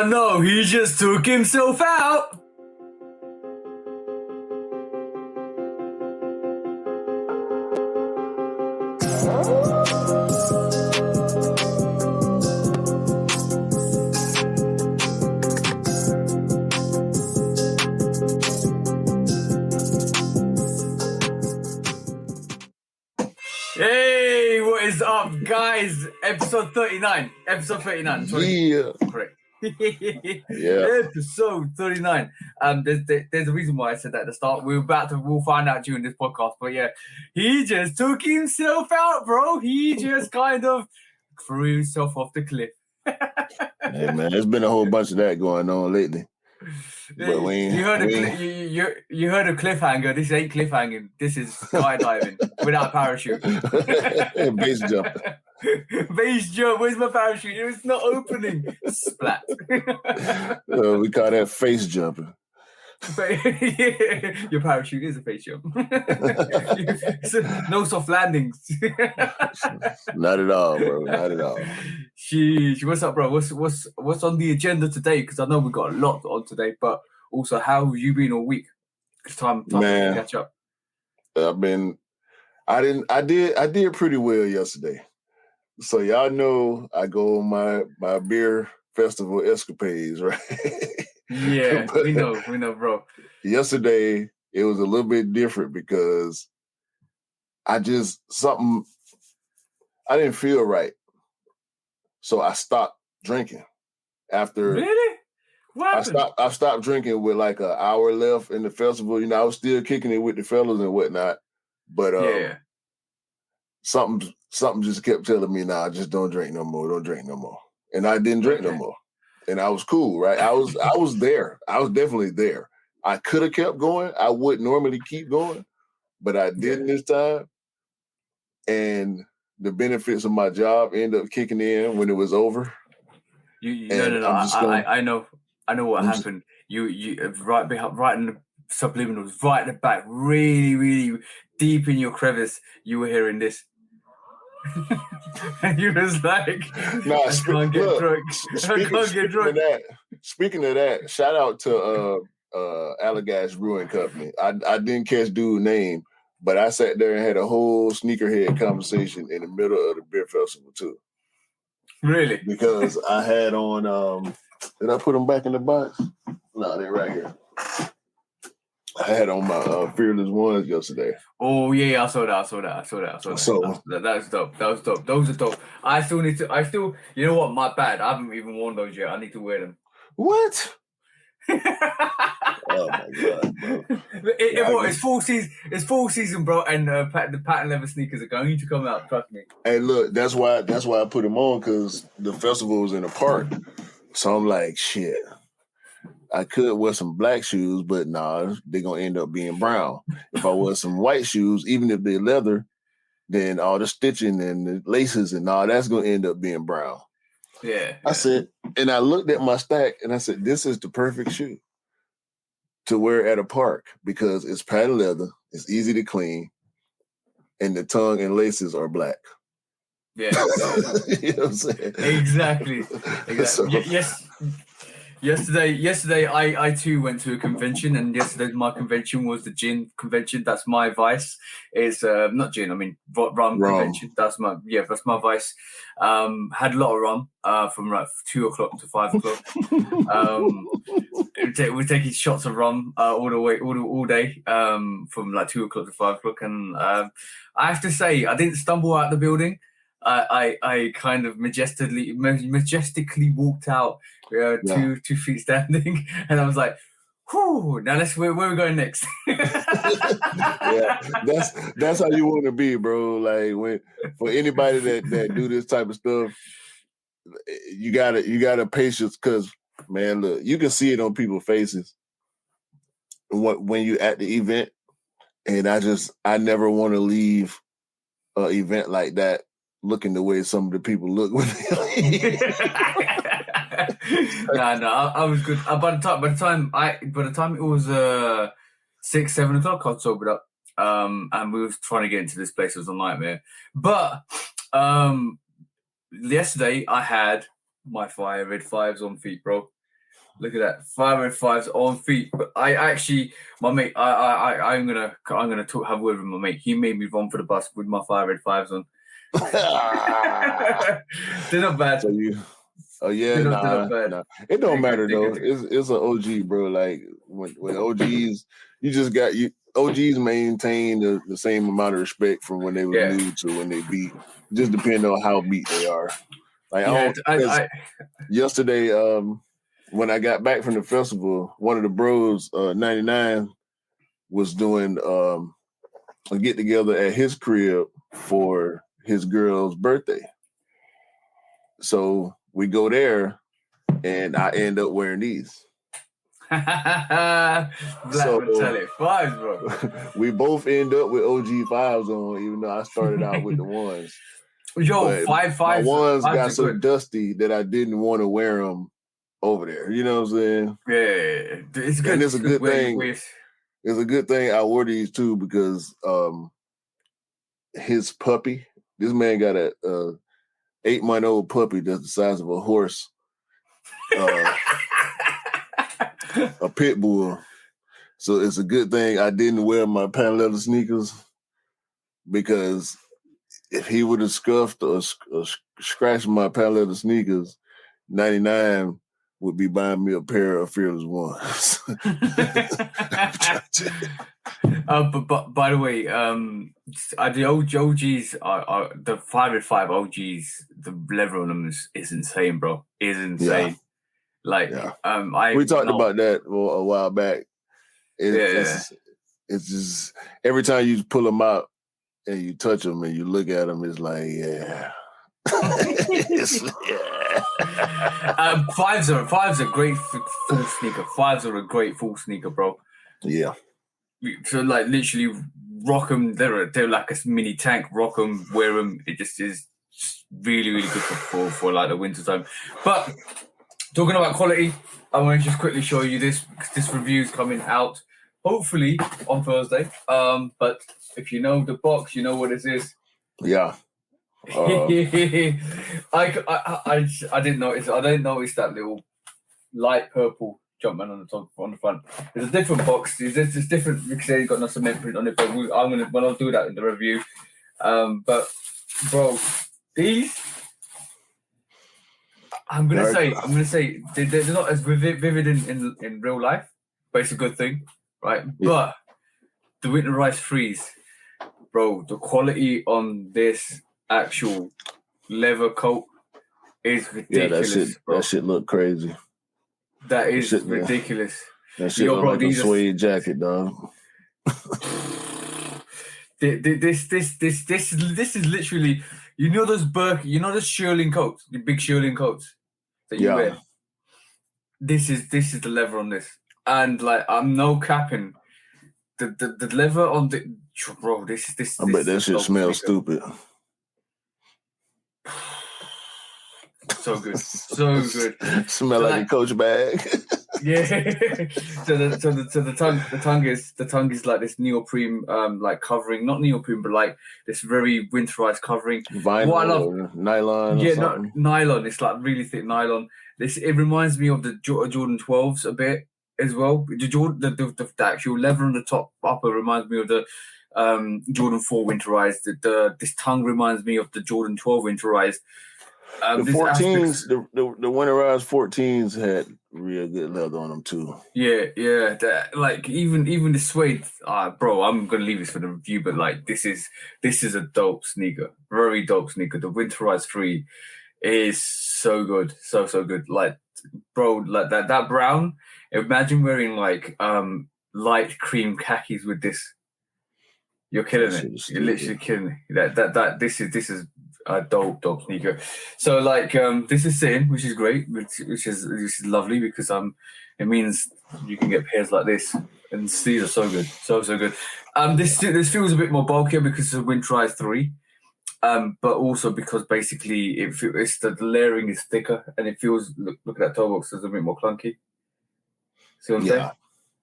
Oh no, he just took himself out. Hey, what is up, guys? Episode 39. Episode 39. Yeah. Correct. Yeah. Episode 39. There's a reason why I said that at the start. We'll find out during this podcast. But yeah, he just took himself out, bro. He just kind of threw himself off the cliff. Hey man, there's been a whole bunch of that going on lately. But you heard of cliffhanger. This ain't cliffhanging. This is skydiving without parachute. Base jumping. Base jump. Where's my parachute? It's not opening. Splat. We call that face jumping. Your parachute is a face jump. No soft landings. Not at all, bro. Not at all. Sheesh. What's up, bro? What's on the agenda today? Because I know we got a lot on today, but also how have you been all week? It's time to catch up. I did pretty well yesterday. So y'all know I go on my beer festival escapades, right? Yeah, we know, bro. Yesterday it was a little bit different because I didn't feel right. So I stopped drinking after. Really? What happened? I stopped drinking with like an hour left in the festival. You know, I was still kicking it with the fellas and whatnot. But something just kept telling me, nah, just don't drink no more. Don't drink no more. And I didn't drink no more. And I was cool, right? I was there. I was definitely there. I could have kept going. I would normally keep going, but I didn't this time. And the benefits of my job ended up kicking in when it was over. I know what happened. You right in the subliminals, right at the back, really, really deep in your crevice, you were hearing this. And you was like, nah, I can't get drunk. Speaking of that, shout out to Allagash Brewing Company. I didn't catch dude's name, but I sat there and had a whole sneakerhead conversation in the middle of the beer festival too. Really? Because I had on did I put them back in the box? No, they're right here. I had on my Fearless Ones yesterday. Oh yeah, I saw that. So that was dope. Those are dope. I still, you know what? My bad. I haven't even worn those yet. I need to wear them. What? Oh my god, bro! It's full season. It's full season, bro. And the patent leather sneakers are going to come out. Trust me. Hey, look, that's why I put them on, because the festival was in the park. So I'm like, shit. I could wear some black shoes, but nah, they're gonna end up being brown. If I wear some white shoes, even if they're leather, then all the stitching and the laces and all that's gonna end up being brown. Yeah. I said, and I looked at my stack and I said, this is the perfect shoe to wear at a park because it's patent leather, it's easy to clean, and the tongue and laces are black. Yeah. You know what I'm saying? Exactly. So, yes. Yesterday, I too went to a convention, and yesterday my convention was the gin convention. That's my vice. It's not gin. I mean rum convention. That's my vice. Had a lot of rum from like 2 o'clock to 5 o'clock. We're taking shots of rum all day from like 2 o'clock to 5 o'clock, and I have to say I didn't stumble out the building. I kind of majestically walked out, 2 feet standing, and I was like, "Whew!" Now where are we going next? Yeah, that's how you want to be, bro. Like for anybody that do this type of stuff, you gotta patience, because man, look, you can see it on people's faces when you at the event, and I never want to leave an event like that looking the way some of the people look when they leave. No, I was good. By the time it was 6, 7 o'clock, I sobered up. And we was trying to get into this place. It was a nightmare. But yesterday I had my red fives on feet, bro. Look at that, 505s on feet. But I actually, my mate, I'm gonna have a word with my mate. He made me run for the bus with my 505s on. They're not bad. So They're not bad. nah. It don't matter though. It's an OG, bro. Like when OGs, OGs maintain the same amount of respect from when they were new to when they beat. Just depending on how beat they are. Like yesterday, when I got back from the festival, one of the bros, 99, was doing a get together at his crib for his girl's birthday. So we go there, and I end up wearing these. Black metallic 5s, bro. We both end up with OG 5s on, even though I started out with the ones. Yo, 5 5s. My ones got so good. dusty that I didn't want to wear them over there. You know what I'm saying? Yeah, it's good. And it's a good thing. It's a good thing I wore these too because his puppy. This man got a 8-month-old puppy that's the size of a horse, a pit bull. So it's a good thing I didn't wear my patent leather sneakers because if he would have scuffed or scratched my patent leather sneakers, 99 would be buying me a pair of Fearless Ones. But by the way, the OGs are the 505 OGs. The level on them is insane, bro. Is insane. We talked about that a while back. It's just every time you pull them out and you touch them and you look at them, it's like, yeah. Fives are great full sneaker. 5s are a great full sneaker, bro. Yeah. So like literally rock them. They're like a mini tank. Rock them, wear them. It just is really really good for like the winter time. But talking about quality, I want to just quickly show you this because this review is coming out hopefully on Thursday. But if you know the box, you know what this is. Yeah. I didn't notice. I didn't notice that little light purple Jumpman on the front. There's a different box. It's different because they've got no cement print on it. But I'll do that in the review. But bro, these I'm gonna say they're not as vivid in real life, but it's a good thing, right? Yeah. But the winterized freeze, bro, the quality on this actual leather coat is ridiculous. Yeah, that shit look crazy. That is ridiculous. That shit look like a suede jacket, dog. This is literally, you know those shearling coats, the big shearling coats that you wear. This is the leather on this, and like I'm no capping. The leather on the bro. This. I bet that shit smells stupid. So good, so good. Smell like a Coach bag. Yeah. So the tongue is like this neoprene like covering, not neoprene, but like this very winterized covering. Vinyl, what I love, nylon. Yeah, nylon. It's like really thick nylon. It reminds me of the Jordan 12s a bit as well. The actual leather on the top upper reminds me of the Jordan 4 winterized. This tongue reminds me of the Jordan 12 winterized. The 14s, the winterized 14s had real good leather on them too. Yeah. Like even the suede, bro. I'm gonna leave this for the review, but like this is a dope sneaker, very dope sneaker. The winterized 3 is so good, so good. Like, bro, like that brown. Imagine wearing like light cream khakis with this. You're killing it. You're literally killing it. This is a dope sneaker. So like this is sitting, which is great, which is lovely because it means you can get pairs like this, and these are so good, so good. This feels a bit more bulkier because it's a winterized 3, but also because basically it's the layering is thicker and it feels look at that toe box, it's a bit more clunky. See what I'm saying?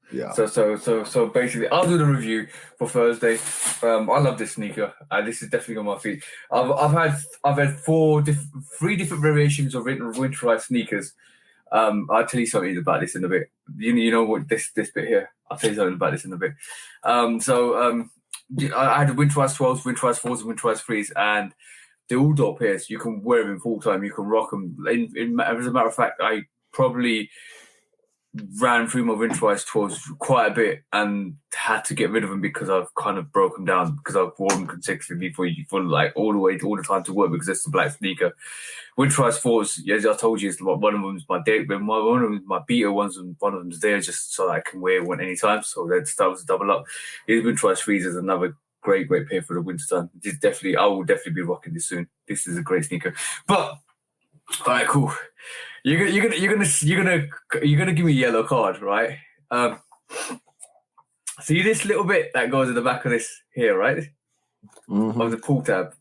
Yeah. So basically, I'll do the review for Thursday. I love this sneaker. This is definitely on my feet. I've had 3 different variations of winterized sneakers. I'll tell you something about this in a bit. You know what this bit here? I'll tell you something about this in a bit. I had the Winterized 12s, Winterized 4s, and Winterized 3s, and they're all dope pairs. You can wear them in full time. You can rock them. As a matter of fact, I probably ran through my Winterized 12s quite a bit and had to get rid of them because I've kind of broken down because I've worn them consecutively for like all the time to work because it's a black sneaker. Winterized 4s, as I told you, is one of them's my date, but one of them my beta ones, and one of them's there just so that I can wear one anytime. So that was double up. These Winterized 3s is another great pair for the wintertime. I will definitely be rocking this soon. This is a great sneaker. But all right, cool. You're gonna give me a yellow card, right? See this little bit that goes at the back of this here, right? Mm-hmm. Of the pull tab.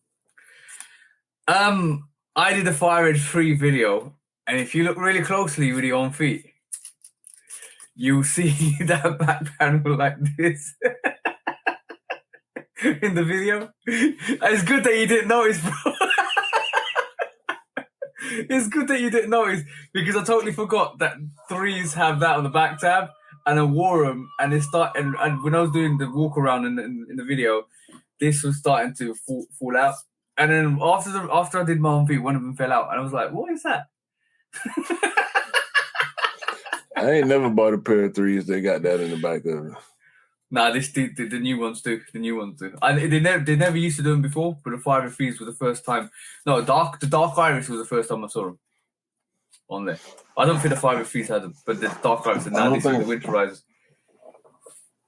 I did a Fire Red 3 video, and if you look really closely with your own feet, you'll see that back panel like this in the video. It's good that you didn't notice, bro. It's good that you didn't notice because I totally forgot that 3s have that on the back tab, and I wore them, and and when I was doing the walk around in the video, this was starting to fall out. And then after I did my own feet, one of them fell out, and I was like, "What is that?" I ain't never bought a pair of 3s. They got that in the back of it. Nah, the new ones do. The new ones do. And they never used to do them before, but the Fire Red 3s were the first time. No, the Dark Iris was the first time I saw them on there. I don't think the Fire Red 3s had them, but the Dark Iris and now this is the Winterizers.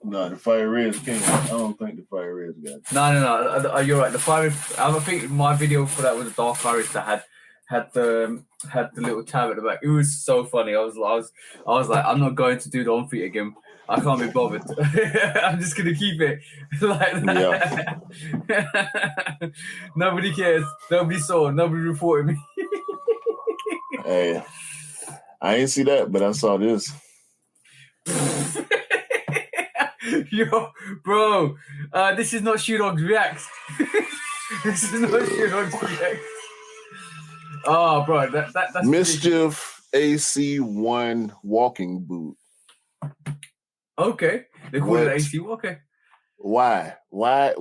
No, the Fire Reds came. I don't think the Fire Reds got it. No. You're right. The Fire. I think my video for that was the Dark Iris that had the little tab at the back. It was so funny. I was like, I'm not going to do the on feet again. I can't be bothered. I'm just gonna keep it like that. Yeah. Nobody cares. Nobody saw. Nobody reported me. Hey, I ain't see that, but I saw this. Yo, bro, this is not Shoe Dogs Reacts. This is not Shoe Dogs Reacts. Oh, bro, that's Mischief AC1 walking boot. Okay, they call it AC. Okay. Why? What?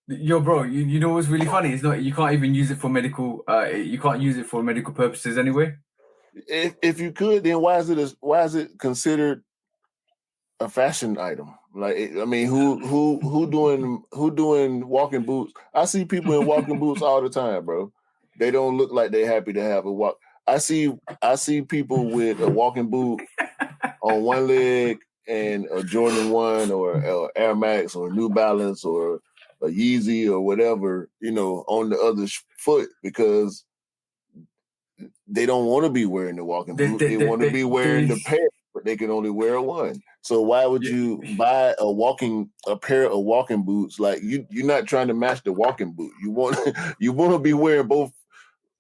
Yo, bro, you know what's really funny? It's not. You can't even use it for medical. You can't use it for medical purposes anyway. If you could, then why is it considered a fashion item? Like, I mean, who doing walking boots? I see people in walking boots all the time, bro. They don't look like they're happy to have a walk. I see people with a walking boot on one leg and a Jordan 1 or Air Max or New Balance or a Yeezy or whatever, on the other foot because they don't want to be wearing the walking boot. They want to be wearing the pair, but they can only wear one. So why would you buy a pair of walking boots? Like you're not trying to match the walking boot. You want to be wearing both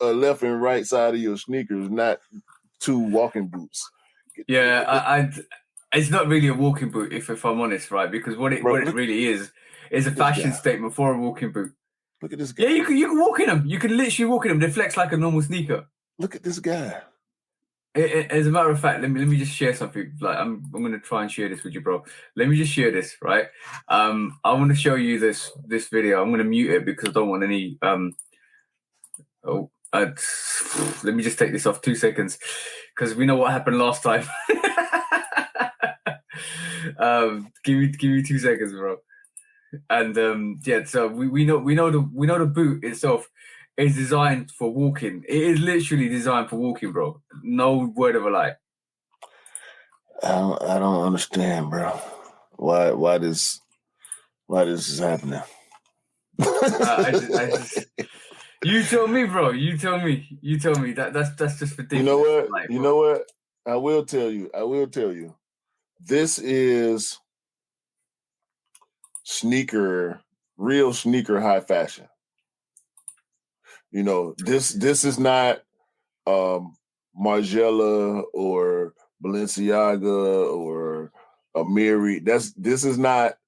left and right side of your sneakers, not two walking boots. Yeah, it's not really a walking boot if I'm honest, right? Because what it really is a fashion statement for a walking boot. Look at this guy. Yeah, you can walk in them. You can literally walk in them. They flex like a normal sneaker. Look at this guy. As a matter of fact, let me just share something. Like I'm going to try and share this with you, bro. Let me just share this, right? I want to show you this video. I'm going to mute it because I don't want any. Let me just take this off 2 seconds because we know what happened last time. Give me 2 seconds, bro. And so we know the boot itself is designed for walking. It is literally designed for walking, bro. No word of a lie. I don't understand, bro. Why this is happening? I just you tell me, bro. You tell me. That's just ridiculous. You know what? I will tell you. This is real sneaker high fashion. This is not Margiela or Balenciaga or Amiri. This is not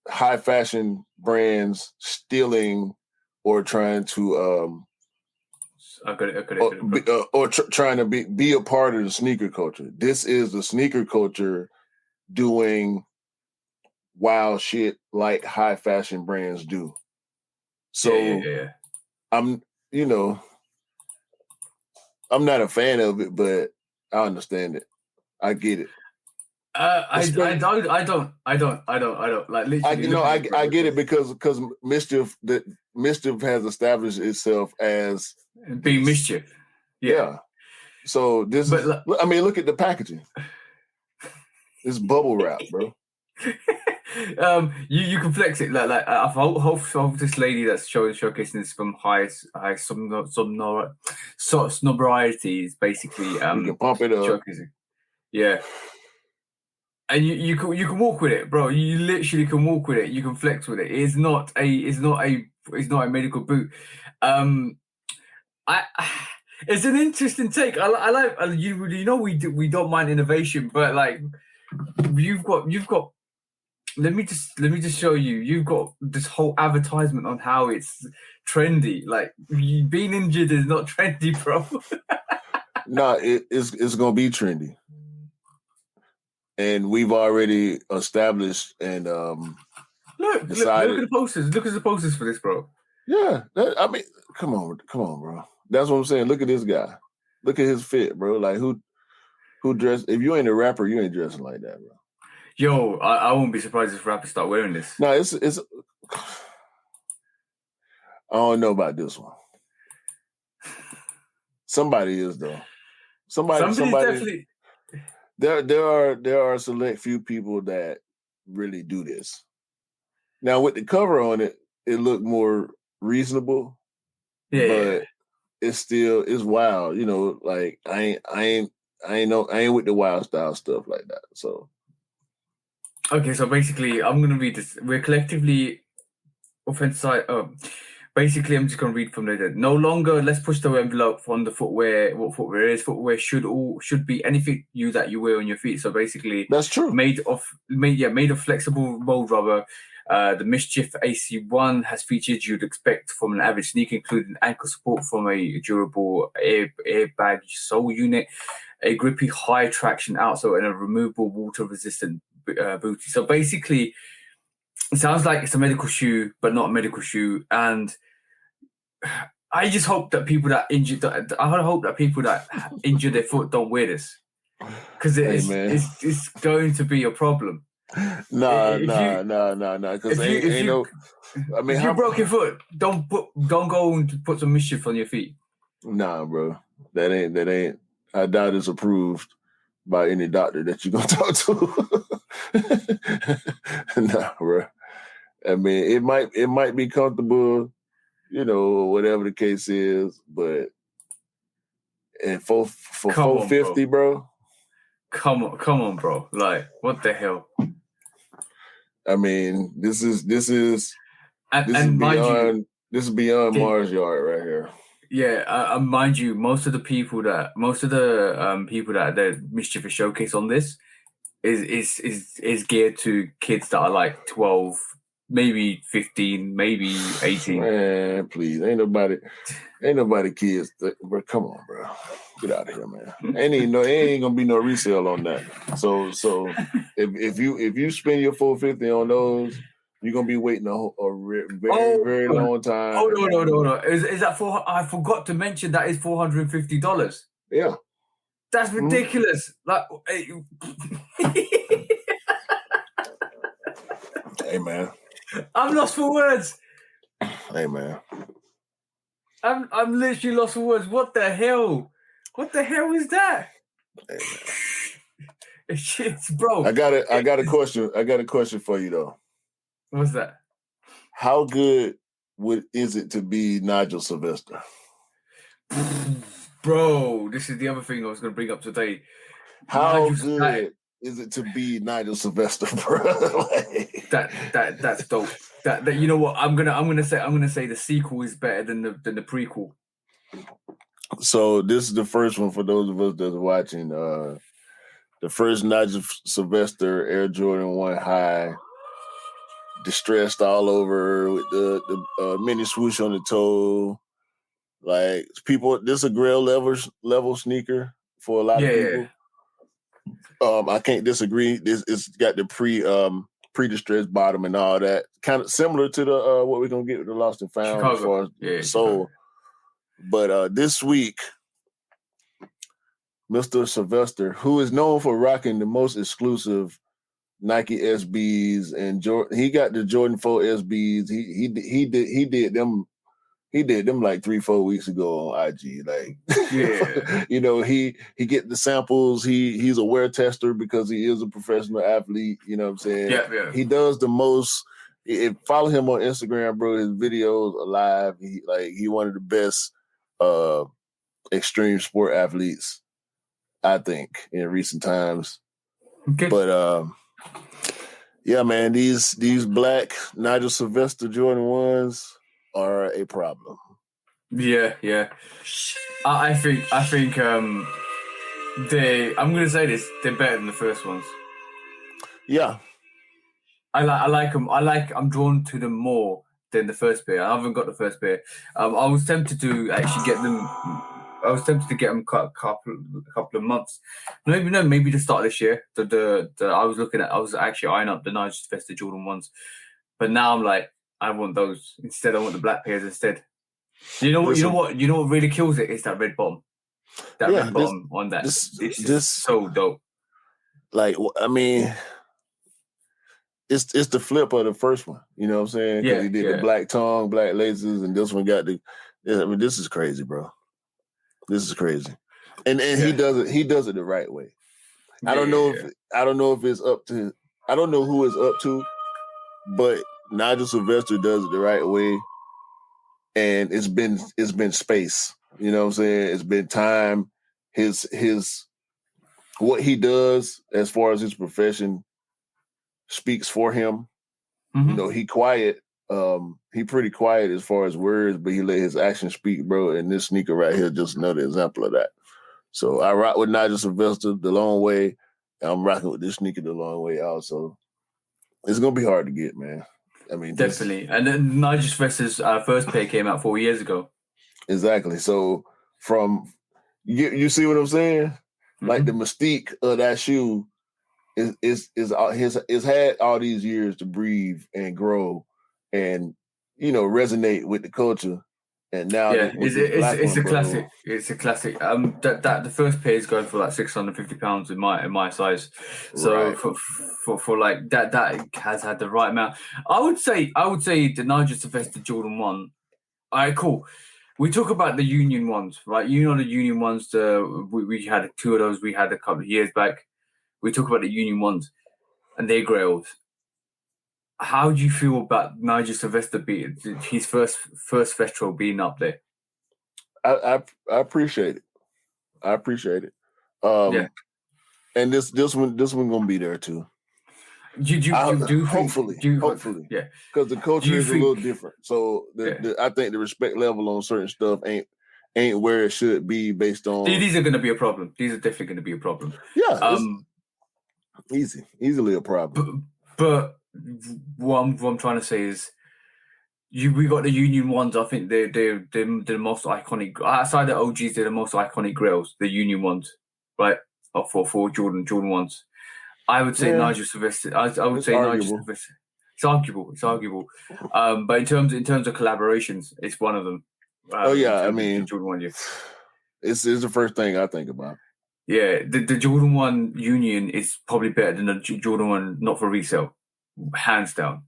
high fashion brands stealing or trying to I got it. Or trying to be a part of the sneaker culture. This is the sneaker culture doing wild shit like high fashion brands do. So yeah. I'm not a fan of it, but I understand it. I get it. I don't like literally. I get it because mischief has established itself as being mischief. Yeah. So this is. I mean, look at the packaging. It's bubble wrap, bro. You can flex it like I hope this lady that's showcasing this from high sobriety is basically you can pump it up. Showcasing. Yeah. And you can walk with it, bro. You literally can walk with it. You can flex with it. It's not a medical boot. It's an interesting take. I like you know we don't mind innovation, but like you've got. Let me just show you. You've got this whole advertisement on how it's trendy. Like being injured is not trendy, bro. No, it's gonna be trendy. And we've already established and look decided. Look at the posters. Look at the posters for this, bro. Yeah, I mean, come on, bro. That's what I'm saying. Look at this guy. Look at his fit, bro. Like who dressed? If you ain't a rapper, you ain't dressing like that, bro. Yo, I won't be surprised if rappers start wearing this. No, it's. I don't know about this one. Somebody is though. Somebody definitely. There are a select few people that really do this. Now with the cover on it, it looked more reasonable. Yeah. But it's wild, like I ain't with the wild style stuff like that. So okay, so basically I'm gonna read this. We're collectively offensive. Basically, I'm just gonna read from there. No longer let's push the envelope on the footwear. What footwear is? Footwear should be anything that you wear on your feet. So basically, that's true. Made of flexible mold rubber. The Mischief AC1 has features you'd expect from an average sneaker, including ankle support from a durable airbag sole unit, a grippy high traction outsole, and a removable water resistant bootie. So basically, it sounds like it's a medical shoe, but not a medical shoe. And I just hope that people that injured injure their foot don't wear this, because it's going to be a problem. No. Because ain't no. I mean, if you broke your foot, don't go and put some mischief on your feet. Nah, bro, that ain't. I doubt it's approved by any doctor that you're gonna talk to. Nah, bro. I mean, it might be comfortable, whatever the case is, but and for $450, bro. Come on, bro. Like, what the hell? I mean, this is beyond Mars Yard right here. Yeah, mind you, most of the people that the Mischief is showcase on this is geared to kids that are like 12, maybe 15, maybe 18. Man, please, ain't nobody kids. Bro, come on, bro, get out of here, man. Ain't gonna be no resale on that. So if you spend your $450 on those, you're gonna be waiting very long time. Oh no! Is that I forgot to mention that is $450. Yeah, that's ridiculous. Like, hey man, I'm lost for words. Hey man, I'm literally lost for words. What the hell? What the hell is that? Hey man, shit, bro. I got a question. I got a question for you though. What's that? How good is it to be Nigel Sylvester? Bro, this is the other thing I was going to bring up today. How good is it to be Nigel Sylvester, bro? That's dope. That you know what I'm gonna say the sequel is better than the prequel. So this is the first one for those of us that's watching. The first Nigel Sylvester Air Jordan 1 High, distressed all over with the mini swoosh on the toe. Like people, this is a grail level sneaker for a lot of Yeah. people. I can't disagree. It's got the pre-distressed bottom and all that. Kind of similar to the what we're gonna get with the Lost and Found as Chicago. far as Yeah, soul. Chicago. But this week, Mr. Sylvester, who is known for rocking the most exclusive Nike SBs and he got the Jordan 4 SBs. He did them. He did them like 3-4 weeks ago on IG. Like, Yeah. you know, he get the samples. He's a wear tester because he is a professional athlete. You know what I'm saying? Yeah. He does the most. Follow him on Instagram, bro. His videos are live. He one of the best extreme sport athletes, I think, in recent times. Okay. But yeah, man, these black Nigel Sylvester Jordan 1s are a problem. Yeah. I think I'm gonna say this, they're better than the first ones. Yeah. I like them. I'm drawn to them more than the first pair. I haven't got the first pair. I was tempted to actually get them. I was tempted to get them a couple of months. Maybe the start of this year. I was actually eyeing up the Nigel Sylvester Jordan 1s, but now I'm like, I want those instead. I want the black pairs instead. You know what really kills it is that red bottom. Red bottom on that. This so dope. Like, I mean, it's the flip of the first one. You know what I'm saying? Because he did the black tongue, black laces, and this one got the. I mean, this is crazy, bro. This is crazy, and he does it the right way. I don't know if it's up to. I don't know who it's up to, but Nigel Sylvester does it the right way, and it's been space. You know what I'm saying? It's been time. His what he does as far as his profession speaks for him. Mm-hmm. You know, he quiet. He pretty quiet as far as words, but he let his actions speak, bro. And this sneaker right here just another example of that. So I rock with Nigel Sylvester the long way. And I'm rocking with this sneaker the long way also. It's gonna be hard to get, man. I mean, definitely. And then Nigel Sylvester's first pair came out 4 years ago. Exactly. So from you see what I'm saying? Mm-hmm. Like the mystique of that shoe is had all these years to breathe and grow and resonate with the culture. And now it's a classic. It's a classic. That the first pair is going for like £650 in my size. So right. for like that has had the right amount. I would say the Nigel Sylvester Jordan 1. All right, cool. We talk about the Union ones, right? You know the Union ones. We had 2 of those. We had a couple of years back. We talk about the Union ones, and they're grails. How do you feel about Nigel Sylvester being his first Vetro being up there? I appreciate it. I appreciate it. And this one gonna be there too. Hopefully, yeah. Because the culture is a little different. So I think the respect level on certain stuff ain't where it should be based on. These are going to be a problem. These are definitely going to be a problem. Yeah, easily a problem. But what I'm trying to say is, we got the Union ones. I think they're the most iconic outside the OGs. They're the most iconic grails. The Union ones, right? For Jordan ones. I would say Nigel Sylvester. I would say arguable. Nigel Sylvester. It's arguable. But in terms of collaborations, it's one of them. I mean, Jordan 1, it's the first thing I think about. Yeah, the Jordan 1 Union is probably better than the Jordan 1 not for resale, hands down.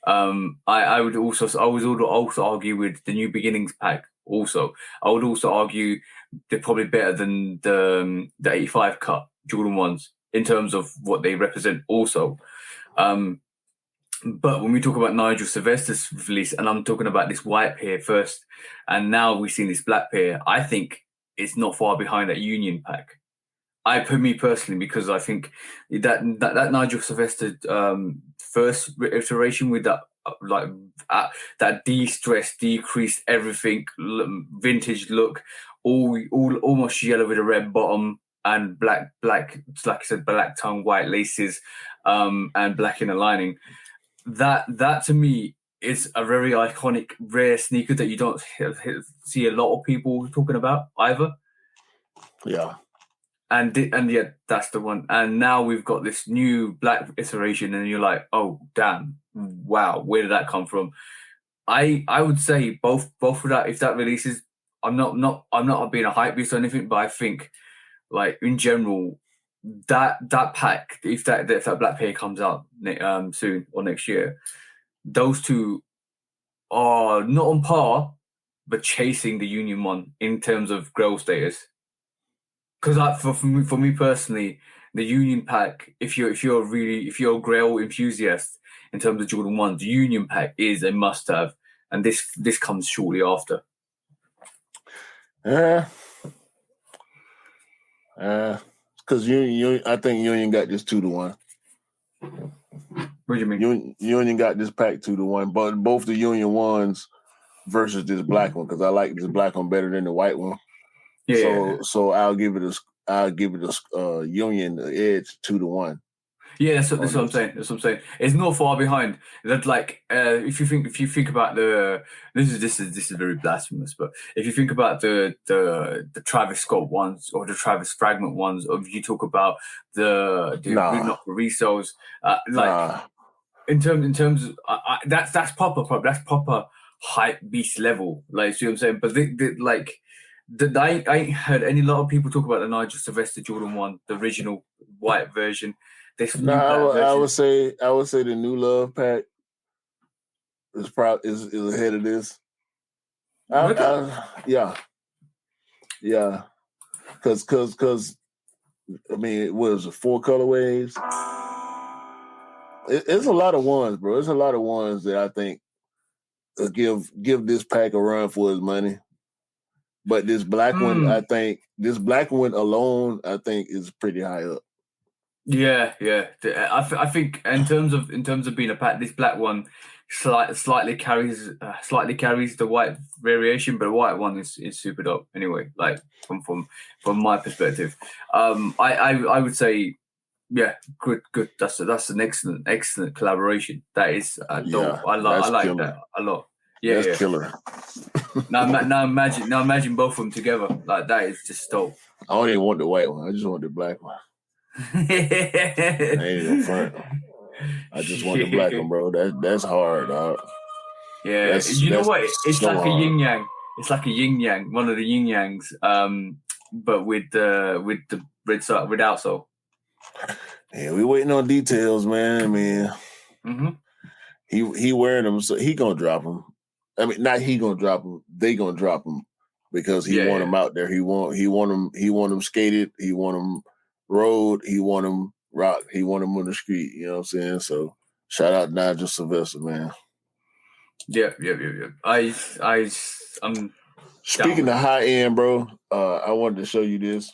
I would also argue with the New Beginnings pack. Also, I would also argue they're probably better than the 85 cut Jordan 1s in terms of what they represent. Also, but when we talk about Nigel Sylvester's release, and I'm talking about this white pair first, and now we've seen this black pair, I think it's not far behind that Union pack. Me personally, because I think that Nigel Sylvester first iteration with that that de-stress, decreased everything, vintage look, all almost yellow with a red bottom and black, like I said, black tongue, white laces, and black inner lining. That to me it's a very iconic, rare sneaker that you don't see a lot of people talking about either. Yeah. And yeah, that's the one. And now we've got this new black iteration, and you're like, oh damn, wow, where did that come from? I would say both of that. If that releases, I'm not being a hype beast or anything, but I think like in general that pack, if that black pair comes out soon or next year, those two are not on par, but chasing the Union one in terms of grail status. Because for me personally, the Union pack, if you're a Grail enthusiast in terms of Jordan 1, the Union pack is a must have, and this comes shortly after. Because I think Union got this 2-1. What do you mean? Union got this pack 2-1, but both the Union ones versus this black one, because I like this black one better than the white one. Yeah. So I'll give it a Union edge 2-1. Yeah, that's what I'm saying. That's what I'm saying. It's not far behind. That like if you think about this is very blasphemous, but if you think about the Travis Scott ones or the Travis Fragment ones, or if you talk about the resells, in terms of that's proper hype beast level. Like, see what I'm saying? But I ain't heard any lot of people talk about the Nigel Sylvester Jordan 1, the original white version. This new black version. I would say the new Love pack is ahead of this. Yeah. Because I mean, it was 4 colorways. It's a lot of ones, bro. It's a lot of ones that I think give this pack a run for its money. But this black one, I think this black one alone, I think is pretty high up. Yeah. I think in terms of being a pack, this black one slightly carries the white variation, but the white one is super dope. Anyway, like from my perspective, I would say, yeah, good. That's an excellent collaboration. That is dope. Yeah, I like that a lot. Yeah, that's killer. now imagine both of them together. Like, that is just dope. I don't even want the white one. I just want the black one. I ain't gonna front. I just want the black one, bro. That's hard, dog. Yeah, you know what? It's so like a yin yang. It's like a yin yang, one of the yin yangs, but with the red outsole. Yeah, we waiting on details, man. I mean, he wearing them, so he gonna drop them. I mean, not he gonna drop them. They gonna drop them because he want them out there. He want them skated. He want them road. He want them rock. He want them on the street. You know what I'm saying? So shout out Nigel Sylvester, man. Yeah. I'm speaking of high end, bro. I wanted to show you this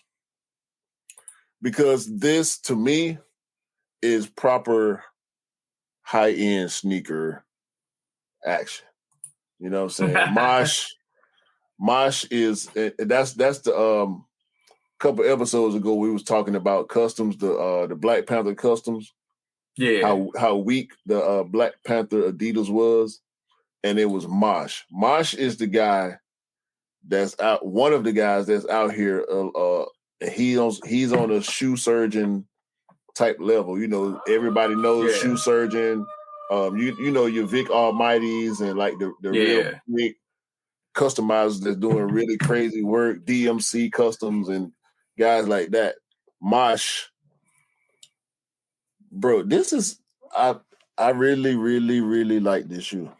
because this to me is proper high end sneaker action. You know what I'm saying? Mosh is that's the couple episodes ago we was talking about customs, the Black Panther customs. Yeah. How weak the Black Panther Adidas was, and it was Mosh. Mosh is the guy that's out. One of the guys that's out here. He's on a shoe surgeon type level. You know, everybody knows shoe surgeon. You know your Vic Almighties and like the real big customizers that's doing really crazy work, DMC Customs and guys like that. Mosh, bro, this is I really, really, really like this shoe.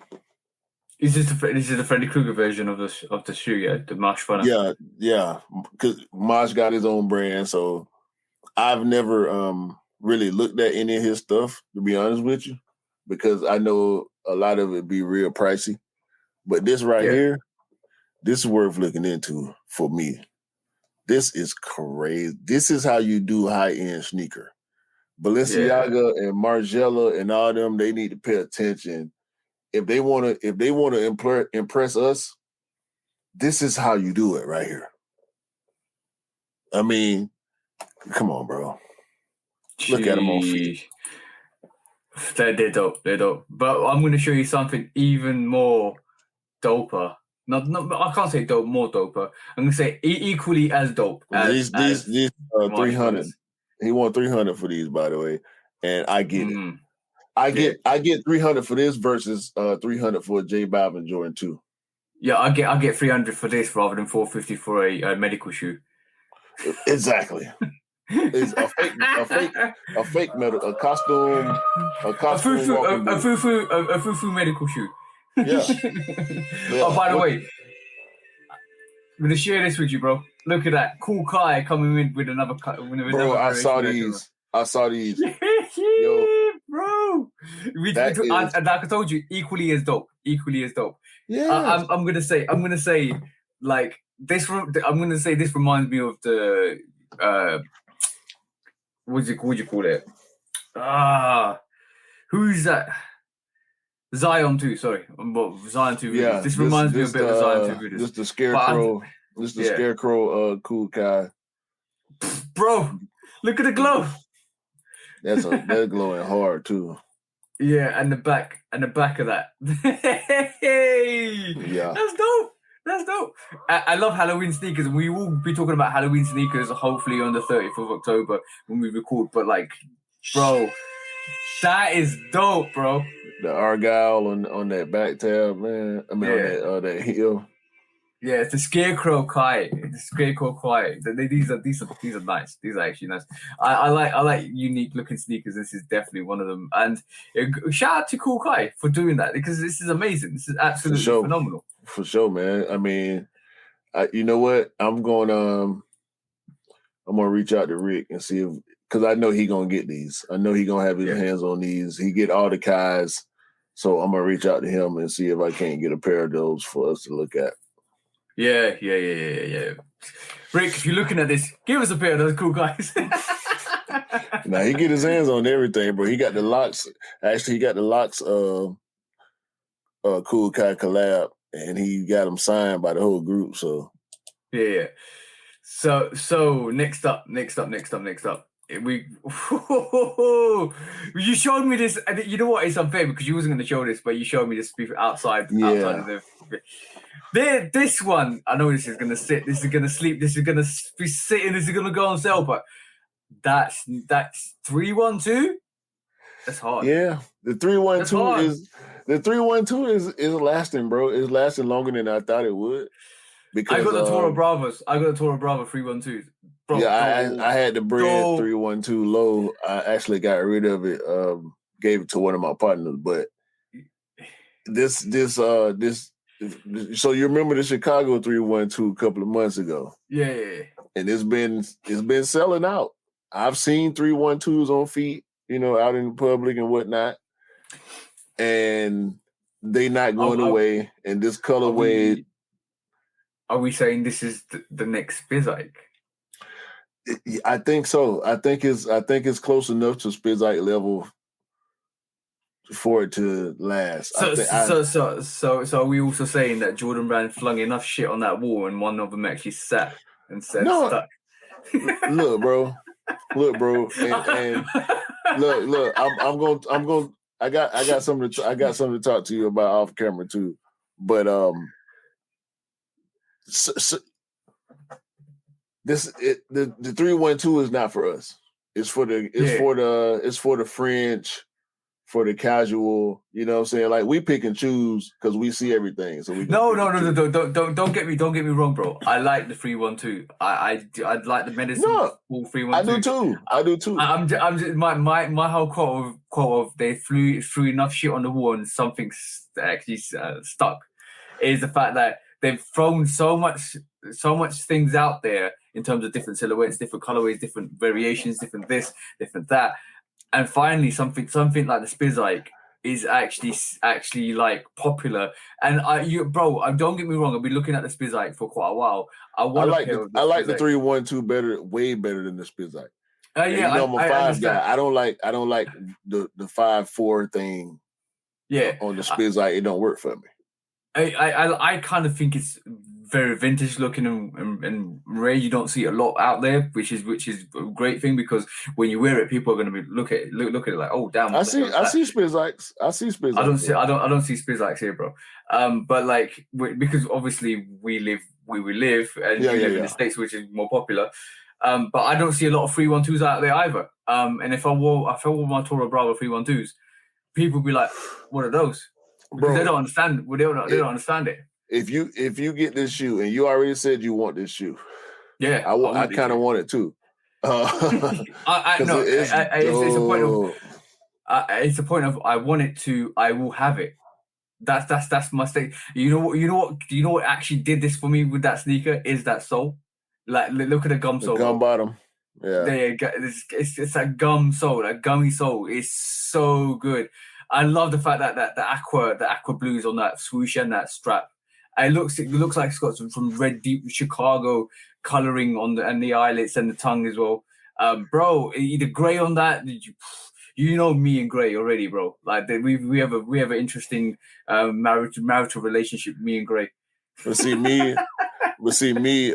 Is this the Freddy Krueger version of the shoe? Yeah, the Mosh Funner. Yeah, because Mosh got his own brand, so I've never really looked at any of his stuff, to be honest with you, because I know a lot of it be real pricey. But this here, this is worth looking into for me. This is crazy. This is how you do high-end sneaker. Balenciaga and Margiela and all them, they need to pay attention. If they want to impress us, this is how you do it right here. I mean, come on, bro. Look at him on feet. They're dope. They're dope. But I'm going to show you something even more doper. Not I can't say dope, more doper. I'm going to say equally as dope as These 300. marshmallows. He won 300 for these, by the way, and I get it. I Yeah. get 300 for this versus 300 for a J Balvin Jordan 2. Yeah, I get 300 for this rather than 450 for a medical shoe. Exactly. It's a fake metal, a costume fufu medical shoe. Yeah. Oh, by the way, I'm gonna share this with you, bro. Look at that, Cool Kai coming in with another. Bro, I saw these. Yo, bro. Like I told you, equally as dope. Yeah. I'm gonna say like this. I'm gonna say this reminds me of the what do you call it? Who's that? Zion 2, sorry. Zion 2 videos. Yeah, this reminds me a bit of Zion 2 videos. This the Scarecrow. Scarecrow cool guy. Bro, look at the glow. That's glowing hard too. Yeah, and the back of that. Hey, yeah, that's dope. I love Halloween sneakers, and we will be talking about Halloween sneakers hopefully on the 30th of October when we record. But like, bro, that is dope, bro. The Argyle on that back tab, man. I mean, on that heel. Yeah, it's the Scarecrow Kai. These are nice. These are actually nice. I like unique looking sneakers. This is definitely one of them. And shout out to Cool Kai for doing that, because this is amazing. This is absolutely phenomenal. For sure, man. I mean, you know what? I'm gonna reach out to Rick and see if, because I know he gonna get these. I know he gonna have his hands on these. He get all the Kais, so I'm gonna reach out to him and see if I can't get a pair of those for us to look at. Yeah. Rick, if you're looking at this, give us a pair of those Cool guys. Now he get his hands on everything, bro. He got the locks. Actually, he got the locks. Cool Kai collab, and he got them signed by the whole group. So yeah. So next up. You showed me this, and you know what? It's unfair because you wasn't going to show this, but you showed me this outside of the. This one, I know this is going to sit. This is going to sleep. This is going to be sitting. This is going to go on sale. But that's 312. That's hard. Yeah, the 312 is lasting, bro. It's lasting longer than I thought it would. Because I got the Toro Bravos. I got the Toro Bravo 312. Bro, yeah, I had the bread 312 low. I actually got rid of it. Gave it to one of my partners, but this. So you remember the Chicago 312 a couple of months ago? Yeah. And it's been selling out. I've seen 312s on feet, out in public and whatnot, and they not going away. And this colorway. Are we saying this is the next Spizike? I think so. I think it's close enough to Spizike level for it to last. So are we also saying that Jordan Brand flung enough shit on that wall and one of them actually sat and said stuck? Look, bro, and look. I'm going. I got something to talk to you about off camera too, but the 312 is not for us. It's for the French, for the casual. You know what I'm saying? Like, we pick and choose because we see everything. So we no. Don't get me wrong, bro. I like the 312. I like the medicine. No, 312. I do too. I'm just my whole quote of they threw enough shit on the wall and something actually stuck is the fact that they've thrown so much things out there in terms of different silhouettes, different colorways, different variations, different this, different that, and finally something like the Spizike is actually like popular. And don't get me wrong, I've been looking at the Spizike for quite a while. I like the 312 way better than the Spizike. I'm a 5 guy. I don't like the 5-4 thing. Yeah, on the Spizike, it don't work for me. I kind of think it's very vintage looking and rare. You don't see a lot out there, which is a great thing, because when you wear it, people are going to be look at it like, oh damn, what the hell is that? I see Spizikes. I see Spizikes. I don't see Spizikes here, bro. But like because obviously we live where we live, and you live in the States, which is more popular. But I don't see a lot of 312s out there either. And if I wore my Toro Bravo 312s, people would be like, what are those? Because they don't understand. They don't understand it. If you get this shoe and you already said you want this shoe, yeah, I kind of want it too. It's a point of I want it to. I will have it. That's my state. You know what actually did this for me with that sneaker is that sole. Like look at the gum sole. Gum bottom. Yeah. It's that gum sole, that gummy sole is so good. I love the fact that the aqua blues on that swoosh and that strap. It looks like it's got some red deep Chicago coloring on the eyelets and the tongue as well. Bro, the gray on that, you know me and gray already, bro. Like we have an interesting marital relationship, me and gray. But see me,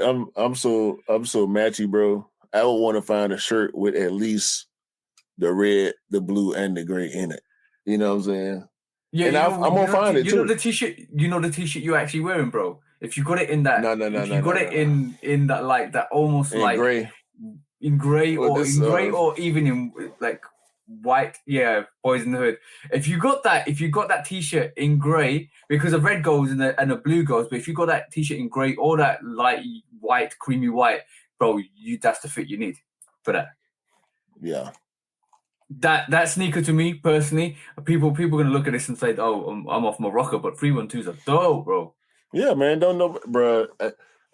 I'm so matchy, bro. I would want to find a shirt with at least the red, the blue, and the gray in it. You know what I'm saying? Yeah, and I'm gonna find it too. You know the t-shirt you're actually wearing, bro. If you got it in that, in that like that almost in like gray, in gray or even in like white, yeah, Boys in the Hood. If you got that t-shirt in gray, because the red goes and the blue goes, but if you got that t-shirt in gray or that light white, creamy white, bro, that's the fit you need for that. Yeah. That sneaker to me personally, people are gonna look at this and say, "Oh, I'm off my rocker," but 312s are dope, bro. Yeah, man. Don't know, bro.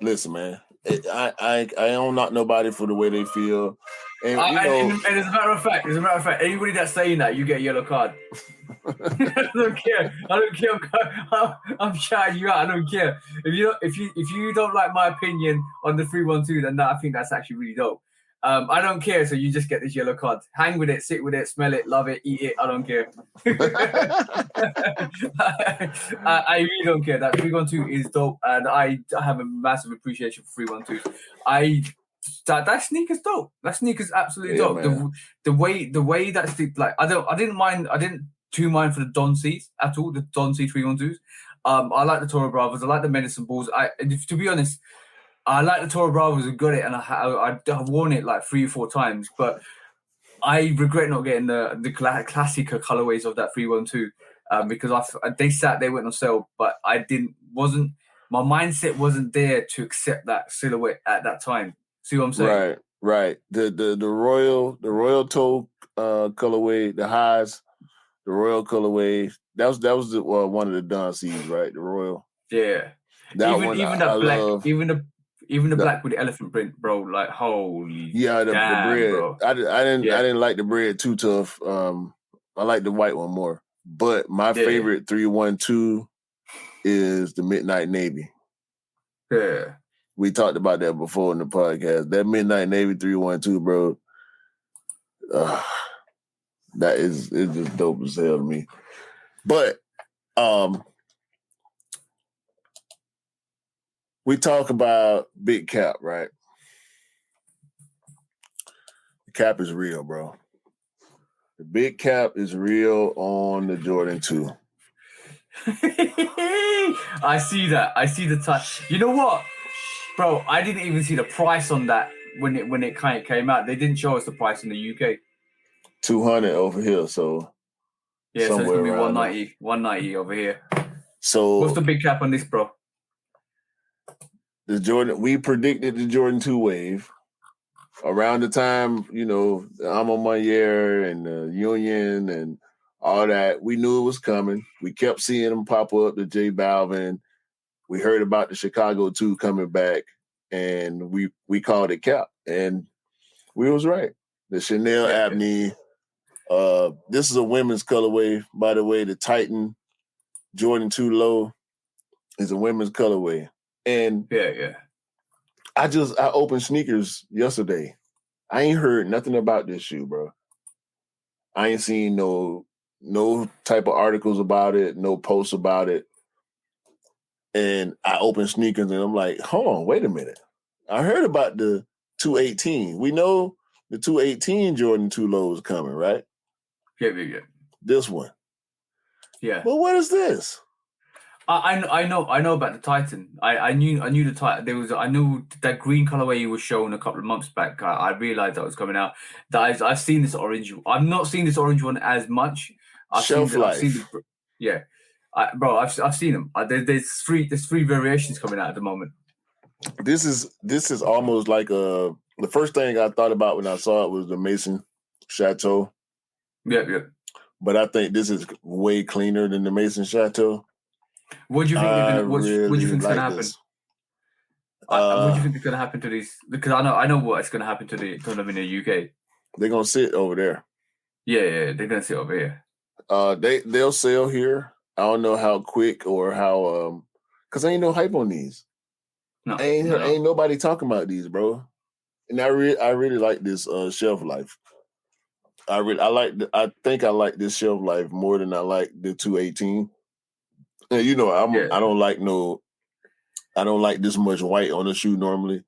Listen, man. I don't knock nobody for the way they feel, and and as a matter of fact, anybody that's saying that, you get a yellow card. I don't care. I'm shouting you out. I don't care if you don't like my opinion on the 312, then I think that's actually really dope. I don't care, so you just get this yellow card. Hang with it, sit with it, smell it, love it, eat it. I don't care. I really don't care. That 312 is dope, and I have a massive appreciation for 312. That sneaker's dope. That sneaker's absolutely dope. The way that's like I didn't too mind for the Don C's at all. The Don C 312s. I like the Toro Bravos. I like the Medicine Balls. To be honest, I like the Toro Bravos. I got it, and I've worn it like 3 or 4 times. But I regret not getting the classic colorways of that 312 because they went on sale, but my mindset wasn't there to accept that silhouette at that time. See what I'm saying? Right. The royal toe colorway, the highs, the royal colorway. That was one of the Don C's, right? The royal. Yeah. Even the black with the elephant print, bro. Like holy. Yeah, the bread. Bro. I didn't like the bread too tough. I like the white one more. But my favorite 312 is the Midnight Navy. Yeah. We talked about that before in the podcast. That Midnight Navy 312, bro. It's just dope as hell to me. But we talk about big cap, right? The cap is real, bro. The big cap is real on the Jordan 2. I see that. I see the touch. You know what, bro? I didn't even see the price on that when it kind of came out. They didn't show us the price in the UK. 200 over here, so yeah, so it's gonna be 190. 190 over here. So what's the big cap on this, bro? We predicted the Jordan 2 wave around the time, the Alma Mater and the Union and all that. We knew it was coming. We kept seeing them pop up, the J Balvin. We heard about the Chicago 2 coming back, and we called it cap, and we was right. The Chanel Abney. This is a women's colorway, by the way. The Titan Jordan 2 Low is a women's colorway. And I opened sneakers yesterday. I ain't heard nothing about this shoe, bro. I ain't seen no type of articles about it, no posts about it. And I open sneakers and I'm like, hold on, wait a minute. I heard about the 218. We know the 218 Jordan 2 low is coming, right? Yeah. This one. Yeah. But what is this? I know about the Titan. I knew the Titan. I knew that green colorway you were showing a couple of months back. I realized that was coming out. That I've seen this orange. I've not seen this orange one as much. Shelf life. Yeah, I've seen them. There's three variations coming out at the moment. This is almost like the first thing I thought about when I saw it was the Mason Chateau. Yeah. But I think this is way cleaner than the Mason Chateau. What do you think? What do you think's gonna happen? What do you think is gonna happen to these? Because I know what's gonna happen to them in the UK. They're gonna sit over there. Yeah, they're gonna sit over here. They'll sell here. I don't know how quick or how because ain't no hype on these. No, ain't nobody talking about these, bro. And I really like this shelf life. I think I like this shelf life more than I like the 218. And I don't like this much white on the shoe normally,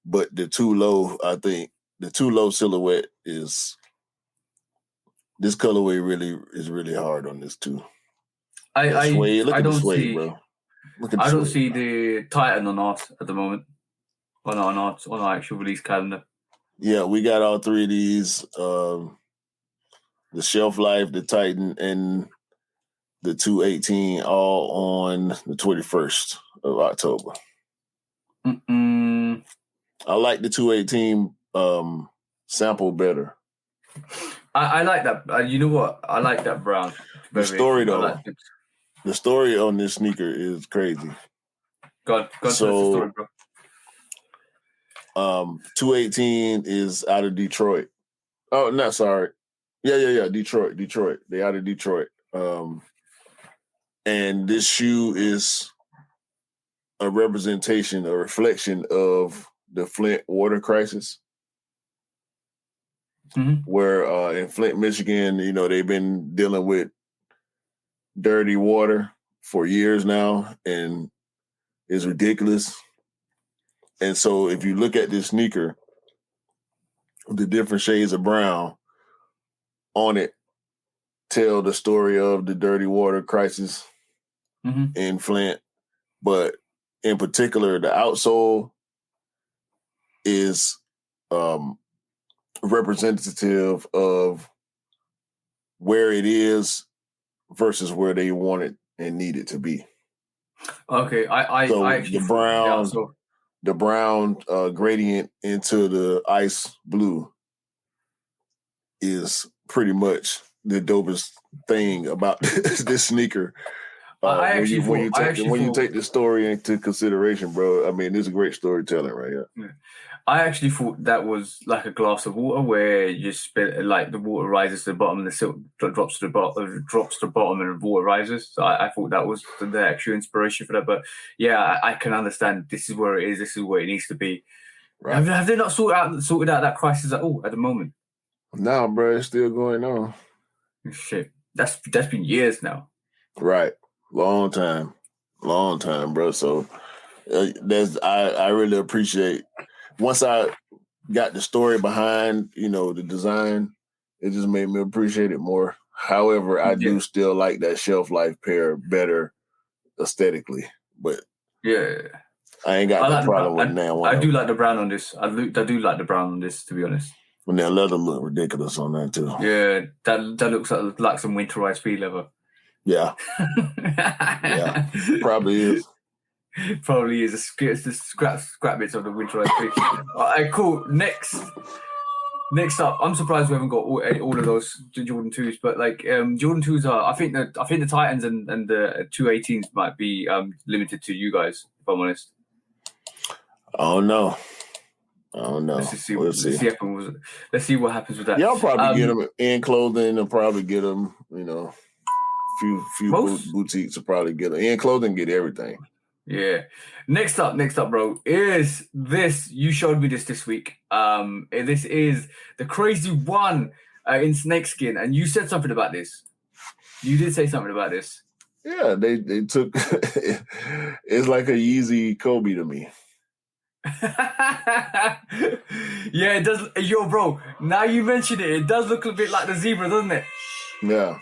but the 2 low, I think the 2 low silhouette is this colorway really hard on this too. I don't see, bro. I don't see the Titan on art at the moment. On our actual release calendar. Yeah, we got all 3 of these. The Shelf Life, the Titan, and the 218 all on the 21st of October. I like the 218 sample better. I like that. You know what? I like that brown. The story though. The story on this sneaker is crazy. Go on, so, the story, bro. 218 is out of Detroit. Oh, no, sorry. Yeah. Detroit. They out of Detroit. And this shoe is a reflection of the Flint water crisis. Mm-hmm. Where in Flint, Michigan, they've been dealing with dirty water for years now, and it's ridiculous. And so if you look at this sneaker, the different shades of brown on it tell the story of the dirty water crisis in Flint. But in particular, the outsole is representative of where it is versus where they want it and need it to be. Okay, I actually the brown gradient into the ice blue is pretty much the dopest thing about this sneaker. When you take the story into consideration, bro, I mean, this is great storytelling right here. Yeah. I actually thought that was like a glass of water where you spit, like the water rises to the bottom and the silk drops to the bottom and the water rises. So I thought that was the actual inspiration for that. But yeah, I can understand this is where it is. This is where it needs to be. Right. Have they not sorted out that crisis at all at the moment? No, bro, it's still going on. Shit, that's been years now. Right, long time, bro. So I really appreciate. Once I got the story behind, the design, it just made me appreciate it more. However, I do still like that Shelf Life pair better aesthetically, but yeah, I ain't got no problem with now. I do like the brown on this. I do like the brown on this, to be honest. When that leather look ridiculous on that too. Yeah, that looks like some winterized speed leather. Yeah, yeah, probably is. Probably is. It's the scrap bits of the winterized speed. All right, cool. Next up, I'm surprised we haven't got all of those Jordan 2s, but like Jordan 2s are. I think the Titans and the 218s might be limited to you guys, if I'm honest. Oh no. Let's see what happens with that. Y'all probably get them in clothing and probably get them, few boutiques will probably get them. In clothing, get everything. Yeah. Next up, bro, is this. You showed me this week. This is the Crazy One in snakeskin, and you said something about this. You did say something about this. Yeah, they took. It's like a Yeezy Kobe to me. Yeah, it does. Yo, bro. Now you mention it, it does look a bit like the zebra, doesn't it? Yeah,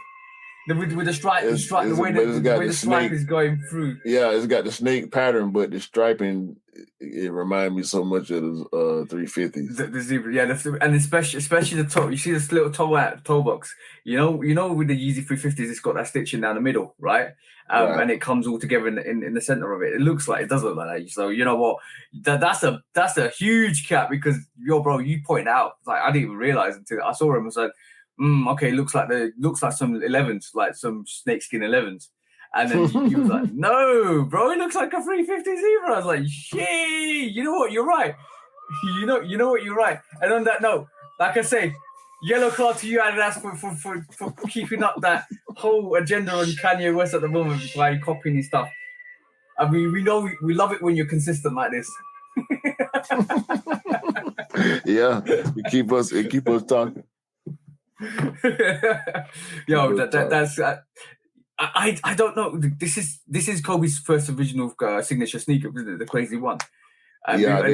With the stripe, but it's the got way the the stripe snake. is going through. Yeah, it's got the snake pattern, but the striping it reminds me so much of the 350s. The zebra, yeah, and especially the toe. You see this little toe box. You know, with the Yeezy 350s, it's got that stitching down the middle, right? Right. And it comes all together in the center of it. It does look like that. So you know what? That's a huge cap because bro, you point out like I didn't even realize until I saw him. I was like, okay, looks like some 11s, like some snakeskin 11s. And then he was like, no, bro, it looks like a 350 zebra. I was like, shit, you know what? You're right. You know what? You're right. And on that note, like I say, yellow card to you, Adidas, for keeping up that whole agenda on Kanye West at the moment by copying his stuff. I mean, we love it when you're consistent like this. Yeah, it keep us talking. Yo, that's. I don't know. This is Kobe's first original signature sneaker, isn't it? The crazy one. Yeah,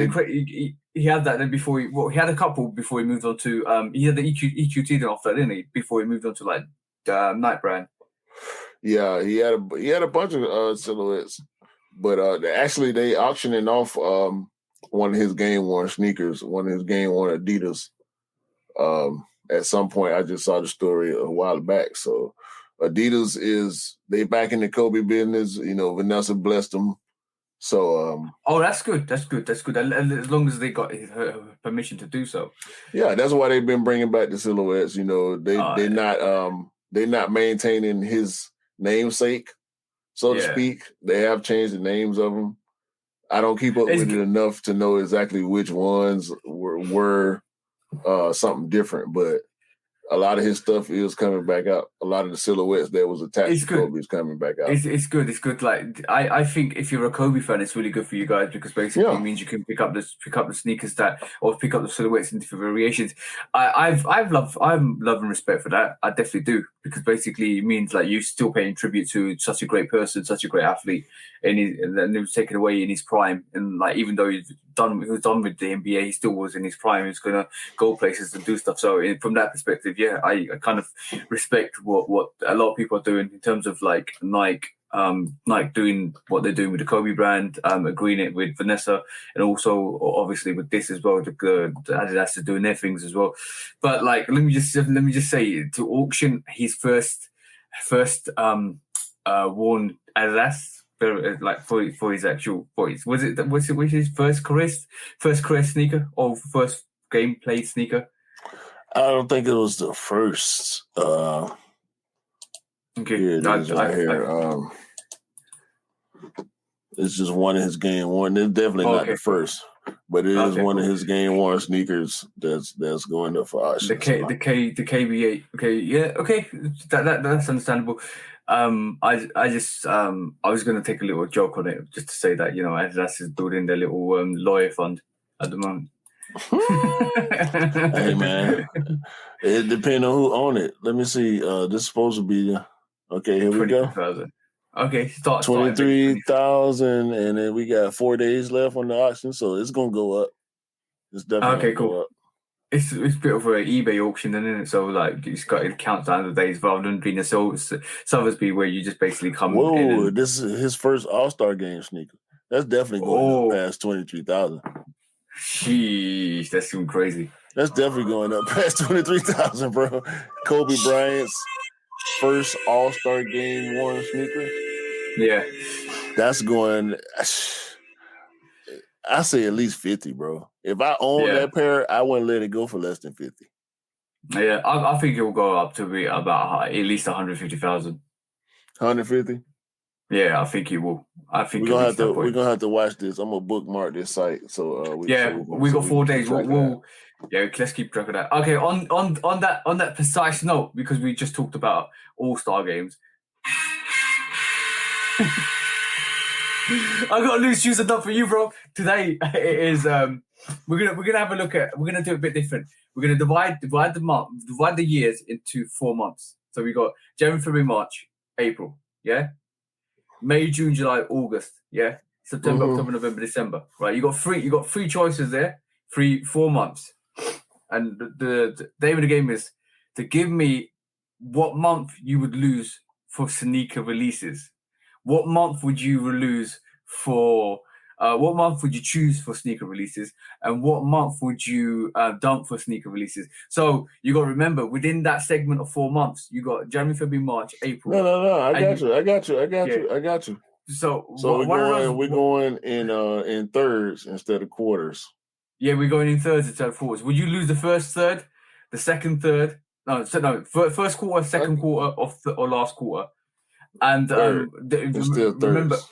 He had that then before he had a couple before he moved on to he had the EQT then after that, didn't he? Before he moved on to like Night Brand. yeah, he had a bunch of silhouettes, but actually they auctioning off one of his game worn sneakers, one of his game worn Adidas. At some point, I just saw the story a while back. So Adidas they back in the Kobe business. You know, Vanessa blessed them. So oh, that's good. That's good. And as long as they got her permission to do so. Yeah, that's why they've been bringing back the silhouettes. You know, they're not maintaining his namesake, so to speak. They have changed the names of them. I don't keep up with it enough to know exactly which ones were something different, but a lot of his stuff is coming back out. A lot of the silhouettes that was attached to Kobe is coming back out. It's good. It's good. Like I think if you're a Kobe fan, it's really good for you guys because basically it means you can pick up the sneakers or pick up the silhouettes in different variations. I'm love and respect for that. I definitely do because basically it means like you're still paying tribute to such a great person, such a great athlete, and he was taken away in his prime. And like even though he was done with the NBA, he still was in his prime. He's gonna go places and do stuff. So from that perspective, yeah, I kind of respect what a lot of people are doing in terms of like Nike doing what they're doing with the Kobe brand, agreeing it with Vanessa, and also obviously with this as well. The Adidas is doing their things as well. But like, let me just say, to auction his first worn Adidas. Like for his actual voice, was it his first career sneaker or first game played sneaker? I don't think it was the first. Okay, here it is right here. It's just one of his game worn. It's definitely not the first, but it is one of his game worn sneakers that's going up for auction. The KB8. Okay, yeah, okay, that's understandable. I was going to take a little joke on it just to say that Adidas is building their little lawyer fund at the moment. Hey man, it depends on who own it. Let me see. This is supposed to be okay. Here we go. Okay, start 23,000, and then we got 4 days left on the auction, so it's gonna go up. It's definitely gonna go up. It's a bit of an eBay auction, then, isn't it? So like it counts down the days rather than being a Sotheby's where you just basically come. Whoa! This is his first All-Star game sneaker. That's definitely going up past 23,000. Sheesh, that's even crazy. That's definitely going up past 23,000, bro. Kobe Bryant's first All-Star game worn sneaker. Yeah, that's going. I say at least 50, bro. If I own that pair, I wouldn't let it go for less than 50. Yeah, I think it will go up to be about at least 150,000. 150? Yeah, I think it will. I think we're gonna have to watch this. I'm gonna bookmark this site. So we got 4 days. Let's keep track of that. Okay, on that precise note, because we just talked about All-Star games. I got loose shoes enough for you, bro. Today it is we're gonna have a look at. We're gonna do it a bit different. We're gonna divide the years into 4 months. So we got January, February, March, April. Yeah. May, June, July, August. Yeah, September, October, November, December. Right, you got three choices there. 4 months, and the name of the game is to give me what month you would lose for sneaker releases. What month would you lose for? What month would you choose for sneaker releases, and what month would you dump for sneaker releases? So you got to remember, within that segment of 4 months, you got January, February, March, April. No. I got you. So we're going in thirds instead of quarters. Yeah, we're going in thirds instead of fourths. Would you lose the first third, the second third? First quarter, second quarter, or last quarter. And it's still remember, thirds.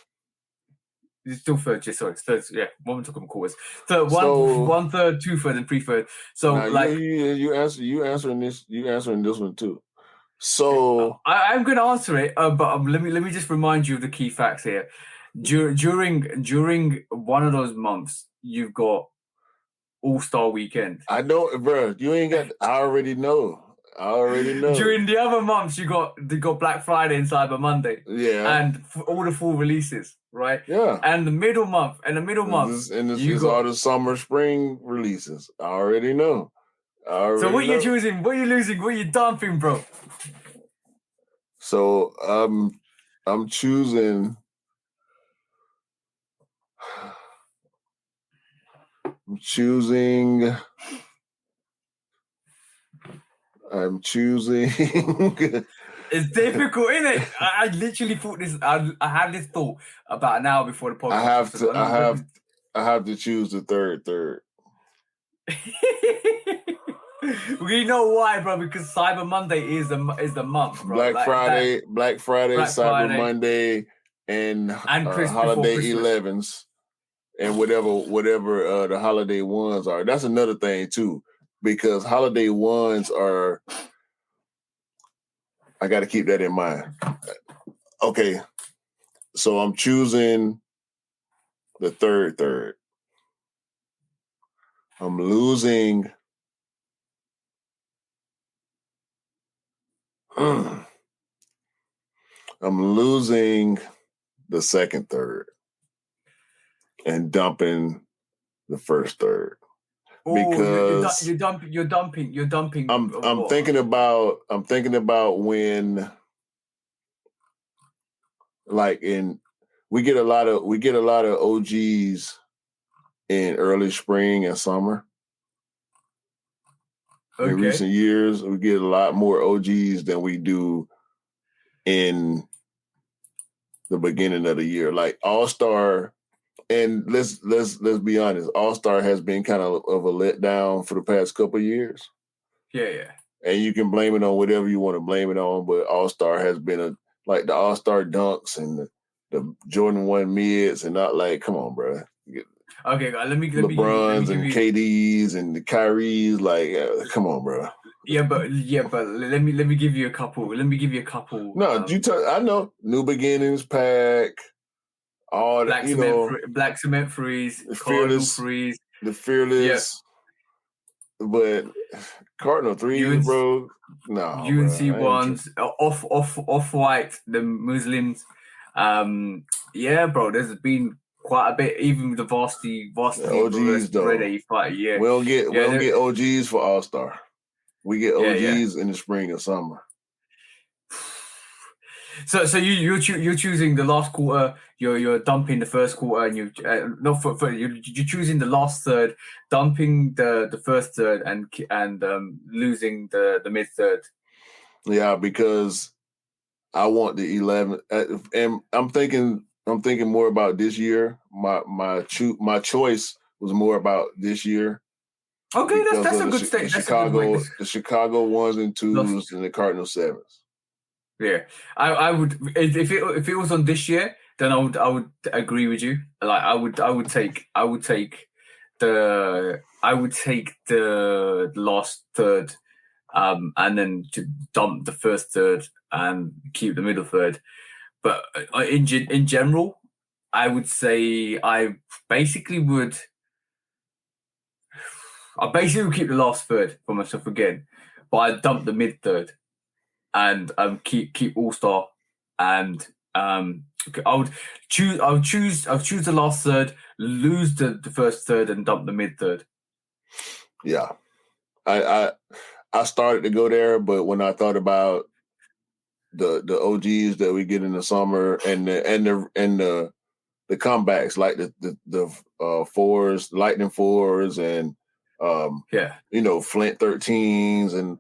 It's still thirds. Yeah, sorry, it's thirds. Yeah, one talking quarters. So one third, 2/3, and 3/3. So you answering this one too. So I'm going to answer it, but let me just remind you of the key facts here. During one of those months, you've got All-Star Weekend. I know, bro. You ain't got. I already know. During the other months, you got Black Friday and Cyber Monday. Yeah, and all the full releases, right? Yeah, and the middle month, you got all the summer, spring releases. I already know. So what you choosing? What you losing? What you dumping, bro? So I'm choosing. I'm choosing. It's difficult, isn't it? I literally thought this. I had this thought about an hour before the podcast. I have to choose the third. We know why, bro. Because Cyber Monday is the month, bro. Black Friday, Cyber Monday, and holiday 11s, and whatever the holiday ones are. That's another thing too, because holiday ones are. I got to keep that in mind. Okay, so I'm choosing the third. I'm losing. I'm losing the second third and dumping the first third. Because you're dumping. I'm thinking about when, like, we get a lot of OGs in early spring and summer. Okay. In recent years, we get a lot more OGs than we do in the beginning of the year. Like All-Star, and let's be honest, All-Star has been kind of a letdown for the past couple of years. Yeah. And you can blame it on whatever you want to blame it on, but All-Star has been like the All-Star dunks and the Jordan 1 mids, and not like, come on, bro. Okay, let me LeBrons and KDs and the Kyries, like, come on, bro. Yeah, but let me give you a couple. No, I know New Beginnings pack, all that, Black Cement Freeze, the Fearless Freeze, the Fearless, but Cardinal threes, bro. No, UNC ones, off white, the Muslims. Yeah, bro. There's been quite a bit, even with the varsity OGs though. Yeah, we don't get OGs for All-Star. We get OGs in the spring and summer. So you're choosing the last quarter. You're dumping the first quarter, and you're choosing the last third, dumping the first third, and losing the mid third. Yeah, because I want the 11, and I'm thinking more about this year. My choice was more about this year. Okay, that's a good state. The Chicago 1s and 2s and the Cardinal 7s. Yeah, I would if it was on this year, then I would agree with you. Like I would take the last third, and then to dump the first third and keep the middle third. But in general, I would say I basically would keep the last third for myself again, but I'd dump the mid third and keep All-Star and I would choose the last third, lose the first third, and dump the mid third. Yeah, I started to go there, but when I thought about the OGs that we get in the summer and the comebacks like the fours, lightning fours, and Flint 13s and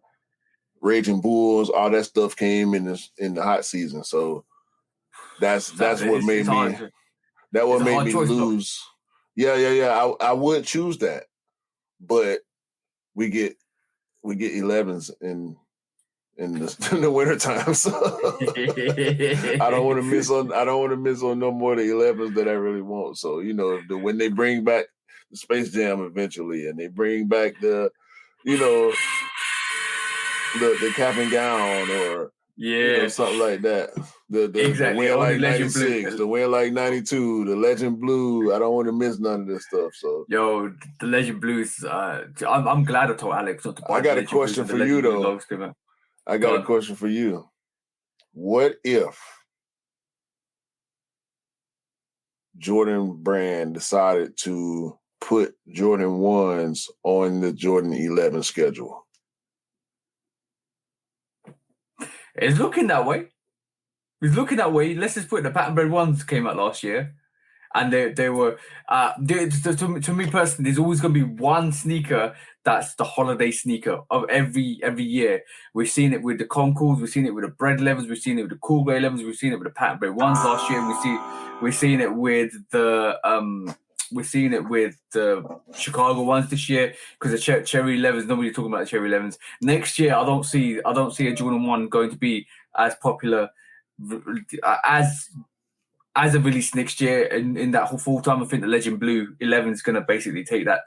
Raging Bulls, all that stuff came in the hot season. So that's what made me lose. Yeah. I would choose that, but we get 11s in the wintertime. So I don't want to miss on no more of the 11s that I really want. So when they bring back the Space Jam eventually, and they bring back the cap and gown, or something like that. The win like 96, the win like 92, the Legend Blue. I don't want to miss none of this stuff. So the Legend Blues. I'm glad I told Alex not to buy. I got a question for you though. I got a question for you. What if Jordan Brand decided to put Jordan 1s on the Jordan 11 schedule? It's looking that way. Let's just put the pattern bread ones came out last year, and they were to me personally. There's always going to be one sneaker that's the holiday sneaker of every year. We've seen it with the Concords, we've seen it with the bread 11s, we've seen it with the Cool Grey 11s, we've seen it with the pattern bread ones last year. We're seeing it with the Chicago ones this year, because the Cherry 11s. Nobody's talking about the Cherry 11s. Next year, I don't see a Jordan 1 going to be as popular as a release next year. In that whole full time, I think the Legend Blue 11 is going to basically take that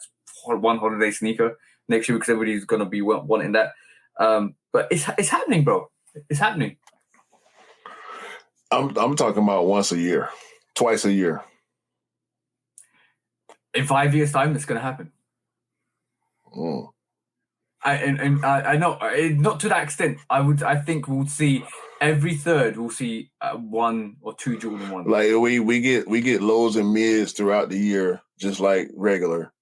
one holiday sneaker next year, because everybody's going to be wanting that. But it's happening, bro. It's happening. I'm talking about once a year, twice a year. In 5 years' time, it's going to happen. I know, not to that extent. I think we'll see every third. We'll see 1 or 2 Jordan 1s. Like we get lows and mids throughout the year, just like regular.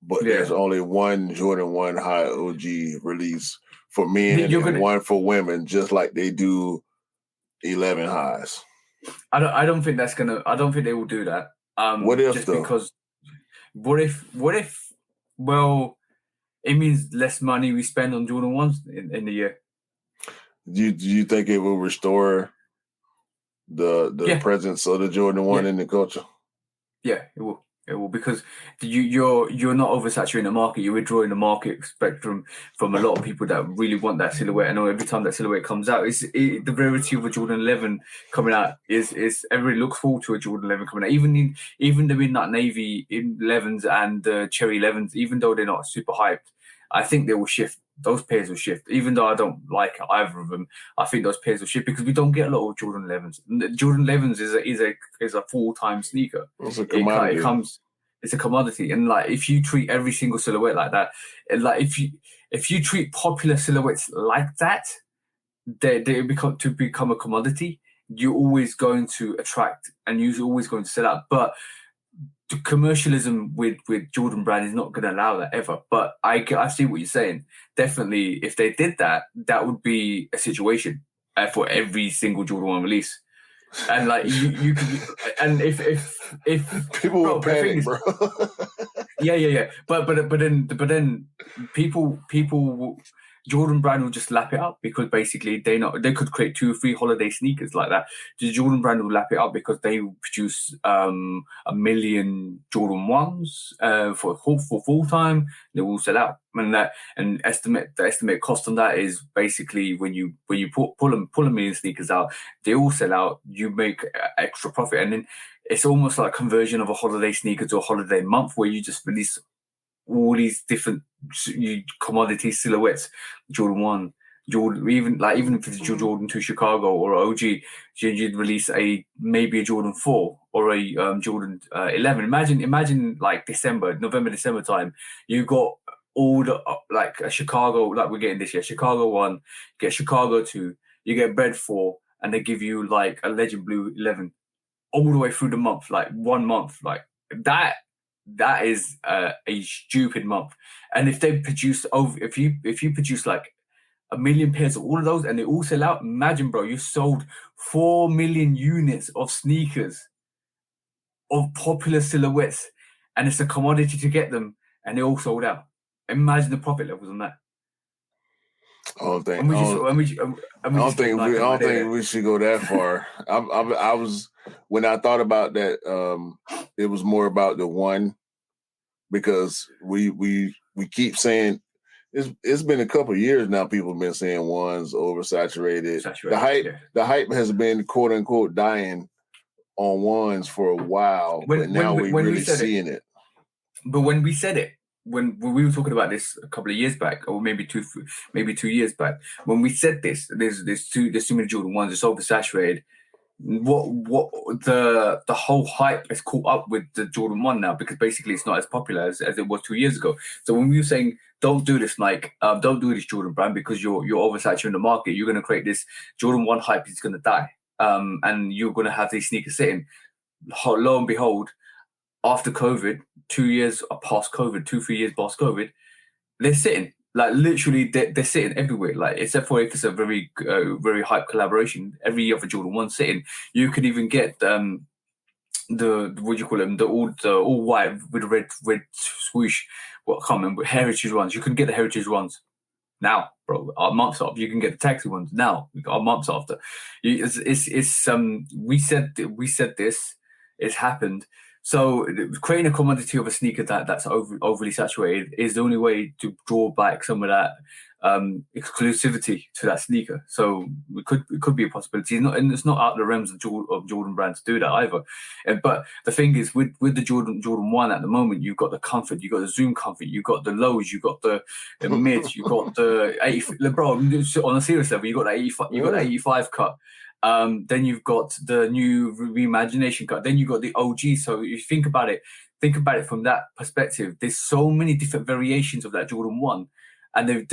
But there's only one Jordan 1 high OG release for men and one for women, just like they do 11 highs. I don't think that's gonna. I don't think they will do that. What if though? Because what if? Well, it means less money we spend on Jordan 1s in the year. Do you think it will restore the presence of the Jordan 1 in the culture? Yeah, it will. It will, because you're not oversaturating the market. You're withdrawing the market spectrum from a lot of people that really want that silhouette. I know every time that silhouette comes out, the rarity of a Jordan 11 coming out is everybody looks forward to a Jordan 11 coming out. Even the midnight navy 11s and cherry 11s, even though they're not super hyped, I think they will shift. Those pairs will shift. Even though I don't like either of them, I think those pairs will shift, because we don't get a lot of Jordan 11s. Jordan 11s is a full-time sneaker. It's a commodity. It's a commodity, and like if you treat every single silhouette like that, like if you treat popular silhouettes like that, they become a commodity. You're always going to attract, and you're always going to sell out. But the commercialism with Jordan Brand is not going to allow that ever. But I see what you're saying. Definitely, if they did that, that would be a situation for every single Jordan 1 release. And like you could, and if people will panic, bro. Yeah. But then people Jordan Brand will just lap it up, because basically they could create 2 or 3 holiday sneakers like that. The Jordan Brand will lap it up because they produce 1 million Jordan 1s for full time. They will sell out, and the estimate cost on that is basically when you pull 1 million sneakers out, they all sell out. You make extra profit, and then it's almost like a conversion of a holiday sneaker to a holiday month, where you just release all these different commodity silhouettes. Jordan 1, Jordan, even if it's Jordan 2 Chicago or OG, you'd release maybe a Jordan 4 or a Jordan 11. Imagine like November, December time, you got all the like a Chicago, like we're getting this year, Chicago 1, get Chicago 2, you get Bread 4, and they give you like a Legend Blue 11 all the way through the month, like 1 month, like that is a stupid month. And if they produce if you produce like 1 million pairs of all of those and they all sell out, imagine, bro, you sold 4 million units of sneakers of popular silhouettes, and it's a commodity to get them, and they all sold out. Imagine the profit levels on that. I don't think. And we just, I and we, just- and we don't just get, think. like, I an don't idea. think we should go that far. I was when I thought about that. It was more about the one, because we keep saying it's been a couple of years now. People have been saying one's oversaturated. The hype has been quote unquote dying on ones for a while, but now we're really seeing it. But when we said it, when we were talking about this a couple of years back, or maybe 2 years back, when we said this, there's too many Jordan 1s, it's oversaturated. What the whole hype has caught up with the Jordan 1 now, because basically it's not as popular as it was 2 years ago. So when we were saying don't do this, Nike, don't do this, Jordan brand, because you're oversaturating the market, you're going to create this Jordan 1 hype is going to die, and you're going to have these sneakers sitting. Lo and behold, after COVID, 2 years past COVID, 2-3 years past COVID, they're sitting. Like literally, they're sitting everywhere. Like except for if it's a very hype collaboration, every other Jordan 1 sitting. You can even get the what do you call them? The all white with red swoosh. What I can't remember, heritage ones. You can get the heritage ones now, bro. Months after, you can get the taxi ones now. We got months after. We said this. It's happened. So creating a commodity of a sneaker that's overly saturated is the only way to draw back some of that exclusivity to that sneaker. So it could be a possibility. It's not out of the realms of Jordan brand to do that either. But the thing is, with the Jordan 1 at the moment, you've got the comfort, you've got the Zoom comfort, you've got the lows, you've got the mids, you've got the 80. Bro, on a serious level, you got the 85. You got the 85 cut. Then you've got the new reimagination cut. Then you've got the OG. So if you think about it from that perspective. There's so many different variations of that Jordan 1, and they've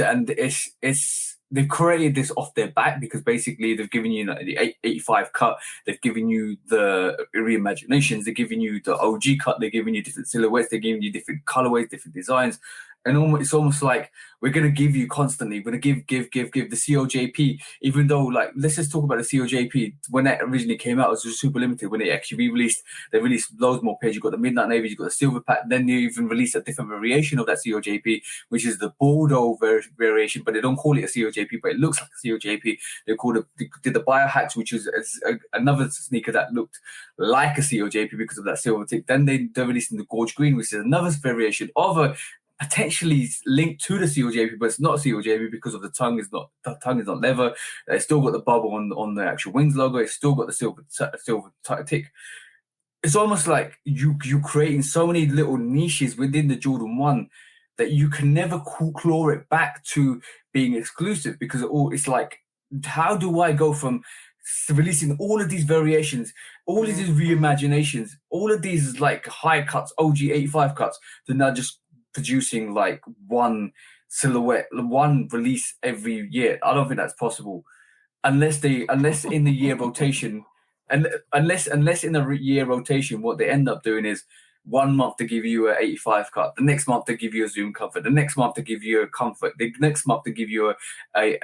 created this off their back, because basically they've given you the 85 cut, they've given you the reimaginations, they're giving you the OG cut, they're giving you different silhouettes, they're giving you different colorways, different designs. And it's almost like we're going to give you constantly. We're going to give the COJP, even though, like, let's just talk about the COJP. When that originally came out, it was super limited. When it actually re-released, they released loads more pairs. You've got the Midnight Navy, you've got the Silver Pack. Then they even released a different variation of that COJP, which is the Bordeaux variation, but they don't call it a COJP, but it looks like a COJP. They did the Biohacks, which is another sneaker that looked like a COJP because of that silver tick. Then they're releasing the Gorge Green, which is another variation of a potentially linked to the COJP, but it's not COJP because of the tongue is not leather. It's still got the bubble on the actual wings logo. It's still got the silver tick. It's almost like you creating so many little niches within the Jordan 1 that you can never claw it back to being exclusive, because it's like, how do I go from releasing all of these variations, all of these reimaginations, all of these like high cuts, OG 85 cuts, to now just producing like one silhouette, one release every year? I don't think that's possible, unless in the year rotation, and unless in the year rotation, what they end up doing is 1 month to give you an 85 cut, the next month to give you a Zoom comfort, the next month to give you a comfort, the next month to give you a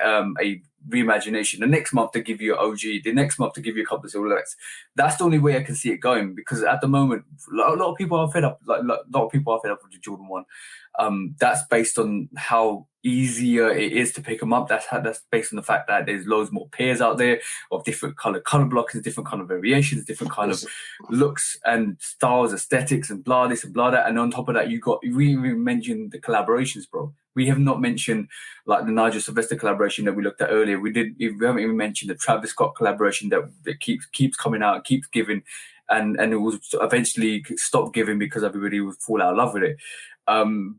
reimagination, the next month to give you an OG, the next month to give you a couple of silhouettes. That's the only way I can see it going, because at the moment, a lot of people are fed up. Like, a lot of people are fed up with the Jordan 1. That's based on how easier it is to pick them up. That's based on the fact that there's loads more pairs out there of different color blockings, different kind of variations, different kind of looks and styles, aesthetics, and blah this and blah that. And on top of that, we mentioned the collaborations, bro. We have not mentioned like the Nigel Sylvester collaboration that we looked at earlier. We haven't even mentioned the Travis Scott collaboration that keeps coming out, keeps giving, and it will eventually stop giving because everybody will fall out of love with it.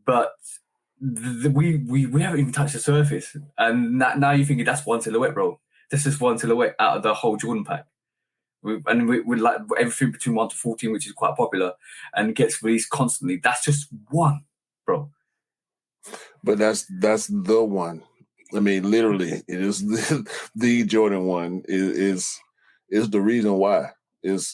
But we haven't even touched the surface, and now you're thinking that's one silhouette, bro. This is one silhouette out of the whole Jordan pack. We like everything between 1 to 14, which is quite popular and gets released constantly. That's just one, bro. But that's the one. I mean, literally, it is the Jordan 1 is the reason why. It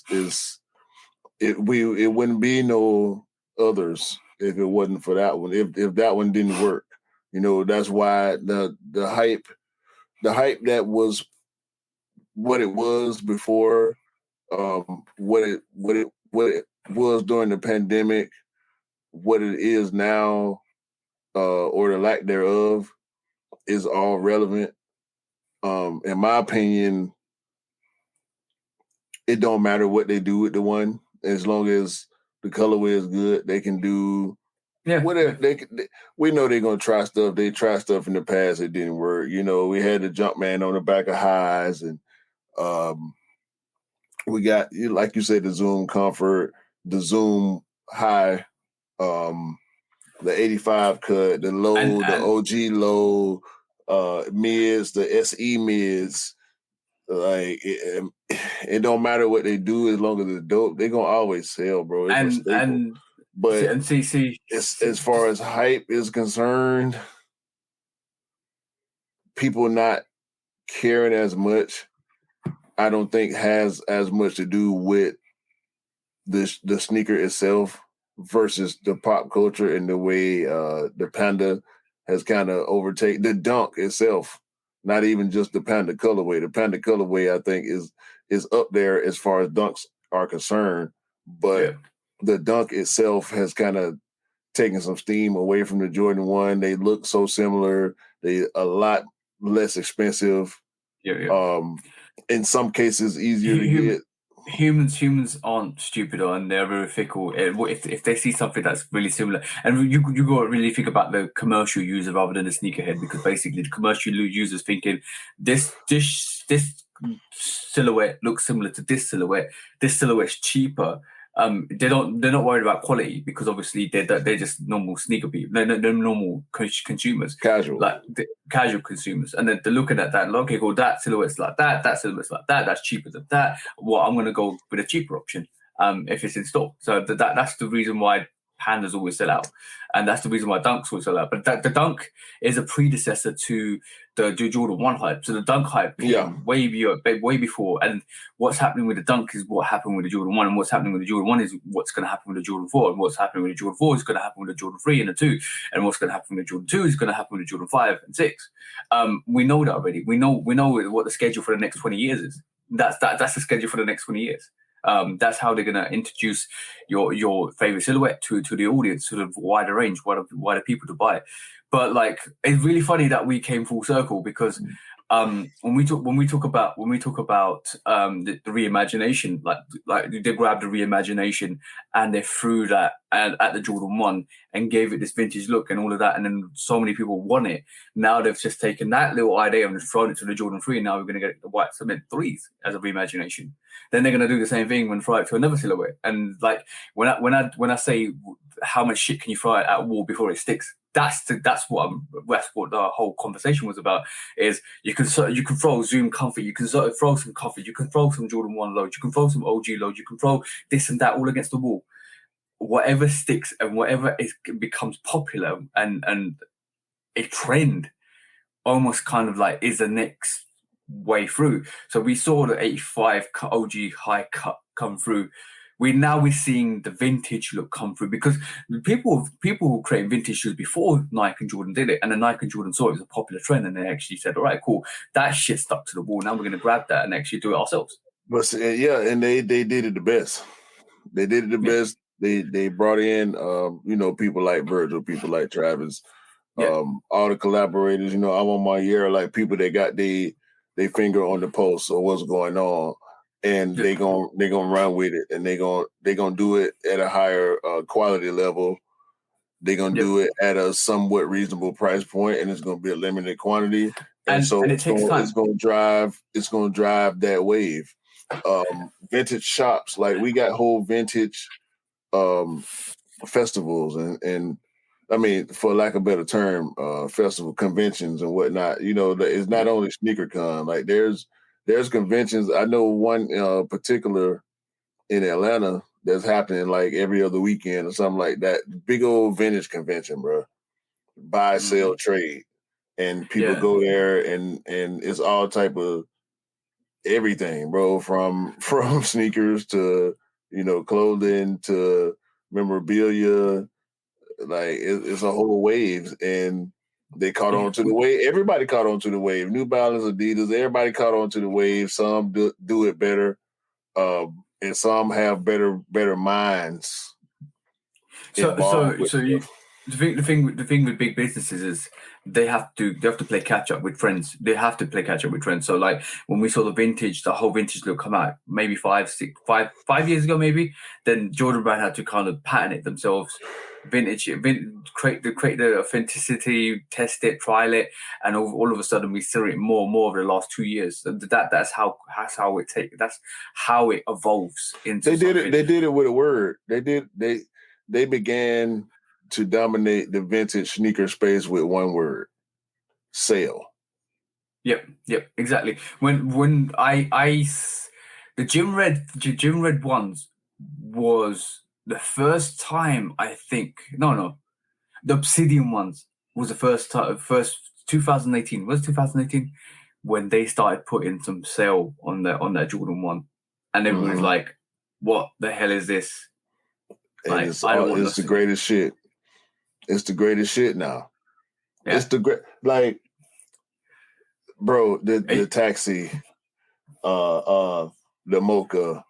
wouldn't be no others if it wasn't for that one. If that one didn't work, that's why the hype that was what it was before, what it was during the pandemic, what it is now, or the lack thereof, is all relevant. In my opinion, it don't matter what they do with the one, as long as the colorway is good. They can do whatever we know they're gonna try stuff. They tried stuff in the past, it didn't work. We had the Jumpman on the back of highs, and we got, like you said, the Zoom Comfort, the Zoom High, the 85 cut, the low, the OG low, mids, the SE mids. Like it don't matter what they do, as long as it's dope, they're gonna always sell, bro. It's a staple. But as far as hype is concerned, people not caring as much, I don't think has as much to do with the sneaker itself versus the pop culture and the way the Panda has kind of overtaken the Dunk itself. Not even just the Panda colorway. The Panda colorway, I think, is up there as far as dunks are concerned. But the Dunk itself has kind of taken some steam away from the Jordan 1. They look so similar. They a lot less expensive. In some cases, easier to get. Humans aren't stupid, and they're very fickle. If they see something that's really similar, and you got to really think about the commercial user rather than the sneakerhead, because basically the commercial user's thinking this silhouette looks similar to this silhouette. This silhouette's cheaper. They're not worried about quality, because obviously they're just normal sneaker people. They're normal consumers, casual consumers, and then they're looking at that. Okay, cool. That silhouette's like that. That silhouette's like that. That's cheaper than that. Well, I'm going to go with a cheaper option. If it's in store. So that's the reason why Pandas always sell out, and that's the reason why Dunks always sell out. But the Dunk is a predecessor to the Jordan 1 hype. So the Dunk hype came way before, and what's happening with the Dunk is what happened with the Jordan 1, and what's happening with the Jordan 1 is what's going to happen with the Jordan 4, and what's happening with the Jordan 4 is going to happen with the Jordan 3 and the 2, and what's going to happen with the Jordan 2 is going to happen with the Jordan 5 and 6. We know that already. We know what the schedule for the next 20 years is. That's the schedule for the next 20 years. That's how they're going to introduce your favorite silhouette to the audience, sort of wider range, wider people to buy. But like, it's really funny that we came full circle, because when we talk about the reimagination, like they grabbed the reimagination and they threw that at the Jordan 1 and gave it this vintage look and all of that, and then so many people want it. Now they've just taken that little idea and thrown it to the Jordan 3, and now we're going to get the white cement 3s as a reimagination. Then they're going to do the same thing when throw it to another silhouette. And like when I say how much shit can you throw at a wall before it sticks, that's what the whole conversation was about. Is you can throw Zoom Comfort, you can throw some Comfort, you can throw some Jordan 1 loads, you can throw some OG loads, you can throw this and that all against the wall. Whatever sticks and whatever becomes popular and a trend, almost kind of like is the next way through. So we saw the 85 OG high cut come through. We're seeing the vintage look come through, because people who created vintage shoes before Nike and Jordan did it, and then Nike and Jordan saw it was a popular trend, and they actually said, all right, cool, that shit stuck to the wall, now we're going to grab that and actually do it ourselves. But and they did it the best. They did it the best. They brought in people like Virgil, people like Travis, all the collaborators. I'm on my year, like people that got they finger on the pulse of what's going on, and they gonna run with it, and they gonna do it at a higher quality level. They're gonna do it at a somewhat reasonable price point, and it's gonna be a limited quantity, and so it's gonna drive that wave. Vintage shops, like we got whole vintage festivals and I mean, for lack of a better term, festival conventions and whatnot. It's not only SneakerCon. Like there's conventions. I know one particular in Atlanta that's happening like every other weekend or something like that. Big old vintage convention, bro. Buy, sell, trade. and people go there, and it's all type of everything, bro, from sneakers to clothing to memorabilia. Like it's a whole wave, and they caught on to the wave. Everybody caught on to the wave. New Balance, Adidas, everybody caught on to the wave. Some do it better, and some have better minds. The thing with big businesses is they have to play catch up with trends. They have to play catch up with trends. So like when we saw the whole vintage look come out maybe 5 years ago, maybe, then Jordan Brand had to kind of pattern it themselves. Create the authenticity, test it, trial it, and all of a sudden we see it more and more over the last 2 years. That's how it evolves into. They did it with a word. They began to dominate the vintage sneaker space with one word: sale. Yep, exactly. When the gym red ones was the first time, I think. No, the Obsidian ones was the first 2018. Was 2018 when they started putting some sale on that Jordan 1, and everyone was like, "What the hell is this?" And it's the greatest shit. It's the greatest shit now. Yeah. It's the great, like, bro, the taxi, the mocha,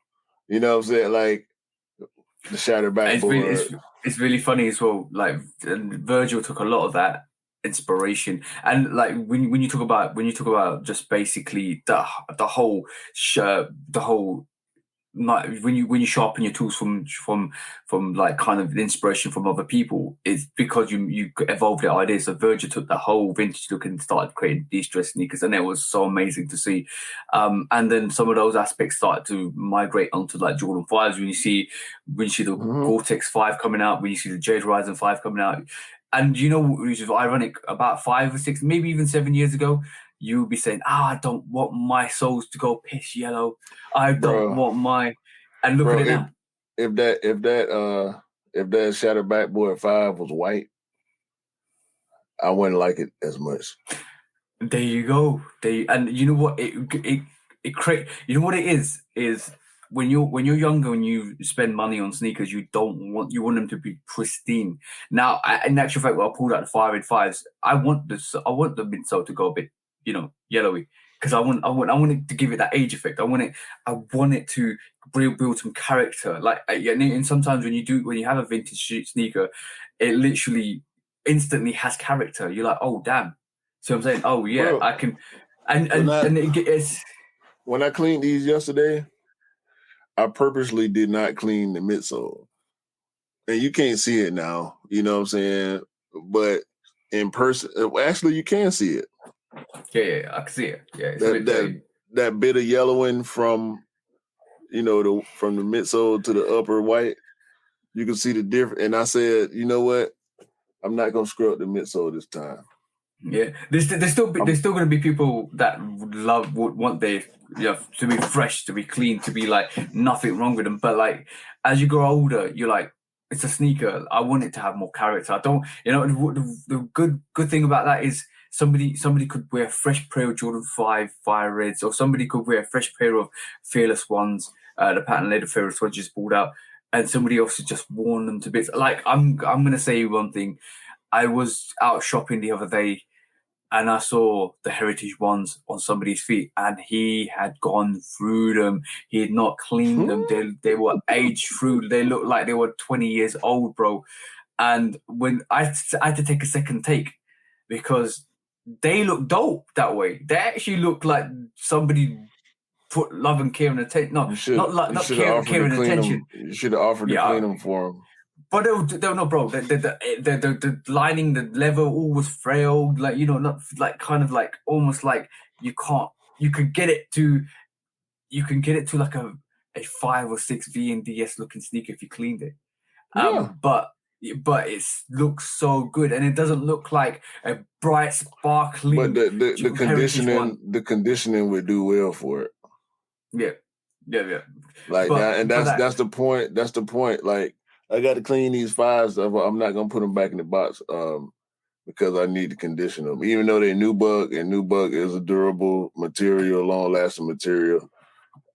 you know what I'm saying? Like the shattered backboard. It's really funny as well. Like Virgil took a lot of that inspiration, and like when you talk about just basically the whole when you sharpen your tools from like kind of inspiration from other people, it's because you evolved the idea. So Virgil took the whole vintage look and started creating these dress sneakers, and it was so amazing to see. And then some of those aspects started to migrate onto like Jordan 5s when you see the Gore-Tex 5 coming out, when you see the Jade Horizon 5 coming out. And which is ironic, about 5 or 6, maybe even 7 years ago, you would be saying, I don't want my soles to go piss yellow. I don't want my, and look at it now. If that shattered backboard 5 was white, I wouldn't like it as much. There you go. And you know what it what it is when you're younger and you spend money on sneakers, you want them to be pristine. Now, in actual fact, when I pulled out the fire red 5s, I want the midsole to go a bit, yellowy, because I want it to give it that age effect. I want it to build some character. Like, and sometimes when you have a vintage sneaker, it literally instantly has character. You're like, oh damn. So I'm saying, oh yeah, bro, I can, it's. When I cleaned these yesterday, I purposely did not clean the midsole, and you can't see it now. You know what I'm saying? But in person, actually, you can see it. Yeah, I can see it. Yeah, that bit of yellowing from, from the midsole to the upper white, you can see the difference. And I said, you know what? I'm not gonna screw up the midsole this time. Yeah, there's still going to be people that would want their to be fresh, to be clean, to be like nothing wrong with them. But like as you grow older, you're like, it's a sneaker. I want it to have more character. I don't, the good thing about that is somebody could wear a fresh pair of Jordan 5 Fire Reds, or somebody could wear a fresh pair of Fearless Ones, the patent leather Fearless Ones just pulled out, and somebody else has just worn them to bits. Like I'm gonna say one thing. I was out shopping the other day, and I saw the heritage ones on somebody's feet, and he had gone through them. He had not cleaned them. They were aged through. They looked like they were 20 years old, bro. And when I had to take a second take, because they look dope that way. They actually look like somebody put love and care and attention. No, not care and attention. You should have offered to clean them for them. But they'll no, bro. The lining, the leather, all was frail. Like, not like kind of like almost like you can get it to like a 5 or 6 V&DS looking sneaker if you cleaned it. But it looks so good, and it doesn't look like a bright, sparkling. But the conditioning would do well for it. Yeah. Like that, and that's the point. That's the point. Like, I got to clean these 5s. I'm not gonna put them back in the box because I need to condition them. Even though they're nubuck, and nubuck is a durable material, long-lasting material,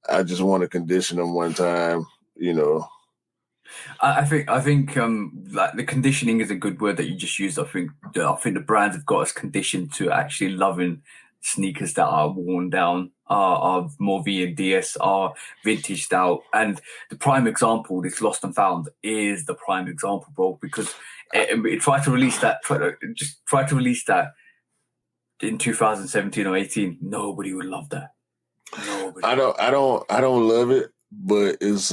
I just want to condition them one time, you know. I think like the conditioning is a good word that you just used. I think the brands have got us conditioned to actually loving sneakers that are worn down, are more V and DS, are vintage style. And the prime example, this Lost and Found, is the prime example, bro. Because it tried to release that, try to release that in 2017 or 18. Nobody would love that. Nobody. I don't love it, but it's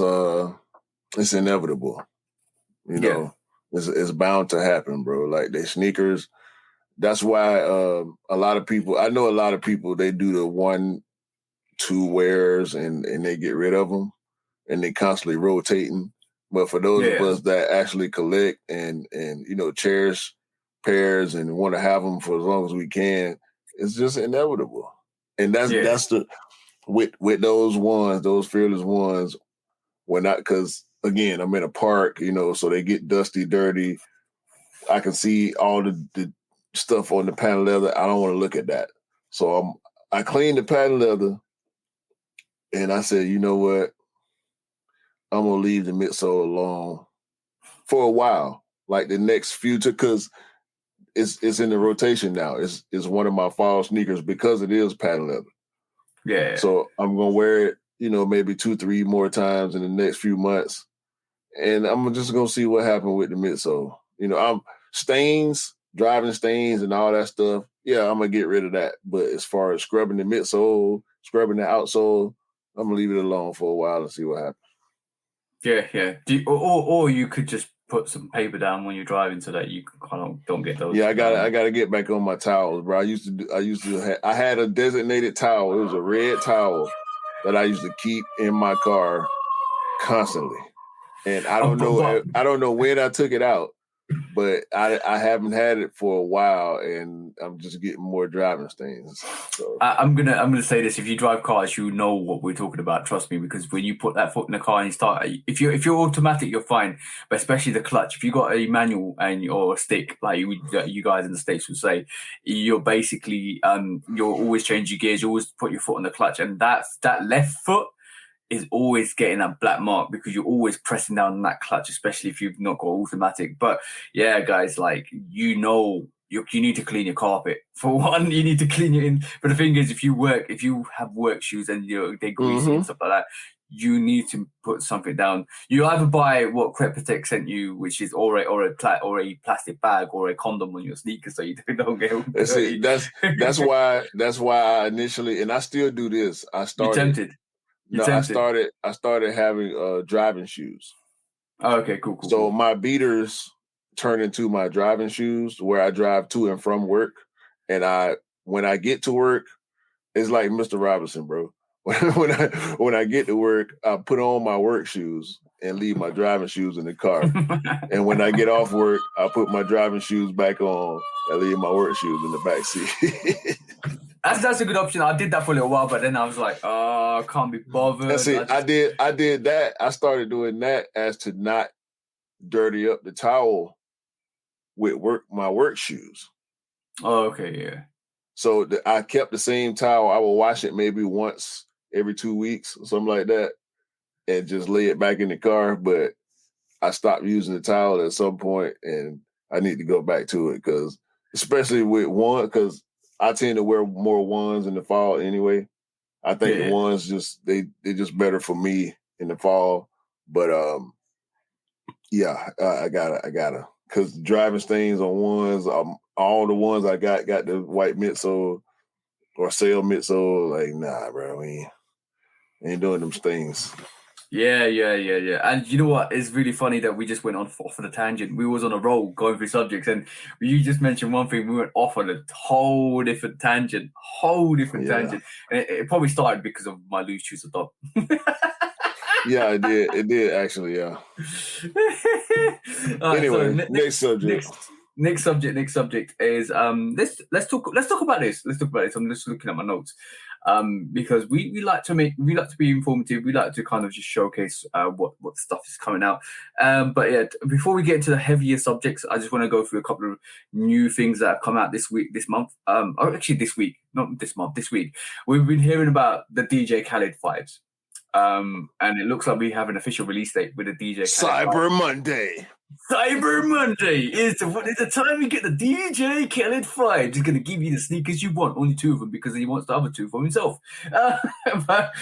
inevitable. You know, it's bound to happen, bro. Like they sneakers. That's why a lot of people, I know a lot of people, they do the 1-2 wears and they get rid of them and they constantly rotating. But for those of us that actually collect and you know, cherish pairs and want to have them for as long as we can, it's just inevitable. And that's the with those ones, those fearless ones, when not, because again, I'm in a park, you know, so they get dusty, dirty. I can see all the stuff on the patent leather. I don't want to look at that. So I cleaned the patent leather and I said, you know what? I'm going to leave the midsole alone for a while, like the next few, because it's in the rotation now. It's one of my fall sneakers because it is patent leather. Yeah. So I'm going to wear it, you know, maybe 2-3 more times in the next few months. And I'm just going to see what happened with the midsole. You know, driving stains and all that stuff, yeah, I'm going to get rid of that. But as far as scrubbing the midsole, scrubbing the outsole, I'm going to leave it alone for a while and see what happens. Yeah. Or you could just put some paper down when you're driving so that you kind of don't get those. Yeah, I gotta get back on my towels, bro. I had a designated towel. It was a red towel that I used to keep in my car constantly. And I don't know when I took it out, but I haven't had it for a while, and I'm just getting more driving stains. So I'm gonna say this: if you drive cars, you know what we're talking about. Trust me, because when you put that foot in the car and you start, if you're automatic, you're fine. But especially the clutch, if you got a manual or a stick, like you guys in the States would say, you're basically you'll always change your gears. You always put your foot on the clutch, and that left foot is always getting that black mark because you're always pressing down on that clutch, especially if you've not got automatic. But yeah, guys, like, you know, you need to clean your carpet. For one, you need to clean it in. But the thing is, if you have work shoes and they're greasy and stuff like that, you need to put something down. You either buy what Crep Protect sent you, which is or a plastic bag or a condom on your sneakers, so you don't get dirty. That's why I initially, and I still do this. You're tempted. I started having driving shoes. Oh, okay, cool. So my beaters turn into my driving shoes where I drive to and from work. And when I get to work, it's like Mr. Robinson, bro. When I get to work, I put on my work shoes and leave my driving shoes in the car. And when I get off work, I put my driving shoes back on and leave my work shoes in the back seat. That's a good option. I did that for a little while, but then I was like, I can't be bothered. That's it. I did that. I started doing that as to not dirty up the towel with my work shoes. Oh, okay, yeah. So I kept the same towel. I will wash it maybe once every 2 weeks or something like that and just lay it back in the car. But I stopped using the towel at some point and I need to go back to it because especially with one, because I tend to wear more ones in the fall anyway. I think the ones they're just better for me in the fall. But I gotta because driving stains on ones, all the ones I got the white midsole or sail midsole. Like, nah, bro, we ain't doing them stains. Yeah. And you know what? It's really funny that we just went off on a tangent. We was on a roll going through subjects, and you just mentioned one thing. We went off on a whole different tangent. And it probably started because of my loose shoes of dog. Yeah, it did. It did actually. Yeah. Anyway, so next subject. Next subject is let's talk about this. I'm just looking at my notes. because we like to be informative. We like to kind of just showcase what stuff is coming out. But yeah, before we get into the heavier subjects, I just want to go through a couple of new things that have come out this month. Or actually this week, not this month, this week. We've been hearing about the DJ Khaled vibes. And it looks like we have an official release date with the DJ Khaled Cyber Monday. Cyber Monday is the time you get the DJ Khaled vibes. He's going to give you the sneakers you want, only 2 of them, because he wants the other 2 for himself. But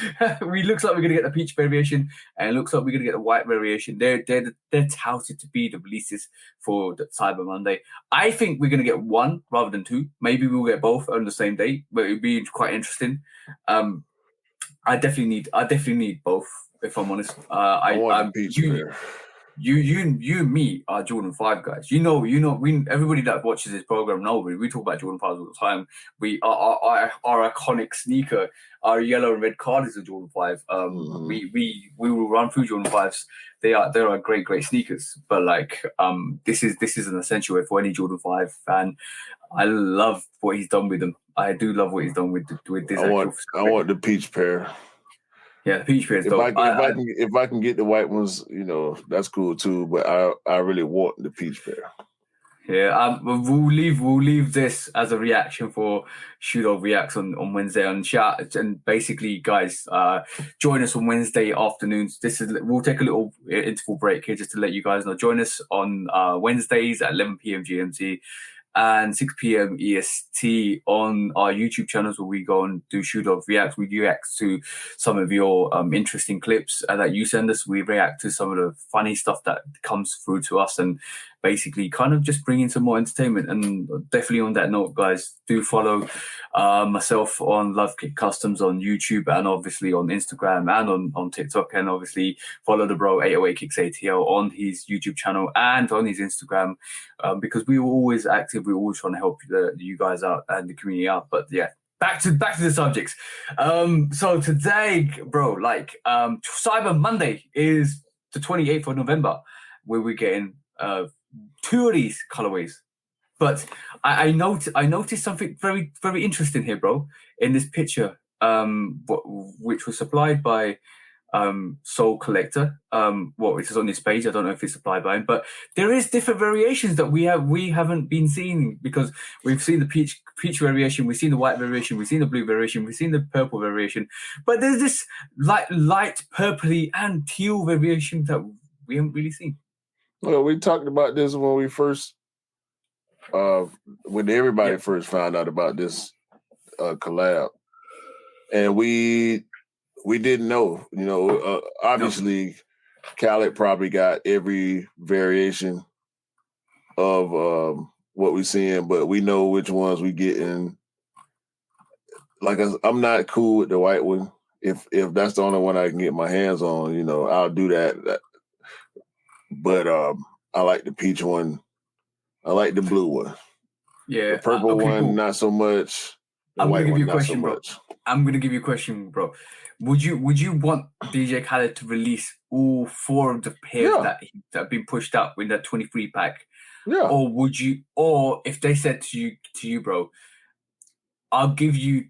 we looks like we're going to get the peach variation, and it looks like we're going to get the white variation. They're touted to be the releases for the Cyber Monday. I think we're going to get 1 rather than 2. Maybe we'll get both on the same day, but it'd be quite interesting. I definitely need both, if I'm honest. I want the peach pair. You and me are Jordan 5 guys. You know, everybody that watches this program know we talk about Jordan 5s all the time. We our iconic sneaker, our yellow and red card is a Jordan 5. We will run through Jordan 5s. They are great sneakers. But like this is an essential for any Jordan 5 fan. I love what he's done with them. I do love what he's done with this. I want the peach pair. Yeah, the peach pair is dope. If I can get the white ones, that's cool too. But I really want the peach pair. Yeah, we'll leave this as a reaction for Shoot Off Reacts on Wednesday on chat. And basically, guys, join us on Wednesday afternoons. We'll take a little interval break here just to let you guys know. Join us on Wednesdays at 11 p.m. GMT. And 6 p.m. EST on our YouTube channels, where we go and do Shoot Off Reacts. We react to some of your interesting clips that you send us. We react to some of the funny stuff that comes through to us, and basically kind of just bring in some more entertainment. And definitely on that note, guys, do follow myself on Lovekickscustom on YouTube, and obviously on Instagram and on TikTok, and obviously follow the bro 808 Kicks ATL on his YouTube channel and on his Instagram, because we were always active. We're always trying to help you guys out and the community out. But yeah, back to the subjects. So today, bro, Cyber Monday is the 28th of November, where we're getting 2 of these colorways. But I noticed something very, very interesting here, bro, in this picture, which was supplied by Soul Collector. It is on this page. I don't know if it's supplied by him, but there is different variations that we haven't been seeing, because we've seen the peach variation, we've seen the white variation, we've seen the blue variation, we've seen the purple variation, but there's this light purpley and teal variation that we haven't really seen. Well, we talked about this when we first, when everybody first found out about this collab, and we didn't know. Obviously, Khaled probably got every variation of what we're seeing, but we know which ones we getting. Like, I'm not cool with the white one. If that's the only one I can get my hands on, I'll do that. But I like the peach one. I like the blue one. Yeah. The purple one, not so much. The white one, not so much. I'm going to give you a question, bro. Would you want DJ Khaled to release all 4 of the pairs that have been pushed out in that 23 pack? Yeah. Or if they said to you, bro, I'll give you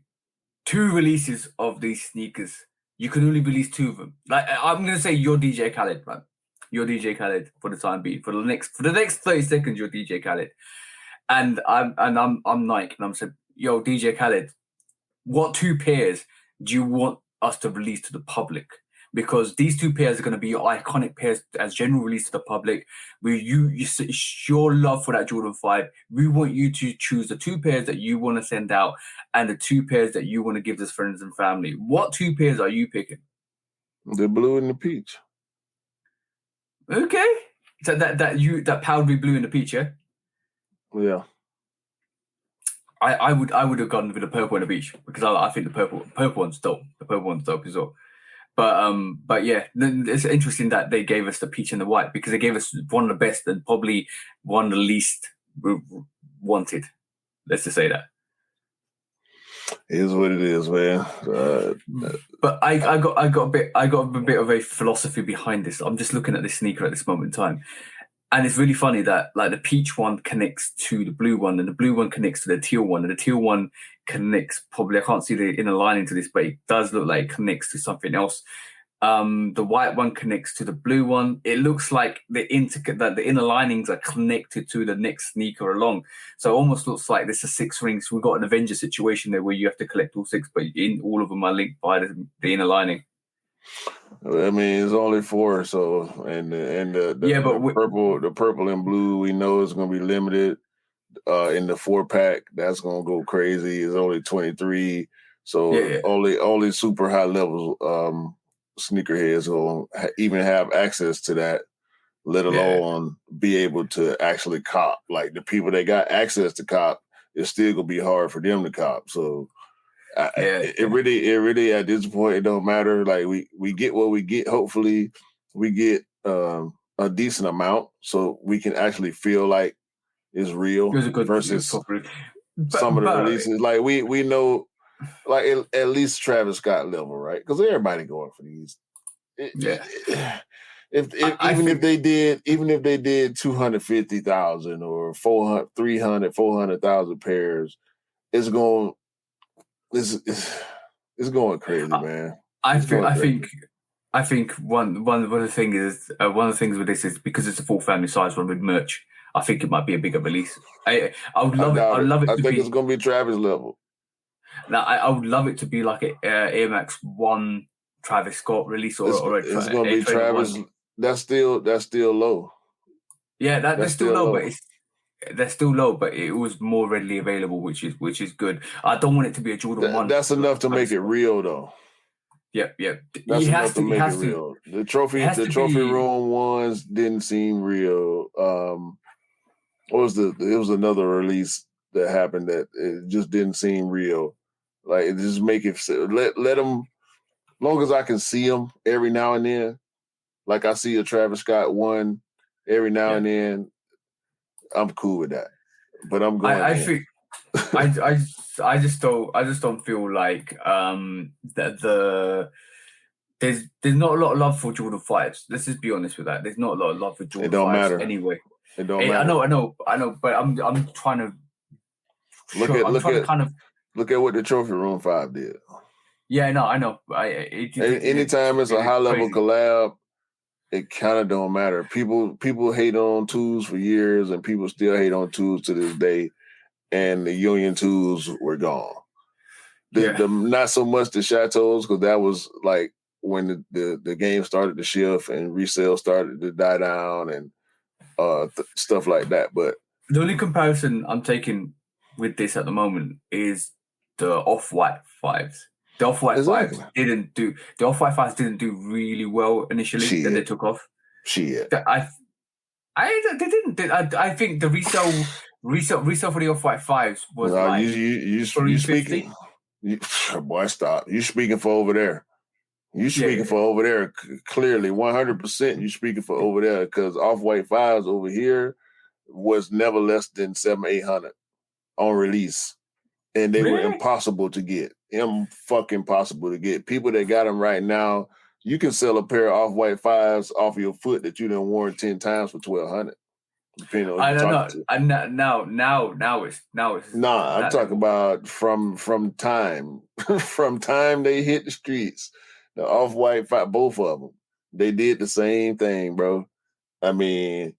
2 releases of these sneakers. You can only release 2 of them. Like, I'm going to say you're DJ Khaled, man. You're DJ Khaled for the time being. For the next 30 seconds, you're DJ Khaled. And I'm Nike, and I'm saying, yo, DJ Khaled, what 2 pairs do you want us to release to the public? Because these 2 pairs are going to be your iconic pairs as general release to the public. It's your love for that Jordan 5. We want you to choose the 2 pairs that you want to send out and the 2 pairs that you want to give as friends and family. What 2 pairs are you picking? The blue and the peach. Okay. So that powdery blue and the peach, yeah? Yeah. I would have gone with the purple and the peach, because I think the purple one's dope. The purple one's dope as well. But yeah, it's interesting that they gave us the peach and the white, because they gave us one of the best and probably one of the least wanted. Let's just say that. It is what it is, man. But I got a bit of a philosophy behind this. I'm just looking at this sneaker at this moment in time. And it's really funny that like the peach one connects to the blue one, and the blue one connects to the teal one, and the teal one connects probably, I can't see the inner lining to this, but it does look like it connects to something else. The white one connects to the blue one. It looks like the inner linings are connected to the next sneaker along. So it almost looks like this is 6 rings. We've got an Avenger situation there where you have to collect all 6, but all of them are linked by the inner lining. I mean, it's only 4, so the purple and blue we know is going to be limited. In the 4-pack, that's going to go crazy. It's only 23, so only super high level sneakerheads will even have access to that, let alone be able to actually cop. Like the people that got access to cop, it's still gonna be hard for them to cop. So it really at this point it don't matter. Like we get what we get. Hopefully we get a decent amount so we can actually feel like it's real versus some of the releases. Like we know, like at least Travis Scott level, right? Because everybody going for these. If they did 250,000 or 400, 300, 400,000 pairs, it's going crazy, man. I think one of the things with this is because it's a full family size one with merch. I think it might be a bigger release. I would love it. I love it. I think it's going to be Travis level. Now I would love it to be like a Air Max 1 Travis Scott release or it's going to be Travis. 1. That's still low. Yeah, that's still low, but they're still low, but it was more readily available, which is good. I don't want it to be a Jordan 1. That's enough to make it real, though. Yeah. That's enough to make it real. The trophy room ones didn't seem real. It was another release that happened that it just didn't seem real. Like it just make it let them. Long as I can see them every now and then, like I see a Travis Scott one every now and then, I'm cool with that. But I'm going. I think I just don't feel like that there's not a lot of love for Jordan 5s. Let's just be honest with that. There's not a lot of love for Jordan 5s anyway. It don't matter. I know, but I'm trying to look at what the Trophy Room 5 did. Yeah, no, I know. Anytime it's a high level collab, it kind of don't matter. People hate on tools for years, and people still hate on tools to this day. And the Union tools were gone. The not so much the Chateaus, because that was like when the game started to shift and resale started to die down and stuff like that. But the only comparison I'm taking with this at the moment is the Off-White 5s. The Off-White 5s didn't do really well initially. Then they took off. I think the resale for the Off-White 5s was you speaking. Boy, stop. You speaking for over there. You speaking for over there. Clearly, 100%. You speaking for over there because Off-White 5s over here was never less than 700-800 on release, and they were impossible to get. Fucking possible to get. People that got them right now, you can sell a pair of Off-White 5s off your foot that you done worn 10 times for $1,200. Depending on who you're talking to. Now it's. I'm talking about from time, from time they hit the streets. The Off-White 5, both of them, they did the same thing, bro. I mean,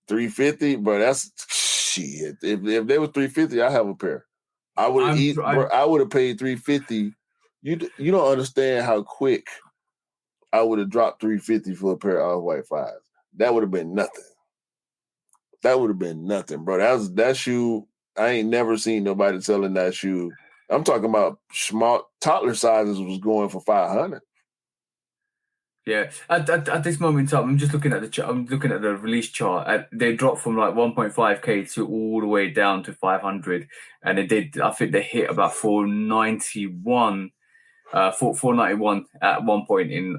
$350, bro. That's shit. If they was $350, I have a pair. I would have paid $350. You don't understand how quick I would have dropped $350 for a pair of Off-White 5s. That would have been nothing. Bro. That shoe. I ain't never seen nobody selling that shoe. I'm talking about small toddler sizes was going for $500. Yeah, at this moment in time, I'm just looking at the chart. I'm looking at the release chart. They dropped from like 1.5K to all the way down to 500, and they did. I think they hit about 491, 491 at one point in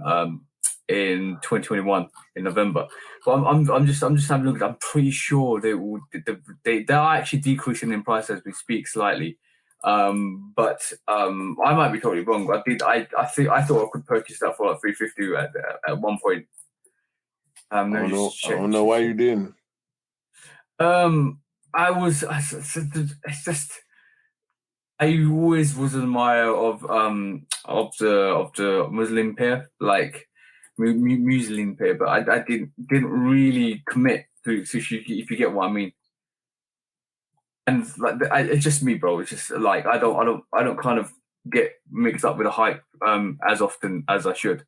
2021 in November. But I'm just having a look. I'm pretty sure they are actually decreasing in price as we speak slightly. But I might be totally wrong. I thought I could purchase that for like $350 at one point. I don't know why you didn't. I was. It's just. I always was an admirer of the Muslim pair, like Muslim pair, but I didn't really commit to if you get what I mean. And like it's just me, bro. It's just like I don't kind of get mixed up with the hype as often as I should.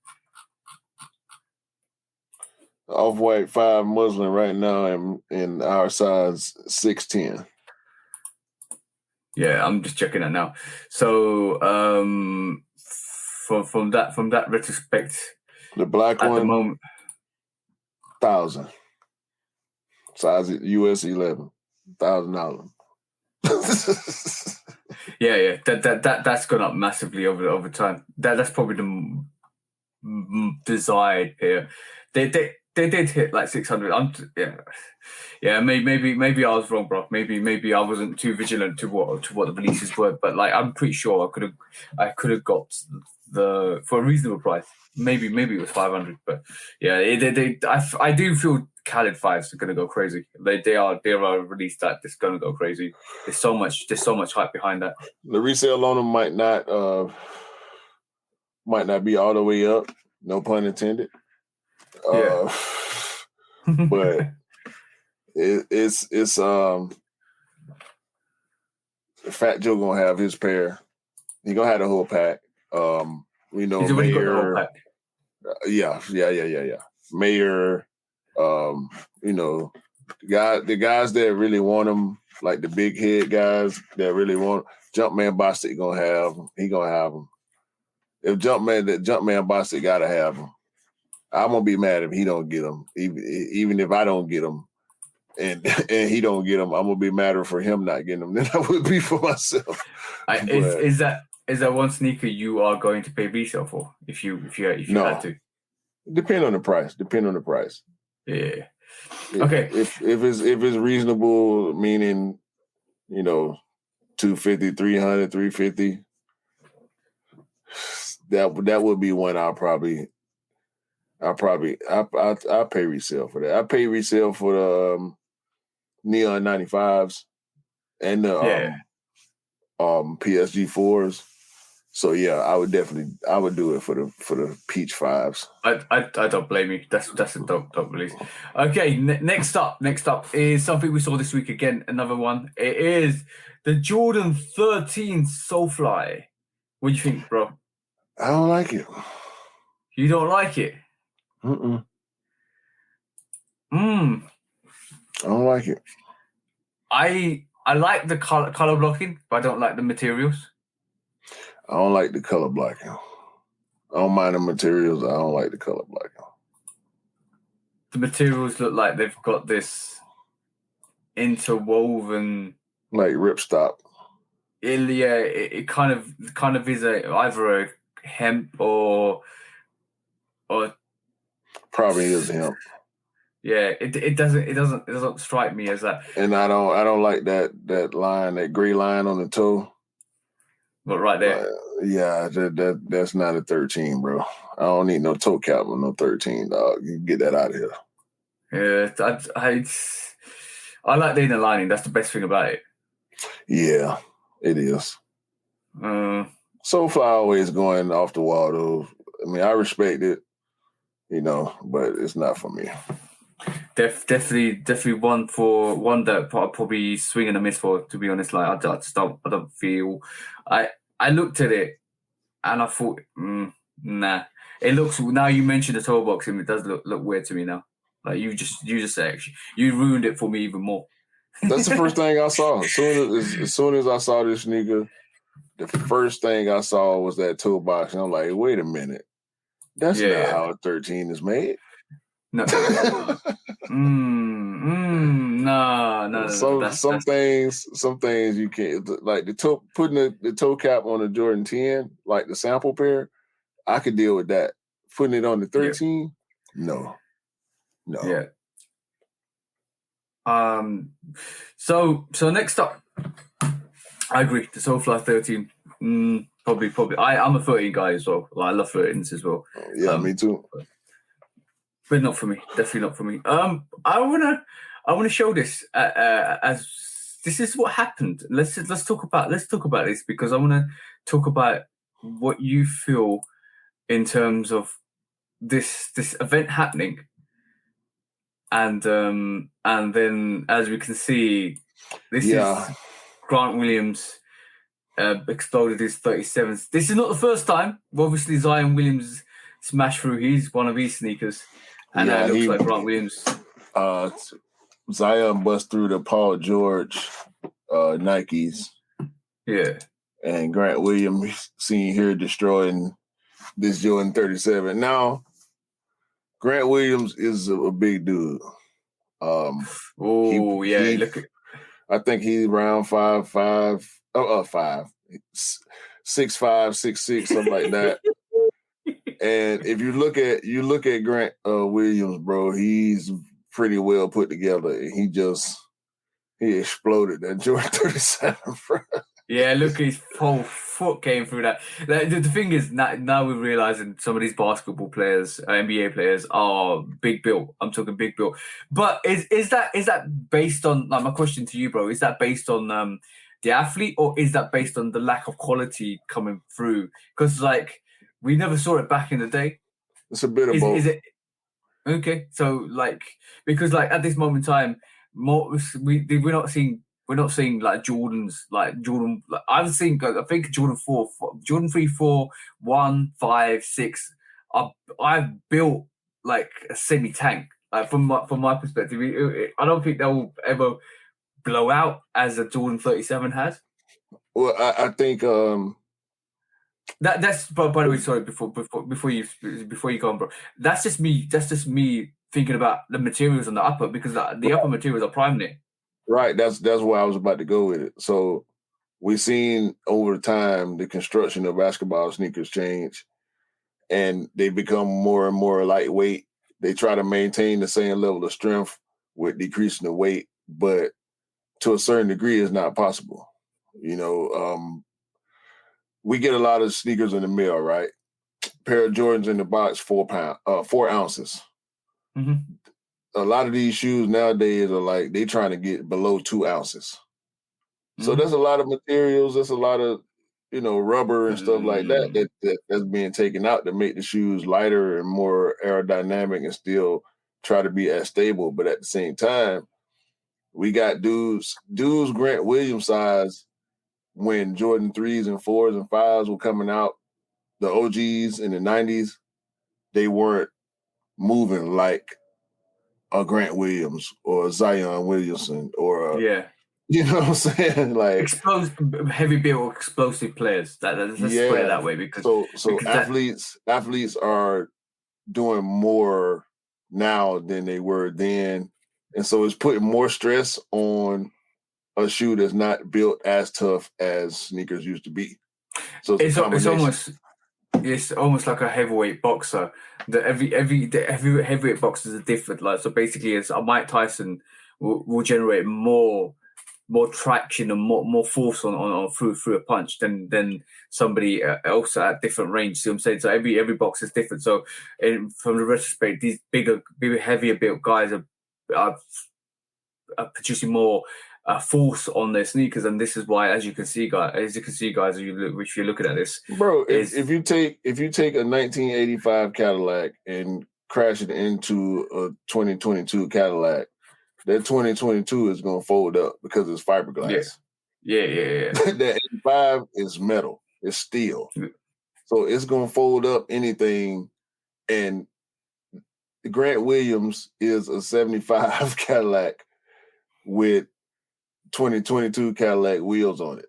Off-white 5 Muslim right now in our size 6'10". Yeah, I'm just checking it now. So from that retrospect, the black at one, the moment, 1,000. Size US 11, $1,000. yeah, that's gone up massively over time. That's probably the desired pair. They did hit like 600. Maybe I was wrong, bro. Maybe I wasn't too vigilant to what the releases were. But like, I'm pretty sure I could have got the for a reasonable price. Maybe it was 500. But yeah, I do feel Khaled 5s are gonna go crazy. They are released that it's gonna go crazy. There's so much hype behind that. The resale on them might not be all the way up. No pun intended. Yeah. But it's Fat Joe gonna have his pair. He gonna have the whole pack. We know He's already got the whole Mayor. pack. Yeah. Mayor. The guys that really want him, like the big head guys that really want Jumpman Bostic gonna have him. He gonna have him. If Jumpman Bostic gotta have him. I'm gonna be mad if he don't get him. Even if I don't get him, and he don't get him, I'm gonna be madder for him not getting him than I would be for myself. Is that one sneaker you are going to pay resale for if you had to? Depend on the price. Yeah. Okay. If it's reasonable, meaning 250, 300, 350, that would be one I'll pay resale for that. I pay resale for the Neon 95s and the PSG 4s. So yeah, I would do it for the Peach 5s. I don't blame you. That's a dope release. Okay, next up is something we saw this week again. Another one. It is the Jordan 13 Soulfly. What do you think, bro? I don't like it. You don't like it? I don't like it. I like the color blocking, but I don't like the materials. I don't like the color blocking. I don't mind the materials. I don't like the color blocking. The materials look like they've got this interwoven, like ripstop. It kind of is either a hemp or probably is hemp. Yeah, it doesn't strike me as that. And I don't like that line, that gray line on the toe. But right there. That's not a 13, bro. I don't need no toe cap with no 13, dog. You get that out of here. Yeah, I like the inner lining. That's the best thing about it. Yeah, it is. Soulfly always going off the wall, though. I mean, I respect it, but it's not for me. Definitely one that I'll probably swing and a miss for. To be honest, like I don't feel. I looked at it and I thought, nah. It looks, now you mentioned the toe box, and it does look weird to me now. Like you just actually you ruined it for me even more. That's the first thing I saw. As soon as I saw this sneaker, the first thing I saw was that toe box, and I'm like, wait a minute, that's not how a 13 is made. No. No. Some things you can't, like putting the toe cap on the Jordan 10, like the sample pair. I could deal with that. Putting it on the 13, no. Yeah. So next up, I agree. The Soulfly 13. Probably. I'm a 13 guy as well. Like, I love 13s as well. Yeah, me too. But not for me. Definitely not for me. I I want to show this as this is what happened. Let's talk about this because I want to talk about what you feel in terms of this event happening, and then as we can see, this is Grant Williams exploded his 37s. This is not the first time. Obviously, Zion Williams smashed through one of his sneakers, and it looks like Grant Williams. Zion bust through the Paul George Nikes. Yeah. And Grant Williams seen here destroying this Jordan 37. Now, Grant Williams is a big dude. Look at. I think he's around 5'5", 6'5", 6'6", something like that. And if you look at Grant Williams, bro, he's pretty well put together. He exploded that Jordan 37, bro. Yeah, look, his whole foot came through that. The thing is, now we're realizing some of these basketball players, NBA players, are big built. I'm talking big built. But is that based on, like, my question to you, bro? Is that based on the athlete, or is that based on the lack of quality coming through? Because like we never saw it back in the day. It's a bit of both. Is it okay? So like, because like at this moment in time, we're not seeing like Jordans, like Jordan. Like, I think Jordan 4, Jordan 3, 4, 1, 5, 6. I've built like a semi tank. Like from my perspective, I don't think they'll ever blow out as a Jordan 37 has. Well, I think that's. By the way, sorry. Before you go on, bro. That's just me thinking about the materials on the upper, because the upper materials are prime knit. Right, that's where I was about to go with it. So we've seen over time the construction of basketball sneakers change, and they become more and more lightweight. They try to maintain the same level of strength with decreasing the weight, but to a certain degree, it's not possible. We get a lot of sneakers in the mail, right? Pair of Jordans in the box, 4 ounces. Mm-hmm. A lot of these shoes nowadays are like they trying to get below 2 ounces. So there's a lot of materials, there's a lot of rubber and stuff like that's being taken out to make the shoes lighter and more aerodynamic and still try to be as stable. But at the same time, we got dudes Grant Williams size when Jordan 3s and 4s and 5s were coming out, the OGs in the 90s, they weren't moving like a Grant Williams or a Zion Williamson or you know what I'm saying? Like heavy built explosive players. Let's put it that way, because athletes are doing more now than they were then. And so it's putting more stress on a shoe that's not built as tough as sneakers used to be. So it's almost like a heavyweight boxer. Every heavyweight boxers are different. Like, so basically, it's Mike Tyson will generate more traction and more force on through a punch than somebody else at different range. See what I'm saying? So every box is different. So from the retrospect, these bigger, heavier built guys are producing more force on their sneakers, and this is why, as you can see, guys, if you're looking at this, bro, if you take a 1985 Cadillac and crash it into a 2022 Cadillac, that 2022 is going to fold up because it's fiberglass. Yeah. That 85 is metal, it's steel, so it's going to fold up anything. And Grant Williams is a 75 Cadillac with 2022 Cadillac wheels on it.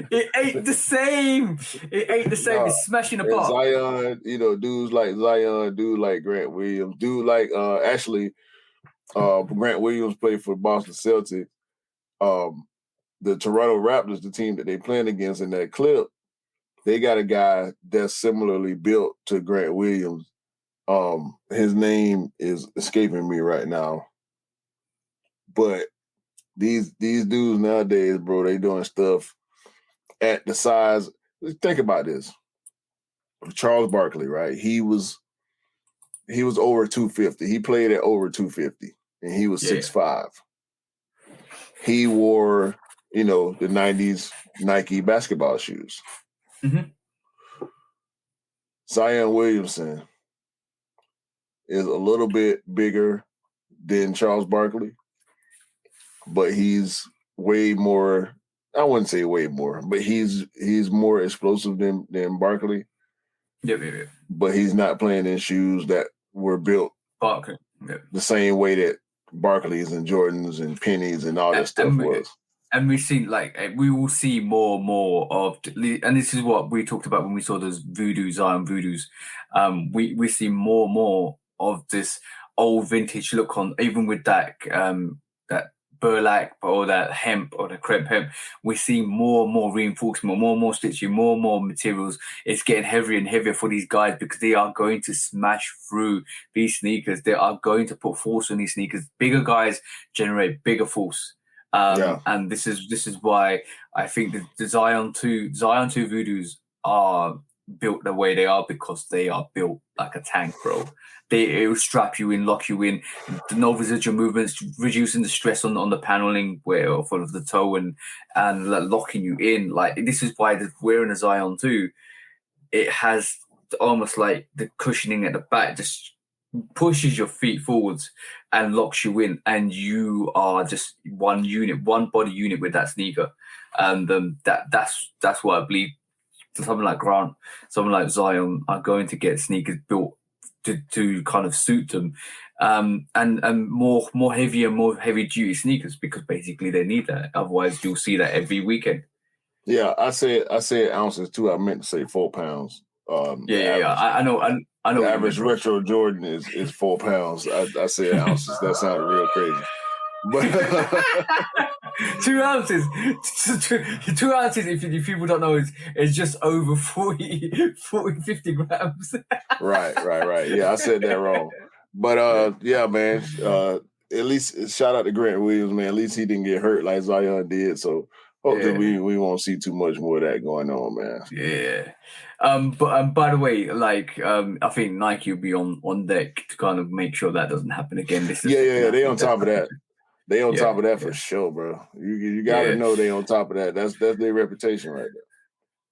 It ain't the same. It's smashing apart. Zion, dudes like Zion, dude like Grant Williams, dude like Grant Williams played for Boston Celtics. The Toronto Raptors, the team that they playing against in that clip, they got a guy that's similarly built to Grant Williams. His name is escaping me right now. But these dudes nowadays, bro, they doing stuff at the size. Think about this. Charles Barkley, right? He was he was over 250. He played at over 250, and he was 6'5". He wore, the 90s Nike basketball shoes. Mm-hmm. Zion Williamson is a little bit bigger than Charles Barkley, but he's way more. I wouldn't say way more, but he's more explosive than Barkley. Yep. But he's not playing in shoes that were built Barkley. Yep. The same way that Barclays and Jordans and Pennies and all that stuff was. And we've seen, we will see more and more of, and this is what we talked about when we saw those Zion Voodoos. We see more and more of this old vintage look on, even with that burlap or that hemp or the crepe hemp. We're seeing more and more reinforcement, more and more stitching, more and more materials. It's getting heavier and heavier for these guys because they are going to smash through these sneakers. They are going to put force on these sneakers. Bigger guys generate bigger force. And this is why I think the Zion 2 Voodoos are built the way they are, because they are built like a tank, bro. It will strap you in, lock you in, no residual movements, reducing the stress on the paneling of the toe and locking you in. Like, this is why wearing a Zion 2, it has almost like the cushioning at the back just pushes your feet forwards and locks you in, and you are just one body unit with that sneaker. And that's what I believe. Someone like Grant, someone like Zion are going to get sneakers built to kind of suit them, and more heavy duty sneakers, because basically they need that. Otherwise, you'll see that every weekend. Yeah, I said ounces too. I meant to say 4 pounds. I know. The average retro Jordan is 4 pounds. I said ounces. That sounded real crazy. But 2 ounces. 2 ounces, if people don't know, is just over 40, 50 grams. Right. Yeah, I said that wrong. But yeah, man. At least shout out to Grant Williams, man. At least he didn't get hurt like Zion did. So hopefully we won't see too much more of that going on, man. Yeah. But by the way, I think Nike will be on deck to kind of make sure that doesn't happen again. They on top of that. They on top of that for sure, bro. You gotta know they on top of that. That's their reputation right there.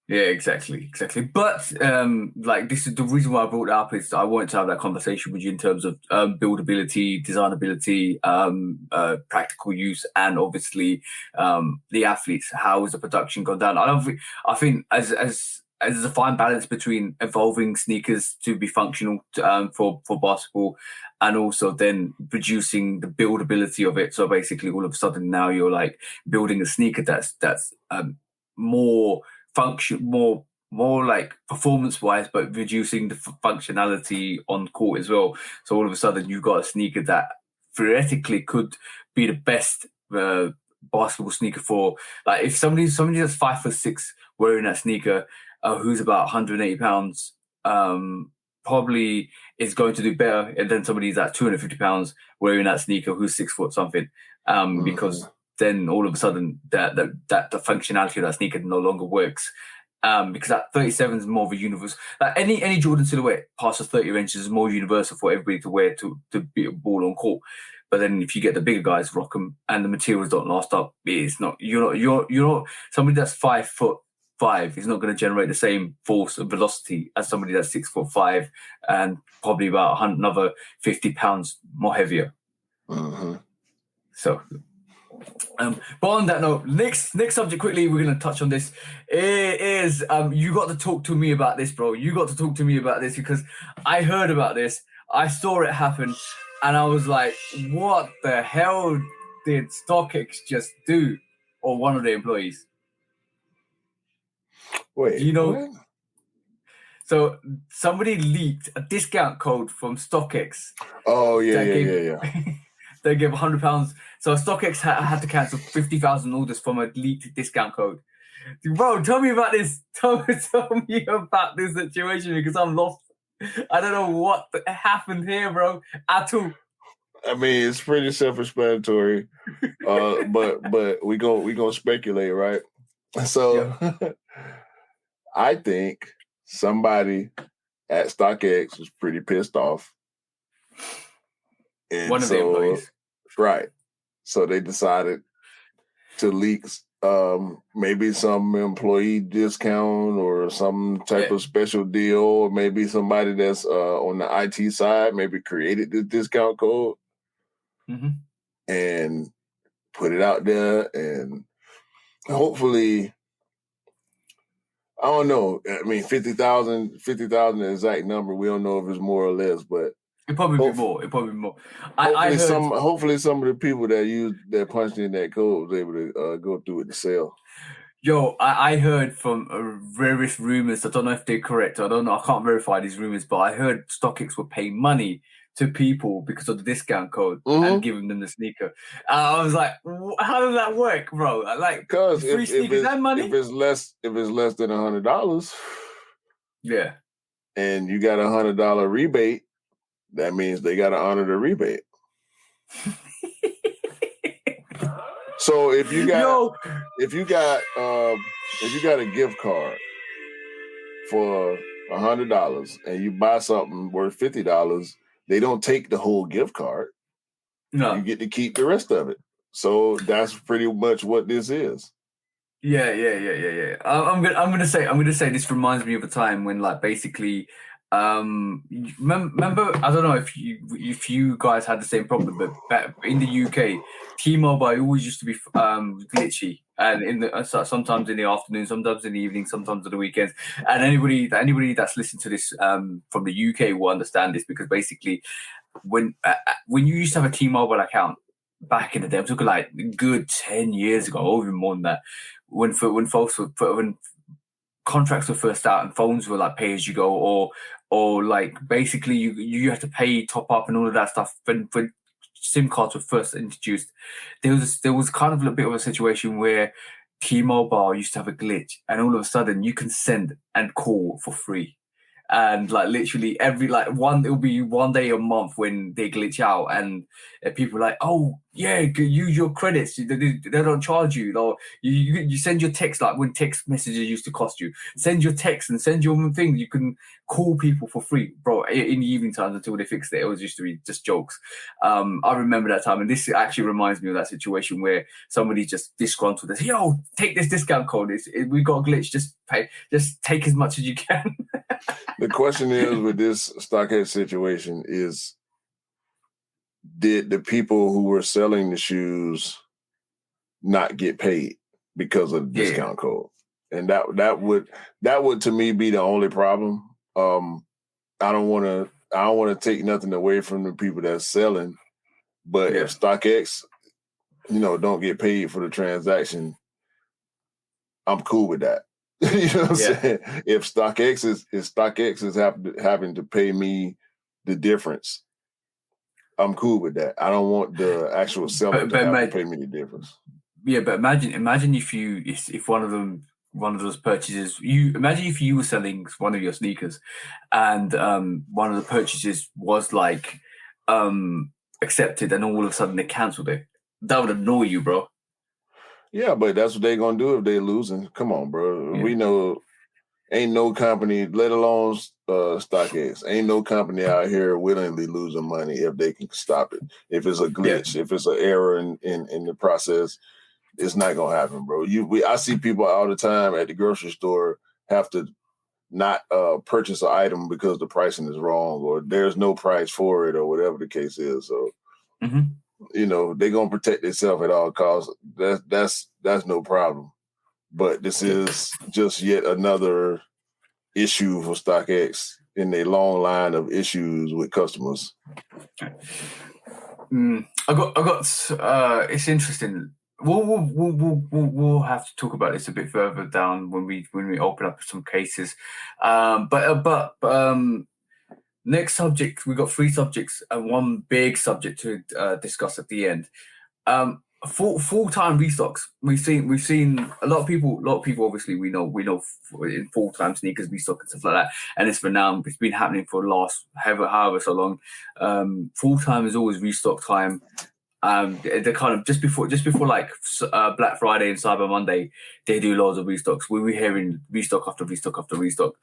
Yeah, exactly. But this is the reason why I brought it up, is I wanted to have that conversation with you in terms of buildability, designability, practical use, and obviously the athletes. How has the production gone down? I think as a fine balance between evolving sneakers to be functional for basketball, and also then reducing the buildability of it. So basically, all of a sudden now you're like building a sneaker that's more function, more like performance wise, but reducing the functionality on court as well. So all of a sudden you've got a sneaker that theoretically could be the best basketball sneaker for, like, if somebody that's 5'6" wearing that sneaker, who's about 180 pounds, probably is going to do better than somebody that's at 250 pounds wearing that sneaker who's 6 foot something, because then all of a sudden that the functionality of that sneaker no longer works, because that 37 is more of a universal. Like any Jordan silhouette past the 30 inches is more universal for everybody to wear to beat a ball on court. But then if you get the bigger guys rock them and the materials don't last up, it's not you're not somebody that's 5'5" is not going to generate the same force and velocity as somebody that's 6'5" and probably about another 50 pounds more heavier. So. But on that note, next subject quickly, we're going to touch on this. It is you got to talk to me about this, bro. You got to talk to me about this, because I heard about this, I saw it happen, and I was like, what the hell did StockX just do? Or one of the employees? Wait, do you know what? So somebody leaked a discount code from StockX. Oh yeah. They gave £100. So StockX had to cancel 50,000 orders from a leaked discount code. Bro, tell me about this. Tell me about this situation, because I'm lost. I don't know what happened here, bro, at all. I mean, it's pretty self-explanatory, but we gonna speculate, right? So, I think somebody at StockX was pretty pissed off And one of the employees. Right. So they decided to leak maybe some employee discount or some type of special deal, or maybe somebody that's on the IT side maybe created the discount code and put it out there, and hopefully, I don't know. I mean, 50,000 the exact number. We don't know if it's more or less, but it'd probably be more. Hopefully, some of the people that punched in that code was able to go through it to sell. Yo, I heard from various rumors. I don't know if they're correct. I don't know. I can't verify these rumors, but I heard StockX would pay money to people because of the discount code and giving them the sneaker. I was like, how does that work, bro? Like, because free sneakers and money. If it's less than $100, yeah, and you got $100 rebate, that means they got to honor the rebate. So if you got a gift card for $100 and you buy something worth $50, they don't take the whole gift card. No, you get to keep the rest of it. So that's pretty much what this is. Yeah. I'm gonna say this reminds me of a time when, like, basically, remember, I don't know if you guys had the same problem, but back in the UK, T-Mobile always used to be glitchy, and sometimes in the afternoon, sometimes in the evening, sometimes on the weekends. And anybody that's listened to this from the UK will understand this, because basically, when you used to have a T-Mobile account back in the day, I'm talking like good 10 years ago, or even more than that, when contracts were first out and phones were like pay as you go, or like basically you have to pay top up and all of that stuff. When SIM cards were first introduced, there was kind of a bit of a situation where T-Mobile used to have a glitch, and all of a sudden you can send and call for free. And like literally it'll be one day a month when they glitch out, and people are like, oh yeah, use your credits, they don't charge you. Or you send your text, like when text messages used to cost you, send your text and send your thing, you can call people for free, bro, in the evening times until they fixed it. It was used to be just jokes. I remember that time, and this actually reminds me of that situation where somebody just disgruntled us, yo, take this discount code, we got a glitch, just take as much as you can. The question is, with this StockX situation, is did the people who were selling the shoes not get paid because of the discount code? And that would to me be the only problem. I don't want to take nothing away from the people that's selling, but if StockX, don't get paid for the transaction, I'm cool with that. You know what I'm saying? If StockX is having to pay me the difference, I'm cool with that. I don't want the actual seller to have to pay me the difference. Yeah, but imagine if one of those purchases, imagine if you were selling one of your sneakers, and one of the purchases was like accepted, and all of a sudden they cancelled it. That would annoy you, bro. Yeah, but that's what they're gonna do if they're losing. Come on, bro. We know ain't no company, let alone StockX, ain't no company out here willingly losing money if they can stop it. If it's a glitch, if it's an error in the process, it's not gonna happen, bro. I see people all the time at the grocery store have to not purchase an item because the pricing is wrong, or there's no price for it, or whatever the case is. So they're gonna protect themselves at all costs. That's no problem. But this is just yet another issue for StockX in a long line of issues with customers. I got. It's interesting. We'll have to talk about this a bit further down when we open up some cases. But next subject, we got 3 subjects and one big subject to discuss at the end. Full-time restocks. We've seen a lot of people. Obviously, we know in full-time sneakers restock and stuff like that, and it's renowned. It's been happening for the last however so long. Full-time is always restock time. They're kind of just before like Black Friday and Cyber Monday, they do loads of restocks. We're hearing restock after restock after restock.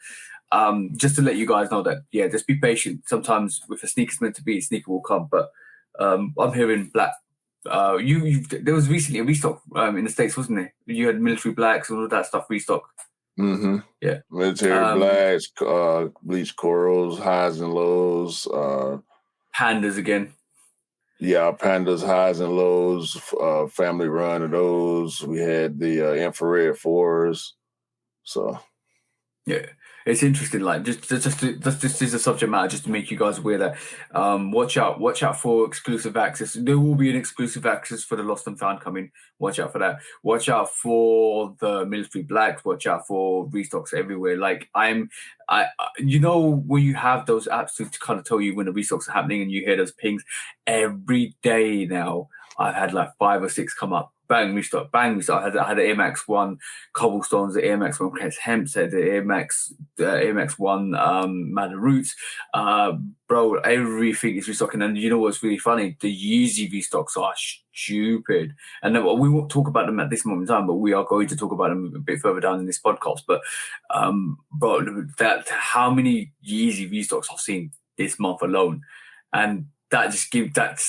Just to let you guys know that, yeah, just be patient. Sometimes if a sneaker's meant to be, a sneaker will come. But I'm hearing black. There was recently a restock in the States, wasn't there? You had military blacks and all that stuff restock. Mm-hmm. Yeah, military blacks, bleach corals, highs and lows, pandas again. Yeah, pandas, highs and lows, family run of those. We had the infrared fours. So yeah, it's interesting. Like just this is a subject matter just to make you guys aware that watch out for exclusive access. There will be an exclusive access for the Lost and Found coming. Watch out for that. Watch out for the military blacks. Watch out for restocks everywhere. Like you know, when you have those apps to kind of tell you when the restocks are happening, and you hear those pings every day now. I've had like 5 or 6 come up. Bang, restock. Bang, restock. I had an Air Max 1 Cobblestones, the Air Max 1 Crest Hempstead, the Air Max 1 Madder Roots. Bro, everything is restocking. And you know what's really funny? The Yeezy restocks are stupid. And then, we won't talk about them at this moment in time, but we are going to talk about them a bit further down in this podcast. But, bro, how many Yeezy restocks I've seen this month alone. And that's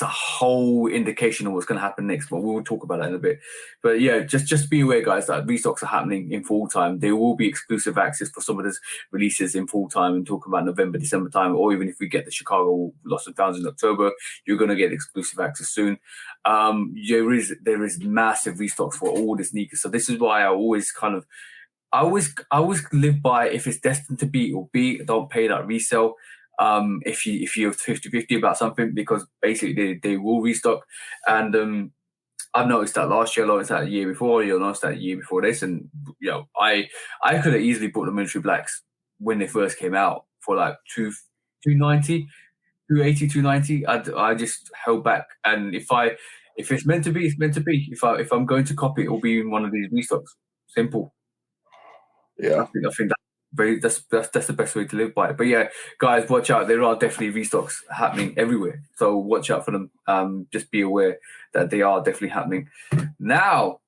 a whole indication of what's going to happen next. But we will talk about that in a bit. But yeah, just be aware, guys, that restocks are happening in full time. There will be exclusive access for some of those releases in full time, and talk about November, December time, or even if we get the Chicago Lost and Founds in October, you're going to get exclusive access soon. There is massive restocks for all the sneakers. So this is why I always live by, if it's destined to be, it will be. Don't pay that resale. If you're 50-50 about something, because basically they will restock. And I've noticed that last year, I noticed that the year before, you'll notice that the year before this. And you know, I could have easily bought the military blacks when they first came out for like 290, 280, 290. I just held back. And if it's meant to be, it's meant to be. If I'm going to copy, it will be in one of these restocks. Simple. Yeah, I think that's the best way to live by it. But yeah, guys, watch out. There are definitely restocks happening everywhere, so watch out for them. Just be aware that they are definitely happening. Now,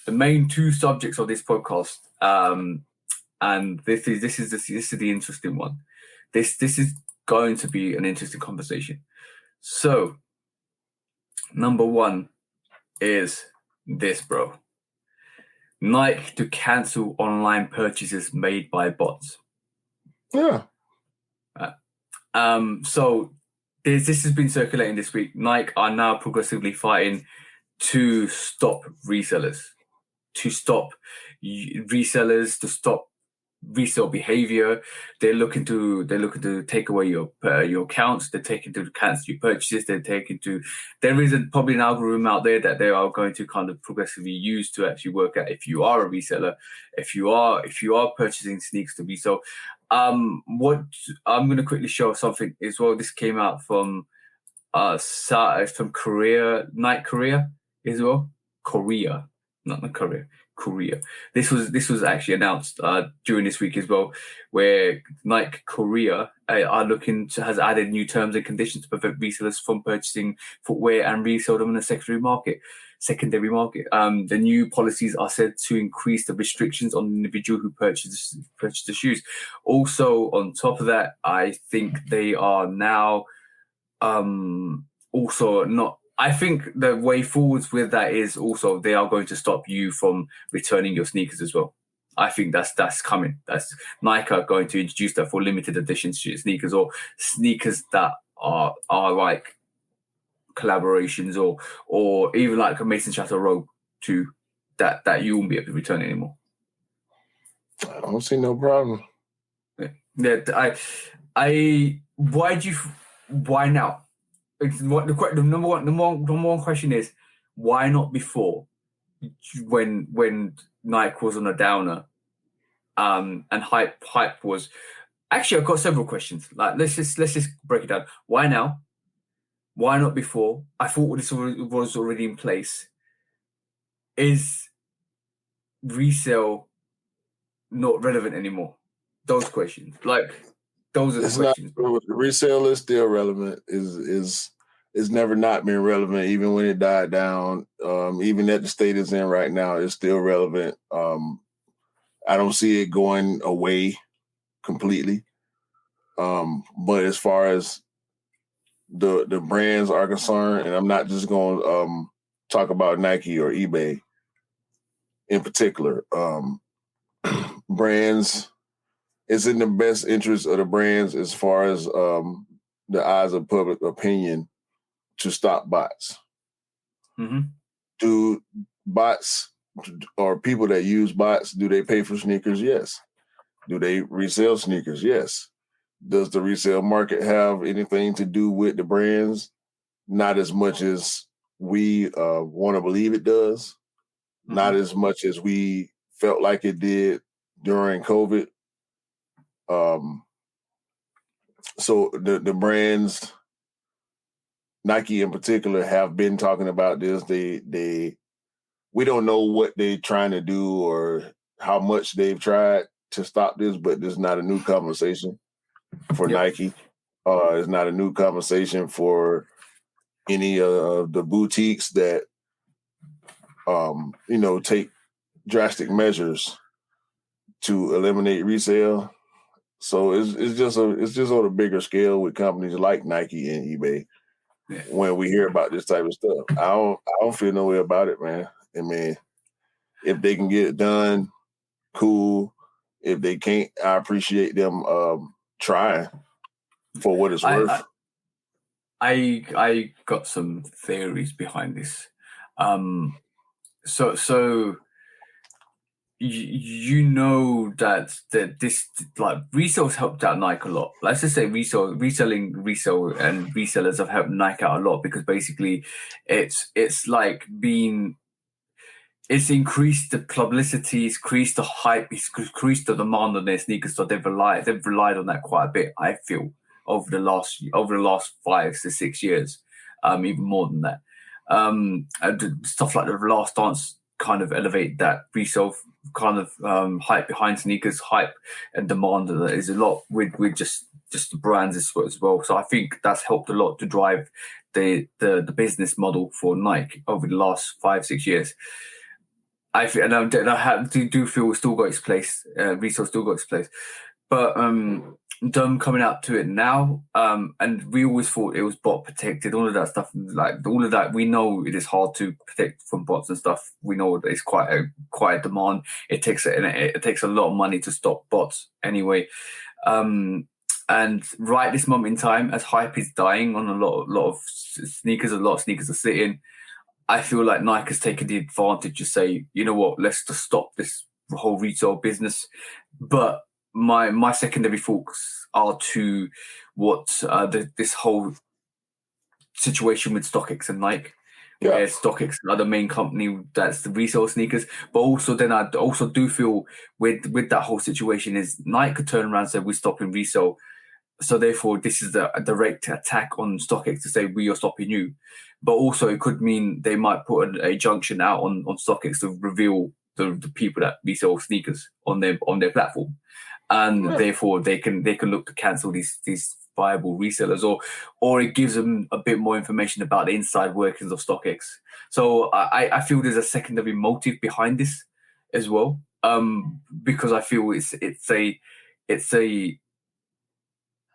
the main 2 subjects of this podcast, and this is the interesting one. This is going to be an interesting conversation. So, number 1 is this, bro. Nike to cancel online purchases made by bots. Yeah. So this has been circulating this week. Nike are now progressively fighting to stop resellers, to stop resale behavior. They're looking to take away your accounts. They're taking to cancel your purchases. There is probably an algorithm out there that they are going to kind of progressively use to actually work out if you are a reseller, if you are purchasing sneakers to resell. What I'm going to quickly show something as well. This came out from Korea, Nike Korea as well. Korea, not Korea. Korea. This was actually announced during this week as well, where Nike Korea has added new terms and conditions to prevent resellers from purchasing footwear and resell them in the secondary market. The new policies are said to increase the restrictions on the individual who purchase the shoes. Also, on top of that, I think they are now also not. I think the way forwards with that is also they are going to stop you from returning your sneakers as well. I think that's coming. That's Nike are going to introduce that for limited edition sneakers, or sneakers that are like collaborations, or even like a Mason Chateau robe to that you won't be able to return anymore. I don't see no problem. Yeah, why now? The number one question is, why not before, when Nike was on a downer, and hype was. Actually, I've got several questions. Like, let's just break it down. Why now? Why not before? I thought this was already in place. Is resale not relevant anymore? Those questions, like, those are the questions. Resale is still relevant. Is it's never not been relevant, even when it died down. Even at the state it's in right now, it's still relevant. I don't see it going away completely. But as far as the brands are concerned, and I'm not just going to talk about Nike or eBay in particular. Brands, it's in the best interest of the brands as far as the eyes of public opinion to stop bots. Mm-hmm. Do bots or people that use bots, do they pay for sneakers? Yes. Do they resell sneakers? Yes. Does the resale market have anything to do with the brands? Not as much as we want to believe it does. Mm-hmm. Not as much as we felt like it did during COVID. So the brands, Nike in particular, have been talking about this. We don't know what they're trying to do or how much they've tried to stop this, but this is not a new conversation for Nike. It's not a new conversation for any of the boutiques that take drastic measures to eliminate resale. So it's just on a bigger scale with companies like Nike and eBay. Yeah. When we hear about this type of stuff, I don't feel no way about it, man. I mean, if they can get it done, cool. If they can't, I appreciate them trying for what it's worth. I got some theories behind this. So you know that this like resale's helped out Nike a lot. Let's just say resale and resellers have helped Nike out a lot because basically it's like it's increased the publicity, it's increased the hype, it's increased the demand on their sneakers. So they've relied on that quite a bit, I feel, over the last 5 to 6 years, even more than that. And stuff like the Last Dance kind of elevate that resale kind of hype behind sneakers, hype and demand that is a lot with just the brands as well. So I think that's helped a lot to drive the business model for Nike over the last 5-6 years. I feel, and I do feel it's still got its place. Resale still got its place, but them coming out to it now, and we always thought it was bot protected. All of that stuff, like all of that, we know it is hard to protect from bots and stuff. We know that it's quite a demand. It takes a lot of money to stop bots anyway. And right this moment in time, as hype is dying on a lot of sneakers, are sitting. I feel like Nike has taken the advantage to say, you know what, let's just stop this whole retail business. But my secondary thoughts are to what this whole situation with StockX and Nike, where StockX are the main company that's the resale sneakers. But also then I also do feel with that whole situation is Nike could turn around and say we're stopping resale. So therefore, this is a direct attack on StockX to say we are stopping you. But also, it could mean they might put a junction out on StockX to reveal the people that resell sneakers on their platform, and therefore they can look to cancel these viable resellers, or it gives them a bit more information about the inside workings of StockX. So I feel there's a secondary motive behind this as well, because I feel it's a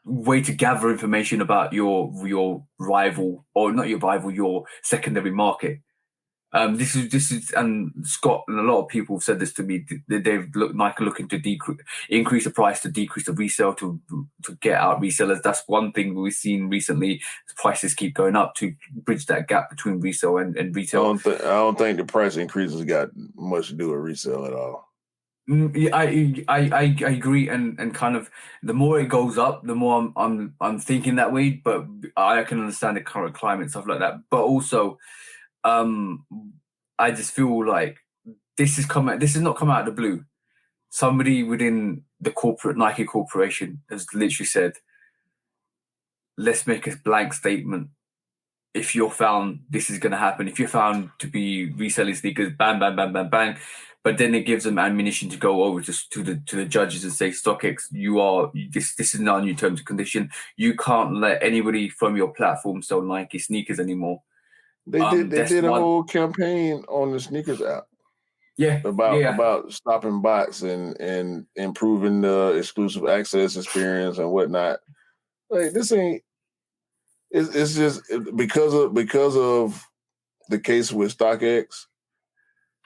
way to gather information about your rival, or not your rival, your secondary market. This is, and Scott and a lot of people have said this to me. Nike looking to increase the price to decrease the resale to get out resellers. That's one thing we've seen recently. The prices keep going up to bridge that gap between resale and retail. I don't think the price increases got much to do with resale at all. I agree, and kind of the more it goes up, the more I'm thinking that way. But I can understand the current climate, stuff like that. But also, I just feel like this is not come out of the blue. Somebody within the corporate Nike corporation has literally said, "Let's make a blank statement. If you're found, this is going to happen. If you're found to be reselling sneakers, bang, bang, bang, bang, bang." but then it gives them ammunition to go over to the judges and say, StockX, this is not a new terms and condition. You can't let anybody from your platform sell Nike sneakers anymore. They did a whole campaign on the sneakers app. Yeah, about stopping bots and improving the exclusive access experience and whatnot. Like, this ain't. It's just because of the case with StockX.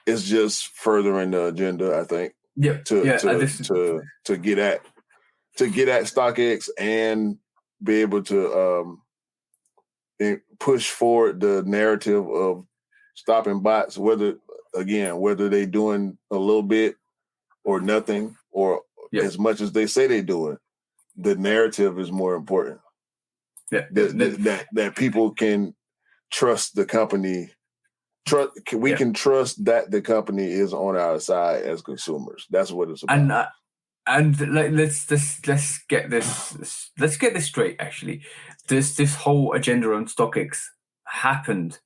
It's just furthering the agenda, I think. To get at StockX and be able to push forward the narrative of stopping bots, whether they doing a little bit or nothing or as much as they say they doing. The narrative is more important. Yeah, that people can trust the company. We can trust that the company is on our side as consumers. That's what it's about. And let's get this straight. Actually, this whole agenda on StockX happened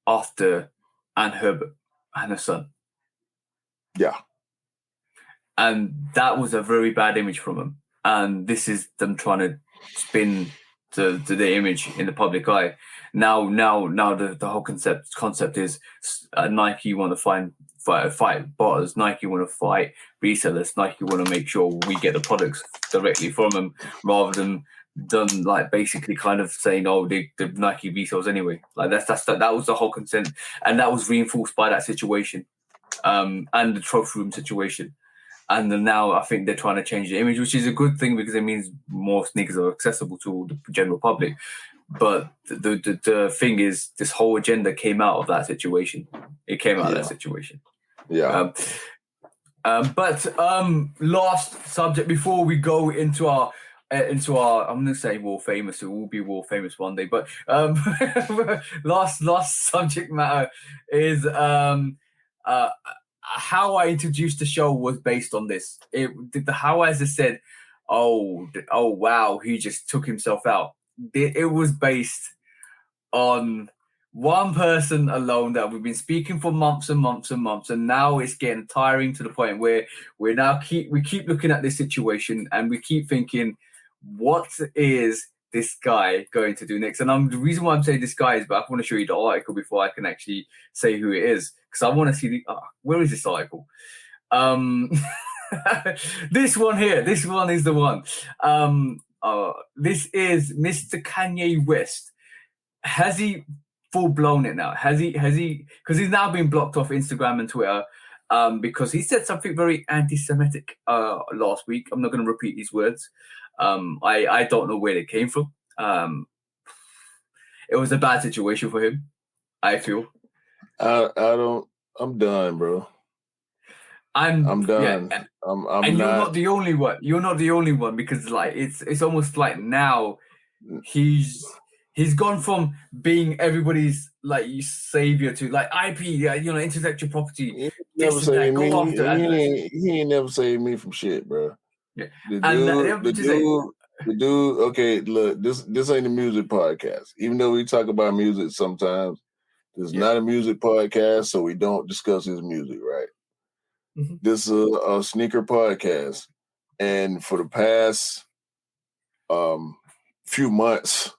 after Ann Herbert and her son. Yeah, and that was a very bad image from them. And this is them trying to spin to the image in the public eye. Now the whole concept is Nike want to fight botters. Nike want to fight resellers. Nike want to make sure we get the products directly from them, rather than done like basically kind of saying, oh, the Nike resells anyway. Like that was the whole consent, and that was reinforced by that situation, and the trophy room situation. And then now I think they're trying to change the image, which is a good thing because it means more sneakers are accessible to the general public. But the thing is, this whole agenda came out of that situation. It came out of that situation. Yeah. But last subject before we go into our I'm going to say world famous. It will be world famous one day. But last subject matter is how I introduced the show was based on this. How I said, oh wow, he just took himself out. It was based on one person alone that we've been speaking for months and months and months, and now it's getting tiring to the point where we keep looking at this situation and we keep thinking, what is this guy going to do next? And the reason why I'm saying this guy is, but I want to show you the article before I can actually say who it is, because I want to see where is this article? This one here. This one is the one. This is Mr. Kanye West. Has he full blown it now? Has he? Because he's now been blocked off Instagram and Twitter because he said something very anti-Semitic last week. I'm not going to repeat these words. I don't know where they came from. It was a bad situation for him, I feel. I'm done, bro. I'm done. Yeah, I'm and not... you're not the only one. You're not the only one, because like it's almost like now he's gone from being everybody's like savior to like IP, intellectual property. He never saved me. He ain't never saved me from shit, bro. Yeah. The dude. Okay, look, this ain't a music podcast. Even though we talk about music sometimes, this is not a music podcast, so we don't discuss his music, right? Mm-hmm. This is a sneaker podcast, and for the past few months,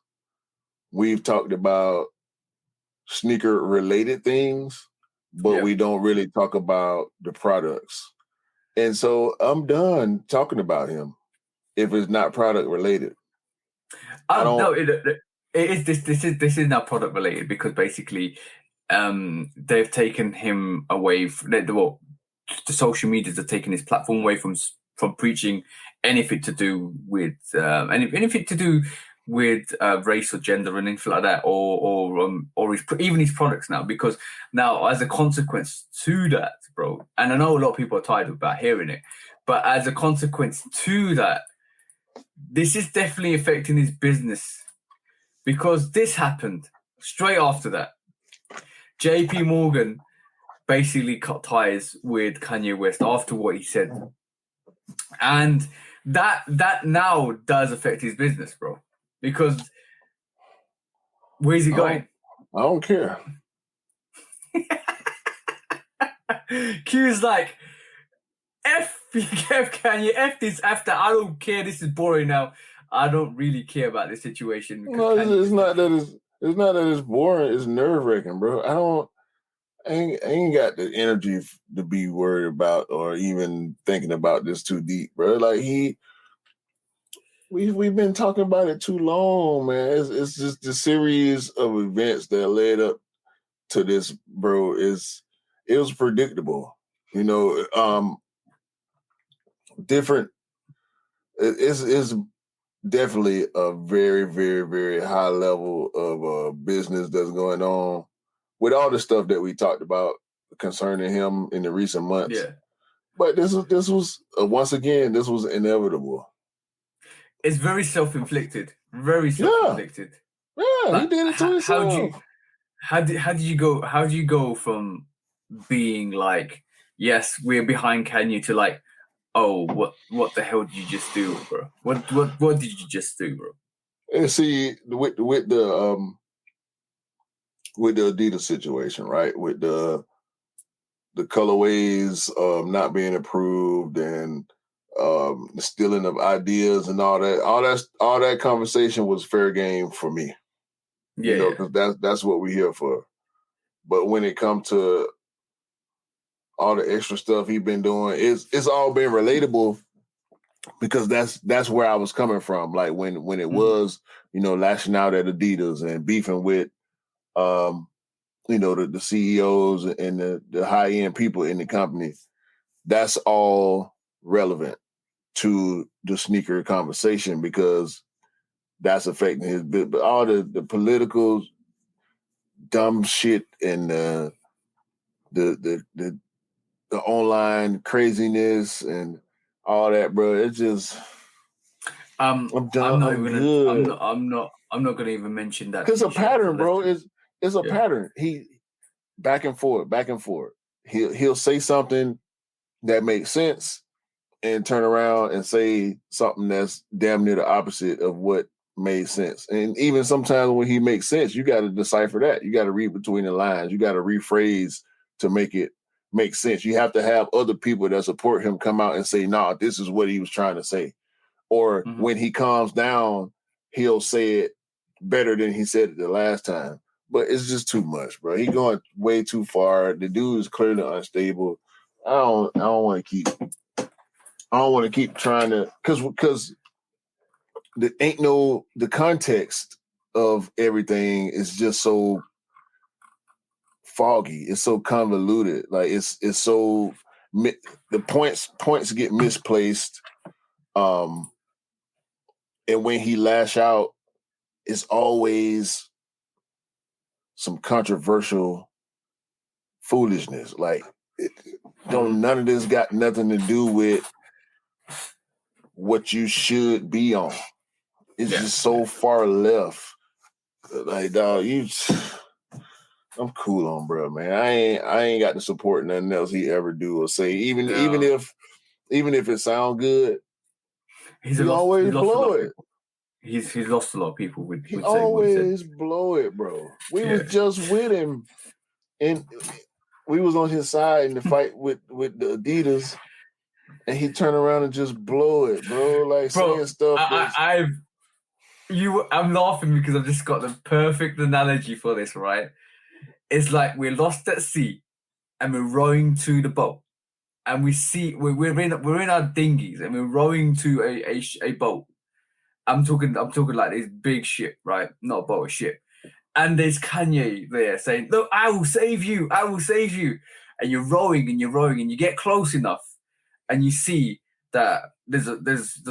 we've talked about sneaker related things, but we don't really talk about the products. And so I'm done talking about him if it's not product related. No, this is not product related, because basically they've taken him away from the social medias are taking his platform away from preaching anything to do with anything to do with race or gender and anything like that, or even his products now, because now as a consequence to that, bro, and I know a lot of people are tired about hearing it, but as a consequence to that, this is definitely affecting his business, because this happened straight after that. JP Morgan basically cut ties with Kanye West after what he said, and that now does affect his business, bro, because where's he going? I don't care. Q's like, F Kanye, F this, F that. I don't care. This is boring now. I don't really care about this situation because No, Kanye it's just not that it's not that it's boring. It's nerve wracking, bro. I ain't got the energy to be worried about or even thinking about this too deep, bro. Like we've been talking about it too long, man. It's just the series of events that led up to this, bro. It was predictable, you know. Different. It's definitely a very, very, very high level of business that's going on with all the stuff that we talked about concerning him in the recent months. yeah. But this was once again, this was inevitable. It's very self-inflicted. Very Yeah, self-inflicted. yeah, he Like, did it to how do you himself. how did you go? How do you go from being like, yes, we're behind Kanye to like, oh, what the hell did you just do, bro? What did you just do, bro? And see, with the Adidas situation, right? With the colorways not being approved and the stealing of ideas and all that conversation was fair game for me, you Yeah, know, yeah. because that's what we're here for. But when it comes to all the extra stuff he's been doing, it's all been relatable because that's where I was coming from. Like when it Mhm. was, you know, lashing out at Adidas and beefing with you know, the CEOs and the high end people in the company. That's all relevant to the sneaker conversation because that's affecting his bit. But all the political dumb shit and the the online craziness and all that, bro. It's just I'm I'm done. not I'm even gonna. good. I'm not gonna even mention that Cause a T-shirt. So pattern, let's bro. just It's a yeah. pattern. He back and forth, back and forth. He'll say something that makes sense and turn around and say something that's damn near the opposite of what made sense. And even sometimes when he makes sense, you got to decipher that. You got to read between the lines. You got to rephrase to make it make sense. You have to have other people that support him come out and say, nah, this is what he was trying to say. Or Mhm. when he calms down, he'll say it better than he said it the last time. But it's just too much, bro. He going way too far. The dude is clearly unstable. I don't want to keep trying to because the context of everything is just so foggy. It's so convoluted. Like it's so the points get misplaced. Um, and when he lash out, it's always some controversial foolishness. Like none of this got nothing to do with what you should be on. It's Yeah. just so far left. Like, dog, I'm cool on bro, man. I ain't got to support nothing else he ever do or say. Yeah. Even if it sound good, He's he lost. He's always lost a lot blow of it. people. He's lost a lot of people. He Would say what he said. always blow it, bro. We was Yeah. just with him, and we was on his side in the fight with the Adidas, and he turned around and just blow it, bro. Like Bro, saying stuff that's I'm laughing because I've just got the perfect analogy for this, right? It's like we're lost at sea and we're rowing to the boat. And we see we're in our dinghies and we're rowing to a boat. I'm talking like this big ship, right? Not a boat, a ship. And there's Kanye there saying, "Look, I will save you. I will save you." And you're rowing and you're rowing and you get close enough and you see that there's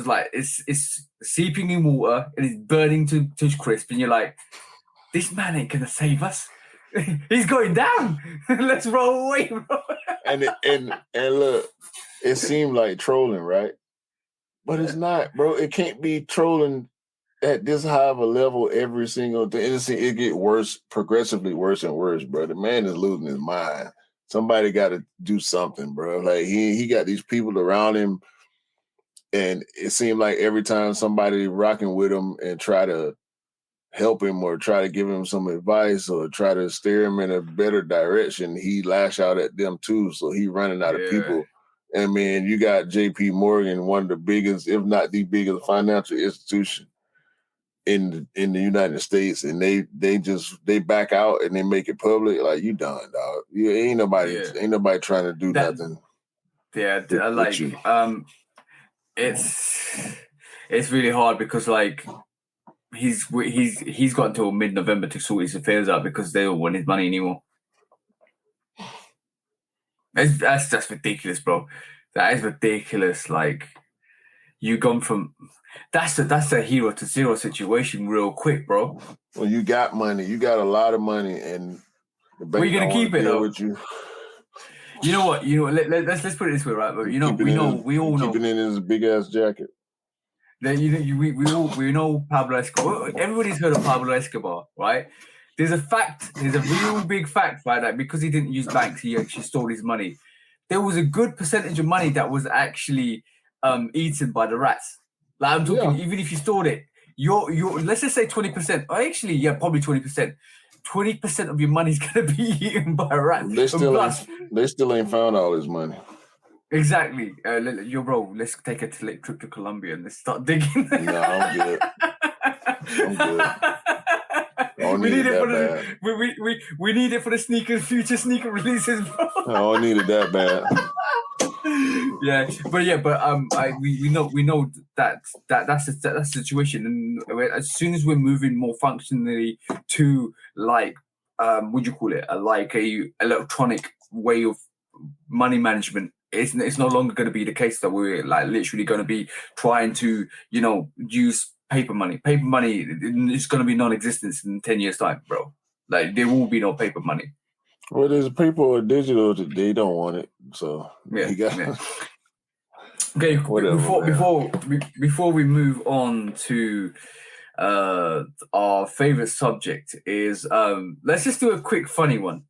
like it's seeping in water and it's burning to crisp and you're like, this man ain't gonna save us. He's going down. Let's roll away, bro. and look, it seemed like trolling, right? But it's not, bro. It can't be trolling at this high of a level every single day. It get worse, progressively worse and worse, bro. The man is losing his mind. Somebody got to do something, bro. Like he got these people around him, and it seemed like every time somebody rocking with him and try to help him or try to give him some advice or try to steer him in a better direction, he lash out at them too. So he running out of people. And man, you got JP Morgan, one of the biggest, if not the biggest financial institution in the United States, and they back out and they make it public. Like, you done, dog. You ain't nobody trying to do nothing. Yeah, like it's really hard because like he's got until mid-November to sort his affairs out because they don't want his money anymore. That's ridiculous, bro. That is ridiculous. Like, you gone from that's a hero to zero situation real quick, bro. Well, you got money. You got a lot of money, and the bank are you gonna keep it though? With you. You know what? Let's put it this way, right? But we all know keeping in his big ass jacket. We know Pablo Escobar. Everybody's heard of Pablo Escobar, right? There's a real big fact, right? That because he didn't use banks, he actually stole his money. There was a good percentage of money that was actually eaten by the rats. Like, I'm talking, even if you stored it, your let's just say 20%. Actually, yeah, probably 20%. 20% of your money's gonna be eaten by a rat. They still ain't found all his money. Exactly. Bro, let's take a trip to Colombia and let's start digging. No, I'm good. We need it for the future sneaker releases, bro. I don't need it that bad. we know that's the situation, and as soon as we're moving more functionally to like what do you call it, like a electronic way of money management, it's no longer going to be the case that we're like literally going to be trying to use paper money. Paper money is going to be non-existent in 10 years time, bro. Like, there will be no paper money. Well, there's people or digital that they don't want it, so yeah. Okay, before we move on to our favorite subject is let's just do a quick funny one.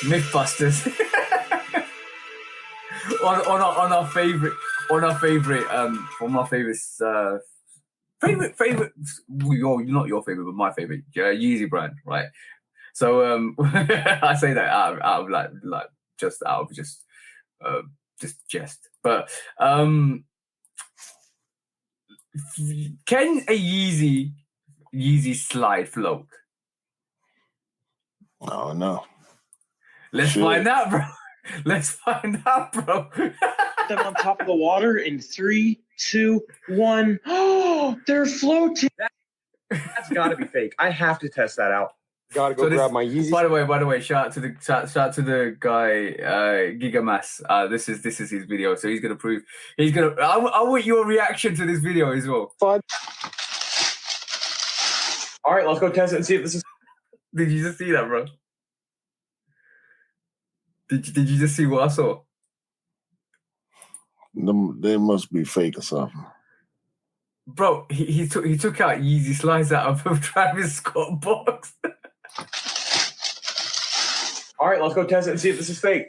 Mythbusters. on our favorite not your favorite but my favorite Yeezy brand, right? So I say that out of like just jest. But can a Yeezy slide float? Oh no. Let's find out, bro. Them on top of the water in 3, 2, 1. Oh, they're floating. That's got to be fake. I have to test that out. Gotta go grab my Yeezy. By the way, shout out to the guy Gigamas. This is his video, so he's gonna prove. I want your reaction to this video as well. Fun. All right, let's go test it and see if this is. Did you just see that, bro? Did you just see what I saw? They must be fake or something. Bro, he took out Yeezy slides out of Travis Scott box. All right, let's go test it and see if this is fake.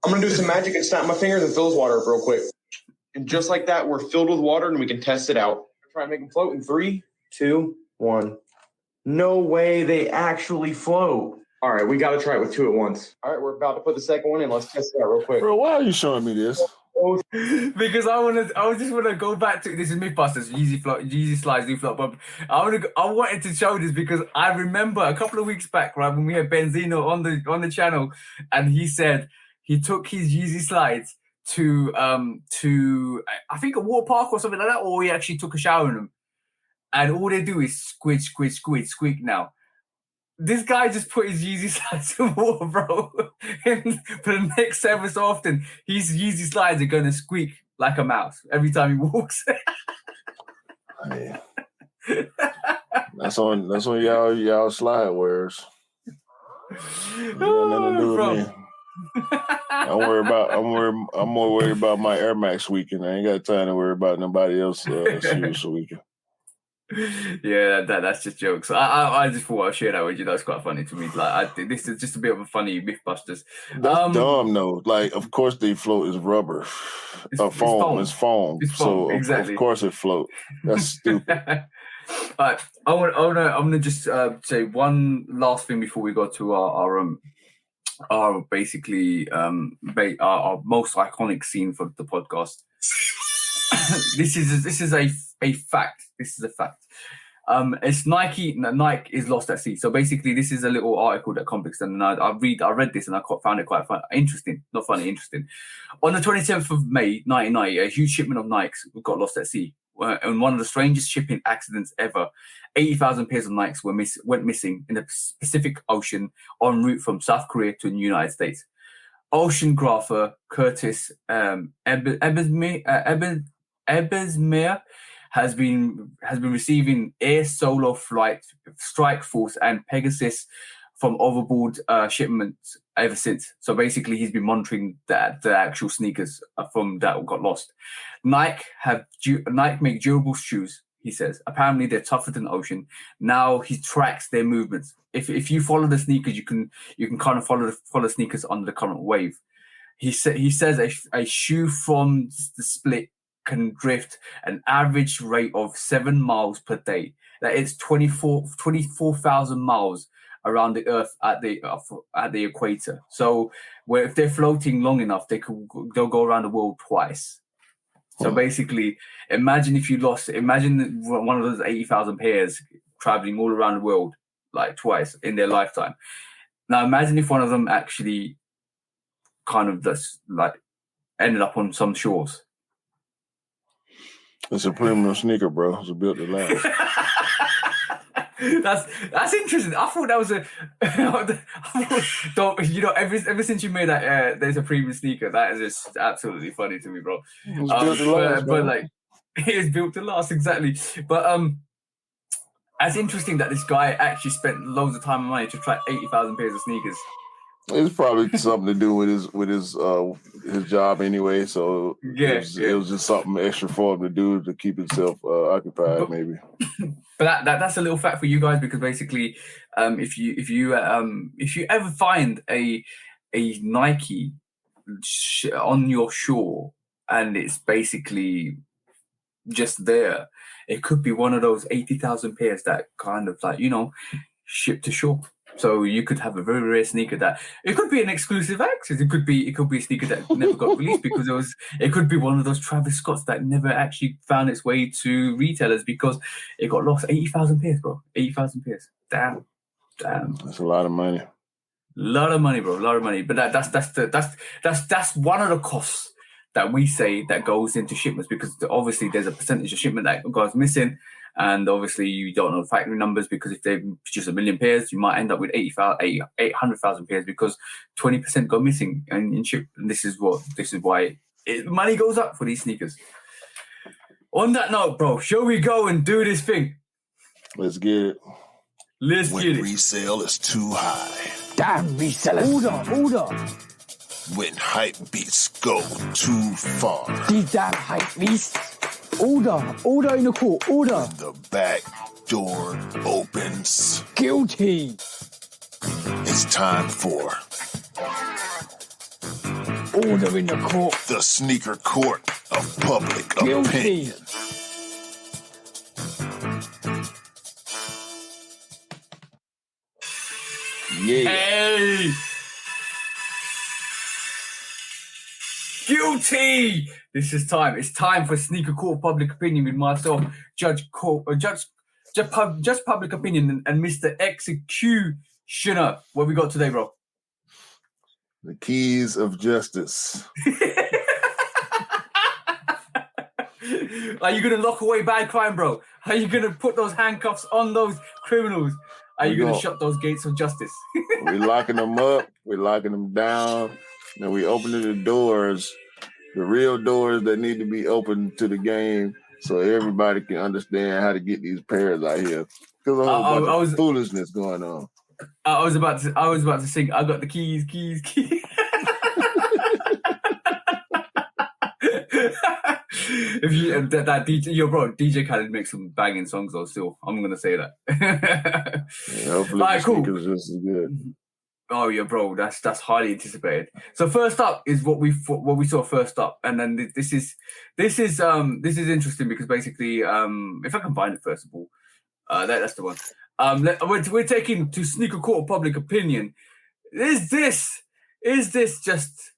I'm going to do some magic and snap my fingers and fill his water up real quick. And just like that, we're filled with water and we can test it out. Try and make them float in 3, 2, 1. No way they actually float. All right, we got to try it with 2 at once. All right, we're about to put the second one in. Let's test it out real quick. Bro, why are you showing me this? Because I just want to go back to this is Mythbusters. Yeezy slides do flop. But I wanted to show this because I remember a couple of weeks back, right, when we had Benzino on the channel, and he said he took his Yeezy slides to I think a water park or something like that, or he actually took a shower in them, and all they do is squeak now. This guy just put his Yeezy slides in water, bro. And for the next ever so often, his Yeezy slides are going to squeak like a mouse every time he walks. Yeah. That's on y'all slide wears. I'm more worried about my Air Max squeaking. I ain't got time to worry about nobody else shoes squeaking. Yeah, that's just jokes. I just thought I'd share that with you. That's quite funny to me. Like, this is just a bit of a funny Mythbusters. That's dumb, though. Like, of course they float is rubber. It's foam. It's foam. So exactly. Of course it float. That's stupid. Right, I'm gonna just say one last thing before we go to our basically our most iconic scene for the podcast. This is a fact. This is a fact. It's Nike is lost at sea. So basically, this is a little article that Complex done, and I read this and I found it quite interesting. Not funny, interesting. On the 27th of May, 1990, a huge shipment of Nikes got lost at sea. And one of the strangest shipping accidents ever. 80,000 pairs of Nikes went missing in the Pacific Ocean en route from South Korea to the United States. Oceanographer Curtis Ebersmeer has been receiving air solo flight strike force and Pegasus from overboard shipments ever since. So basically, he's been monitoring the actual sneakers from that got lost. Nike make durable shoes. He says apparently they're tougher than the ocean. Now he tracks their movements. If you follow the sneakers, you can kind of follow sneakers under the current wave. He says a shoe from the split can drift an average rate of 7 miles per day. That is 24,000 miles around the Earth at the equator. So if they're floating long enough, they'll go around the world twice. So basically, imagine one of those 80,000 pairs traveling all around the world like twice in their lifetime. Now imagine if one of them actually kind of just like ended up on some shores. It's a premium sneaker, bro. It's built to last. That's interesting. I thought that was ever since you made that there's a premium sneaker, that is just absolutely funny to me, bro. It's built to last, but like it is built to last, exactly. But it's interesting that this guy actually spent loads of time and money to track 80,000 pairs of sneakers. It's probably something to do with his job anyway. So it was just something extra for him to do to keep himself occupied, maybe. But that's a little fact for you guys, because basically, if you ever find a Nike on your shore and it's basically just there, it could be one of those 80,000 pairs that kind of like ship to shore. So you could have a very rare sneaker that it could be an exclusive access. It could be a sneaker that never got released because it could be one of those Travis Scotts that never actually found its way to retailers because it got lost. 80,000 pairs, bro. 80,000 pairs. Damn. That's a lot of money. Lot of money, bro. A lot of money. But that's one of the costs that we say that goes into shipments, because obviously there's a percentage of shipment that goes missing. And obviously, you don't know the factory numbers, because if they produce 1 million pairs, you might end up with 800,000 pairs because 20% go missing in ship. And this is why money goes up for these sneakers. On that note, bro, shall we go and do this thing? Let's get it. Let's get it. When resale is too high. Damn resellers. Order. When hype beats go too far. These damn hype beasts. Order in the court, order. When the back door opens. Guilty. It's time for Order in the court. the sneaker court of public Guilty. opinion. Yeah. Hey! Guilty! This is time. It's time for Sneaker Court of Public Opinion with myself, Judge Public Opinion, and Mr. Executioner. What we got today, bro? The keys of justice. Are you going to lock away bad crime, bro? Are you going to put those handcuffs on those criminals? Are you going to shut those gates of justice? We're locking them up. We're locking them down. And we opening the doors, the real doors that need to be opened to the game, so everybody can understand how to get these pairs out here. Because a whole bunch of foolishness going on. I was about to sing. I got the keys. If you that DJ, bro, DJ Khaled makes some banging songs though. Still, I'm gonna say that. Yeah, hopefully, right, cool. Is just as good. Oh yeah, bro, that's highly anticipated. So first up is what we saw first up, and then this is interesting because basically, if I can find it first of all, That's the one. We're taking to sneaker court of public opinion. Is this just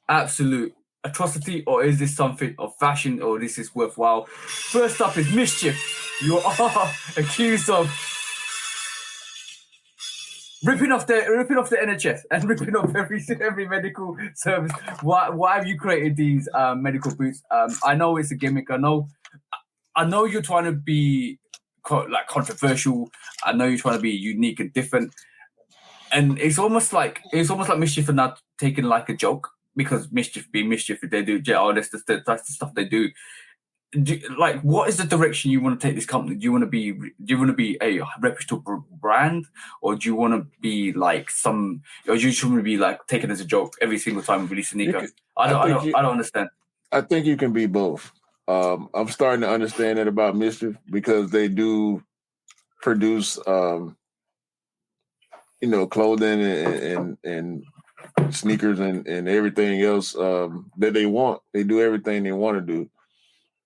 absolute atrocity, or is this something of fashion, or this is worthwhile? First up is Mischief. You are accused of ripping off the NHS and ripping off every medical service. Why have you created these medical boots? I know it's a gimmick. I know you're trying to be controversial. I know you're trying to be unique and different. And it's almost like Mischief are not taken like a joke, because Mischief being Mischief, if they do, that's the stuff they do. What is the direction you want to take this company? Do you want to be a reputable brand, or do you want to be like or do you just want to be like taken as a joke every single time we release a sneaker? I don't understand. I think you can be both. I'm starting to understand that about Mischief, because they do produce clothing and sneakers and everything else that they want. They do everything they want to do.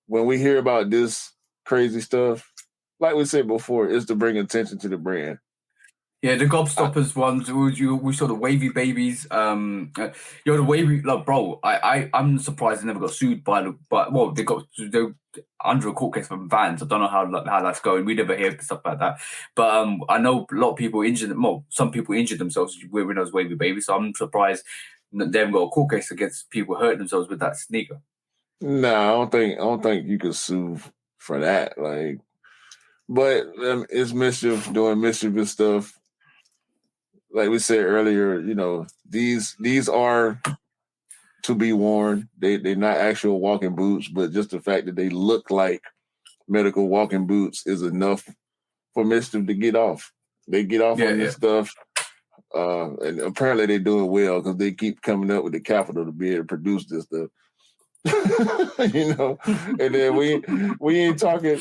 When we hear about this crazy stuff, like we said before, it's to bring attention to the brand. Yeah, the Gobstoppers ones. We saw the Wavy Babies. The Wavy, bro. I'm surprised they never got sued they're under a court case from Vans. I don't know how that's going. We never hear stuff like that. But I know a lot of people injured them. Well, some people injured themselves wearing those Wavy Babies. So I'm surprised they haven't got a court case against people hurting themselves with that sneaker. No, I don't think you could sue for that. But it's Mischief doing mischievous stuff. Like we said earlier, these are to be worn. They're not actual walking boots, but just the fact that they look like medical walking boots is enough for Mischief to get off. They get off on this stuff. And apparently they're doing well, because they keep coming up with the capital to be able to produce this stuff. And then we ain't talking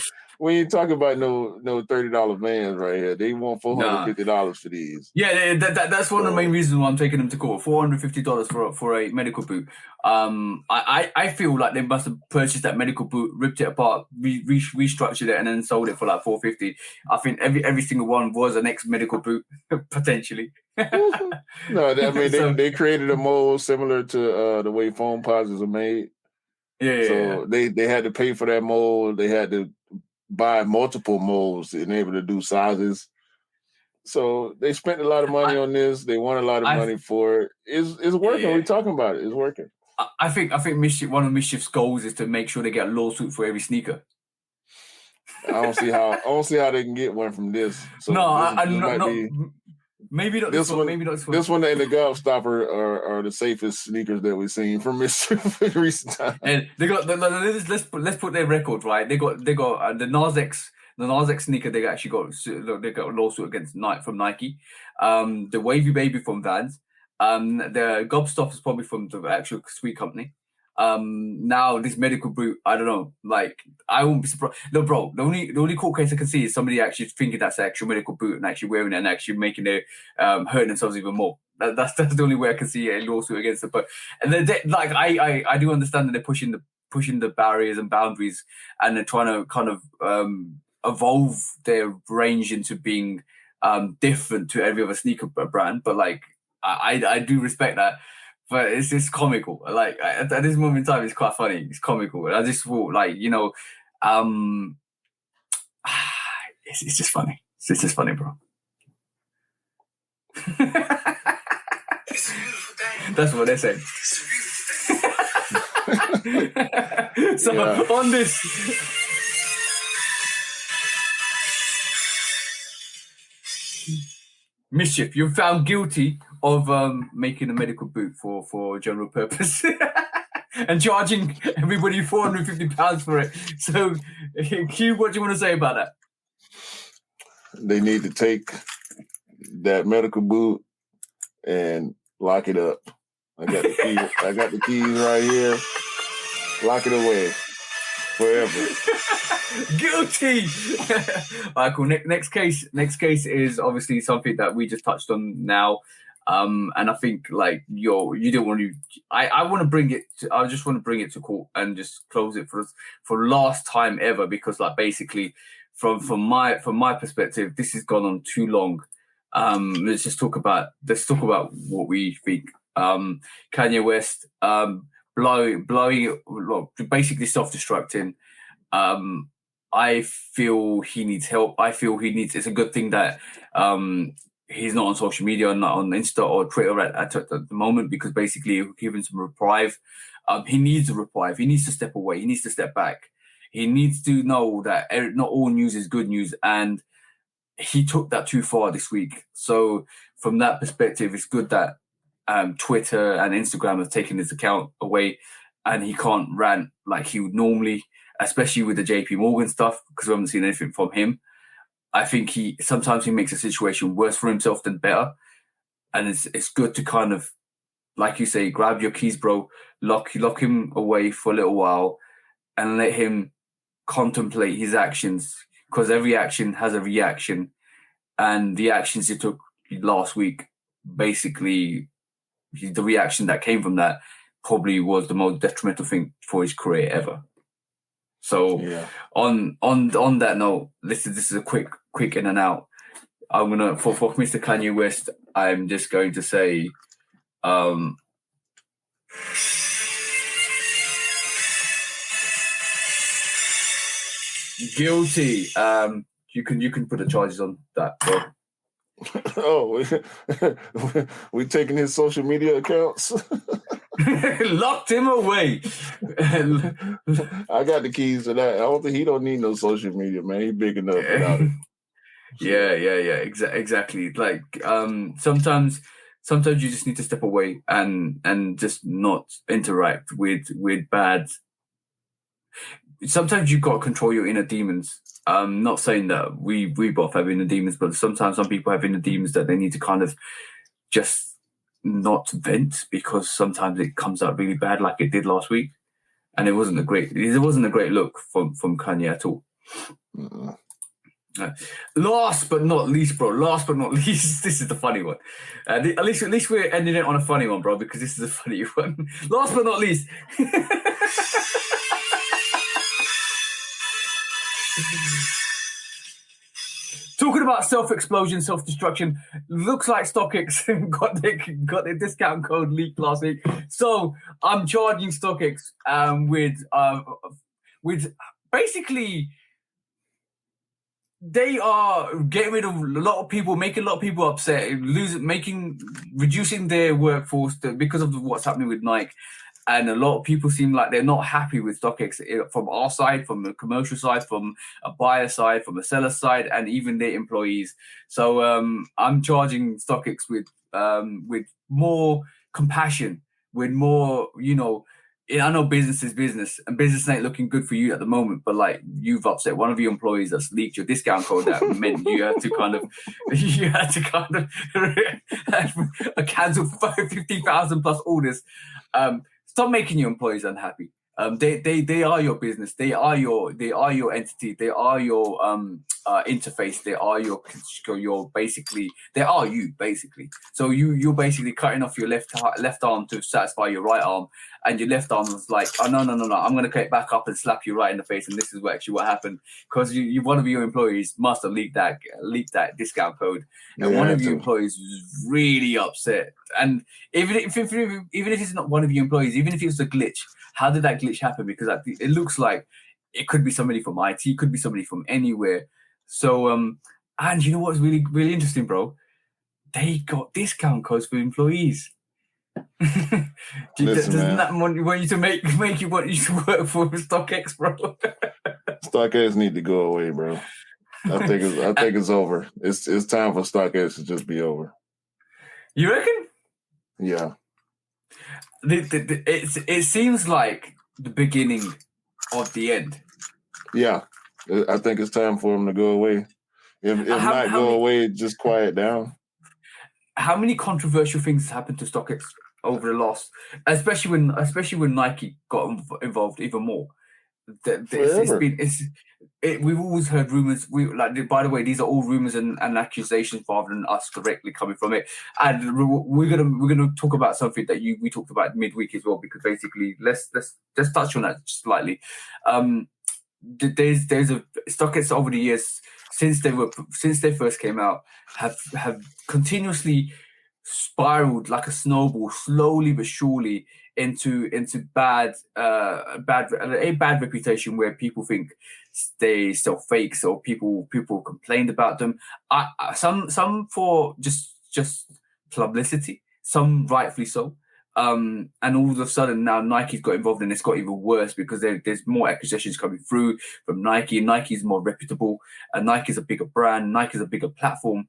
about no $30 Vans right here. They want $450 for these. Yeah, that's one of the main reasons why I'm taking them to court. $450 for a medical boot. I feel like they must have purchased that medical boot, ripped it apart, restructured it, and then sold it for like $450. I think every single one was an ex-medical boot potentially. No, they created a mold similar to the way foam posits are made. So they had to pay for that mold. They had to buy multiple molds and able to do sizes. So they spent a lot of money on this. They want a lot of money for it. It's working. We're talking about it. It's working. I think one of Mischief's goals is to make sure they get a lawsuit for every sneaker. I don't see how they can get one from this. So maybe not this one. Maybe not this one. This one and the Gobstopper are the safest sneakers that we've seen from Mischief in recent times. And they got let's put their record right. They got the Nas X sneaker. They got a lawsuit against from Nike. The Wavy Baby from Vans. The Gobstopper is probably from the actual Sweet Company. Now this medical boot, I don't know. I won't be surprised. No, bro. The only court case I can see is somebody actually thinking that's an actual medical boot and actually wearing it and actually making it hurting themselves even more. That's the only way I can see a lawsuit against it. But I do understand that they're pushing the barriers and boundaries, and they're trying to kind of evolve their range into being different to every other sneaker brand. But I do respect that. But it's just comical. At this moment in time, it's quite funny. It's comical. And I just thought, it's just funny. It's just funny, bro. That's what they say. On this. Mischief, you're found guilty of making a medical boot for general purpose and charging everybody £450 for it. So, Q, what do you want to say about that? They need to take that medical boot and lock it up. I got the key. I got the keys right here. Lock it away forever. Guilty. All right, cool. Next case is obviously something that we just touched on now, and I think you don't want to. I want to bring it. I just want to bring it to court and just close it for last time ever, because basically from my perspective, this has gone on too long. Let's talk about what we think. Kanye West blowing, basically self-destructing. I feel he needs help. It's a good thing that he's not on social media, not on Insta or Twitter at the moment, because basically we're giving some reprieve. He needs a reprieve. He needs to step away. He needs to step back. He needs to know that not all news is good news, and he took that too far this week. So from that perspective, it's good that Twitter and Instagram have taken his account away, and he can't rant like he would normally, especially with the JP Morgan stuff, because we haven't seen anything from him. I think sometimes he makes a situation worse for himself than better. And it's good to kind of, like you say, grab your keys, bro, lock him away for a little while and let him contemplate his actions, because every action has a reaction. And the actions he took last week, basically, the reaction that came from that probably was the most detrimental thing for his career ever. So on that note, this is a quick in and out. I'm gonna for Mr. Kanye West, I'm just going to say guilty. You can put the charges on that, bro. Oh, we taking his social media accounts. Locked him away. I got the keys to that. I don't think he don't need no social media, man. He big enough without it. Yeah. Exactly. Like sometimes you just need to step away and just not interact with bad. Sometimes you've got to control your inner demons. Not saying that we both have inner demons, but sometimes some people have inner demons that they need to kind of just not vent, because sometimes it comes out really bad, like it did last week, and it wasn't a great look from Kanye at all. Last but not least, this is the funny one. At least we're ending it on a funny one, bro, because this is a funny one. Last but not least. Talking about self-explosion, self-destruction, looks like StockX got their discount code leaked last week. So I'm charging StockX with basically, they are getting rid of a lot of people, making a lot of people upset, reducing their workforce because of what's happening with Nike. And a lot of people seem like they're not happy with StockX from our side, from the commercial side, from a buyer side, from a seller side, and even their employees. So I'm charging StockX with more compassion, with more, I know business is business, and business ain't looking good for you at the moment, but like, you've upset one of your employees that's leaked your discount code. That meant you had to kind of cancel 50,000 plus orders. Stop making your employees unhappy. They are your business. They are your entity. They are your interface. They are they are you basically. So you're basically cutting off your left arm to satisfy your right arm, and your left arm was like, oh no, I'm going to cut it back up and slap you right in the face, and this is what happened, because you one of your employees must have leaked that discount code, and one of your employees was really upset. And even if it's not one of your employees, even if it was a glitch, how did that glitch happen? Because it looks like it could be somebody from IT, could be somebody from anywhere. So, and you know what's really, really interesting, bro? They got discount codes for employees. Doesn't that want you to make you want you to work for StockX, bro? StockX need to go away, bro. I think it's over. It's time for StockX to just be over. You reckon? Yeah. It seems like the beginning of the end. Yeah, I think it's time for them to go away. If not go away, just quiet down. How many controversial things happened to StockX over the last, especially when Nike got involved even more? We've always heard rumors. By the way, these are all rumors and accusations rather than us directly coming from it. And we're gonna talk about something that we talked about midweek as well, because basically let's touch on that slightly. there's a StockX over the years since they first came out have continuously spiraled like a snowball, slowly but surely into bad reputation where people think they sell fakes or people complained about them. Some for just publicity, some rightfully so. And all of a sudden now Nike's got involved and it's got even worse because there's more accusations coming through from Nike. Nike's more reputable and Nike's a bigger brand. Nike's a bigger platform.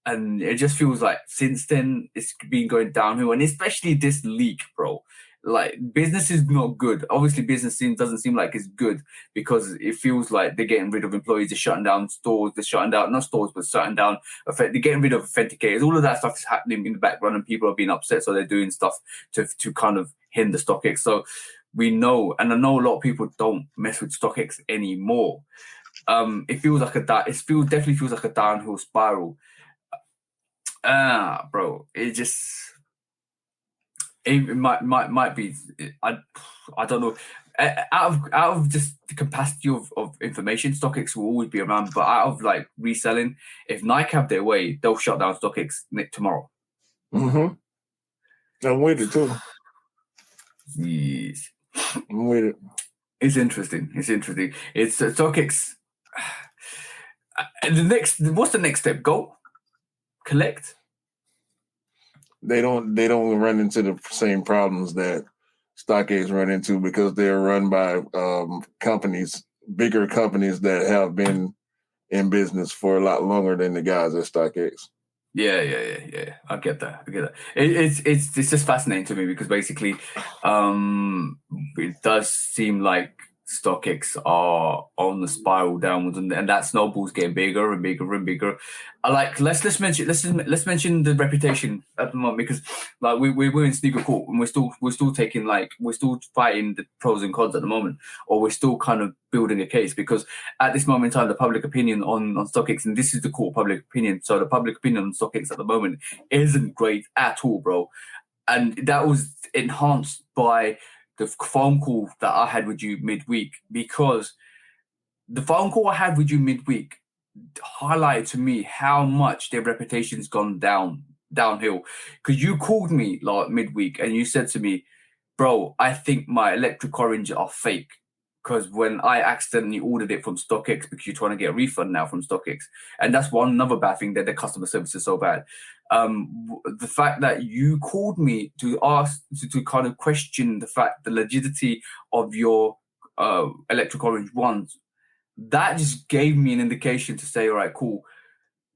And it just feels like since then it's been going downhill, and especially this leak, bro. Like business is not good. Obviously, doesn't seem like it's good because it feels like they're getting rid of employees, they're shutting down stores, they're shutting down not stores, but shutting down. They're getting rid of authenticators. All of that stuff is happening in the background, and people are being upset, so they're doing stuff to kind of hinder StockX. So we know, and I know a lot of people don't mess with StockX anymore. It feels like definitely feels like a downhill spiral. Bro, it might be. I don't know. Out of just the capacity of information, StockX will always be around. But out of like reselling, if Nike have their way, they'll shut down StockX tomorrow. I'm with it too. Yes. I'm with it. It's interesting. It's StockX. What's the next step? Go collect. They don't run into the same problems that StockX run into because they're run by bigger companies that have been in business for a lot longer than the guys at StockX. Yeah. I get that. It's just fascinating to me because basically, it does seem like StockX are on the spiral downwards, and that snowball's getting bigger and bigger and bigger. Let's mention the reputation at the moment because like we're in sneaker court and we're still fighting the pros and cons at the moment, or we're still kind of building a case because at this moment in time the public opinion on StockX, and this is the court public opinion, so the public opinion on StockX at the moment isn't great at all, bro, and that was enhanced by the phone call that I had with you midweek, because the phone call I had with you midweek highlighted to me how much their reputation's gone downhill. Because you called me like midweek and you said to me, bro, I think my electric orange are fake. Because when I accidentally ordered it from StockX because you're trying to get a refund now from StockX. And that's another bad thing, that the customer service is so bad. The fact that you called me to ask, to kind of question the legitimacy of your electric orange ones, that just gave me an indication to say, all right, cool.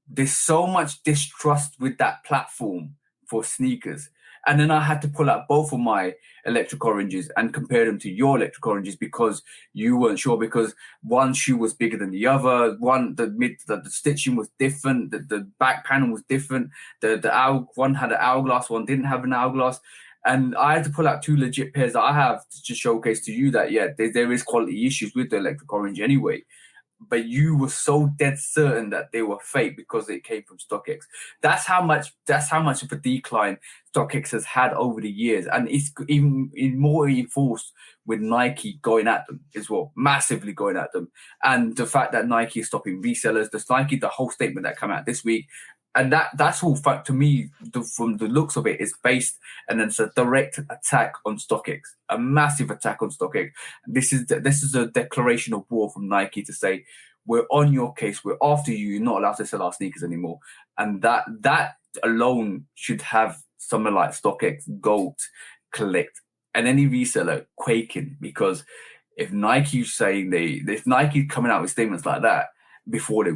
There's so much distrust with that platform for sneakers. And then I had to pull out both of my electric oranges and compare them to your electric oranges because you weren't sure, because one shoe was bigger than the other. The stitching was different. The back panel was different. One had an hourglass, one didn't have an hourglass. And I had to pull out two legit pairs that I have to just showcase to you that, there is quality issues with the electric orange anyway. But you were so dead certain that they were fake because it came from StockX. That's how much of a decline StockX has had over the years, and it's even more reinforced with Nike going at them as well, massively going at them. And the fact that Nike is stopping resellers, the whole statement that came out this week, and that's all fact to me. From the looks of it, is based, and it's a direct attack on StockX, a massive attack on StockX. This is a declaration of war from Nike to say, we're on your case, we're after you. You're not allowed to sell our sneakers anymore, and that alone should have someone like StockX go collect, and any reseller quaking, because if Nike's coming out with statements like that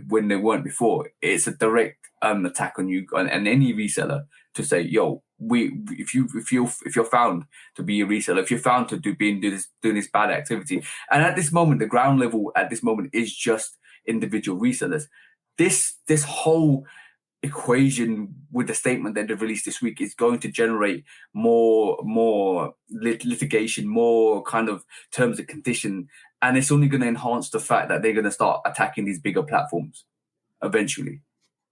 when they weren't before, it's a direct attack on you and any reseller to say, yo, if you're found to be a reseller, if you're found to doing this bad activity, and at this moment the ground level at this moment is just individual resellers. This whole equation with the statement that they've released this week is going to generate more litigation, more kind of terms and condition, and it's only going to enhance the fact that they're going to start attacking these bigger platforms eventually.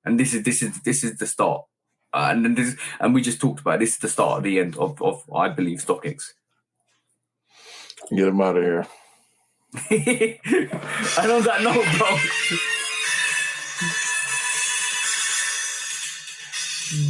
And this is the start, and we just talked about it. This is the start of the end of I believe StockX. Get them out of here. And on that note, bro,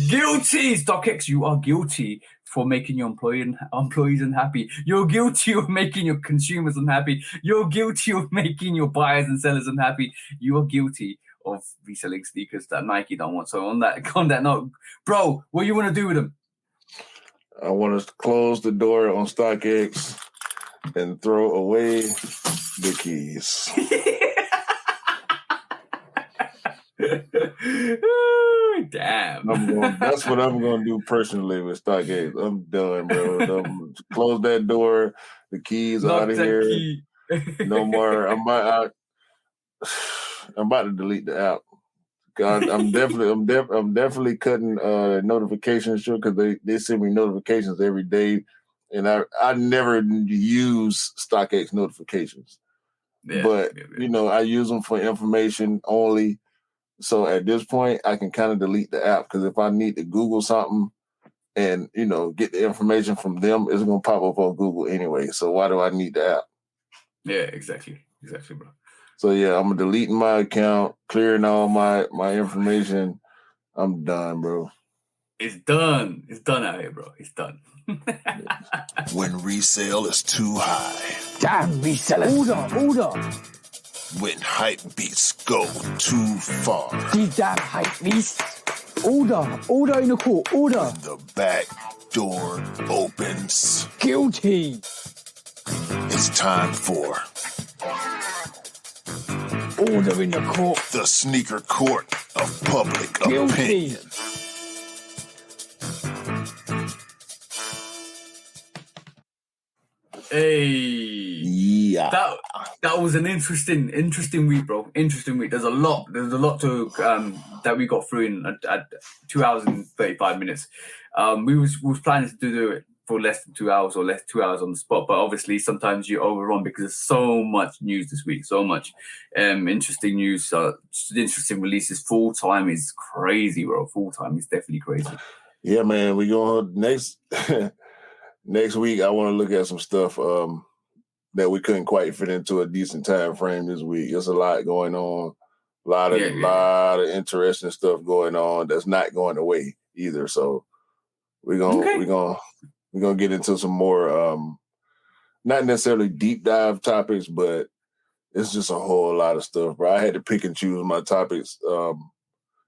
guilty, StockX, you are guilty for making your employees unhappy. You're guilty of making your consumers unhappy. You're guilty of making your buyers and sellers unhappy. You are guilty of reselling sneakers that Nike don't want. So on that note, bro, what you want to do with them? I want us to close the door on StockX and throw away the keys. Damn. That's what I'm going to do personally with StockX. I'm done, bro. Close that door. The keys out of here. Key. No more. I'm about to delete the app. God, I'm definitely cutting notifications short because they send me notifications every day, and I never use StockX notifications. But you know, I use them for information only. So at this point, I can kind of delete the app because if I need to Google something and you know get the information from them, it's gonna pop up on Google anyway. So why do I need the app? Yeah, exactly, bro. So yeah, I'm deleting my account, clearing all my information. I'm done, bro. It's done. It's done out here, bro. It's done. When resale is too high. Damn resellers. Order. When hype beats go too far. These damn hype beasts. Order in the court. Order. When the back door opens. Guilty. It's time for Order in the court. the sneaker court of public Guilty. opinion. Hey. Yeah. That was an interesting week, bro. Interesting week. There's a lot to that we got through in at 2 hours and 35 minutes. We was planning to do it for less than 2 hours or 2 hours on the spot, but obviously sometimes you overrun because there's so much news this week, so much interesting news, interesting releases. Full time is crazy, bro. Full time is definitely crazy. Yeah, man. We going next next week. I want to look at some stuff that we couldn't quite fit into a decent time frame this week. There's a lot going on, a lot of interesting stuff going on that's not going away either. So we're gonna get into some more not necessarily deep dive topics, but it's just a whole lot of stuff, bro. I had to pick and choose my topics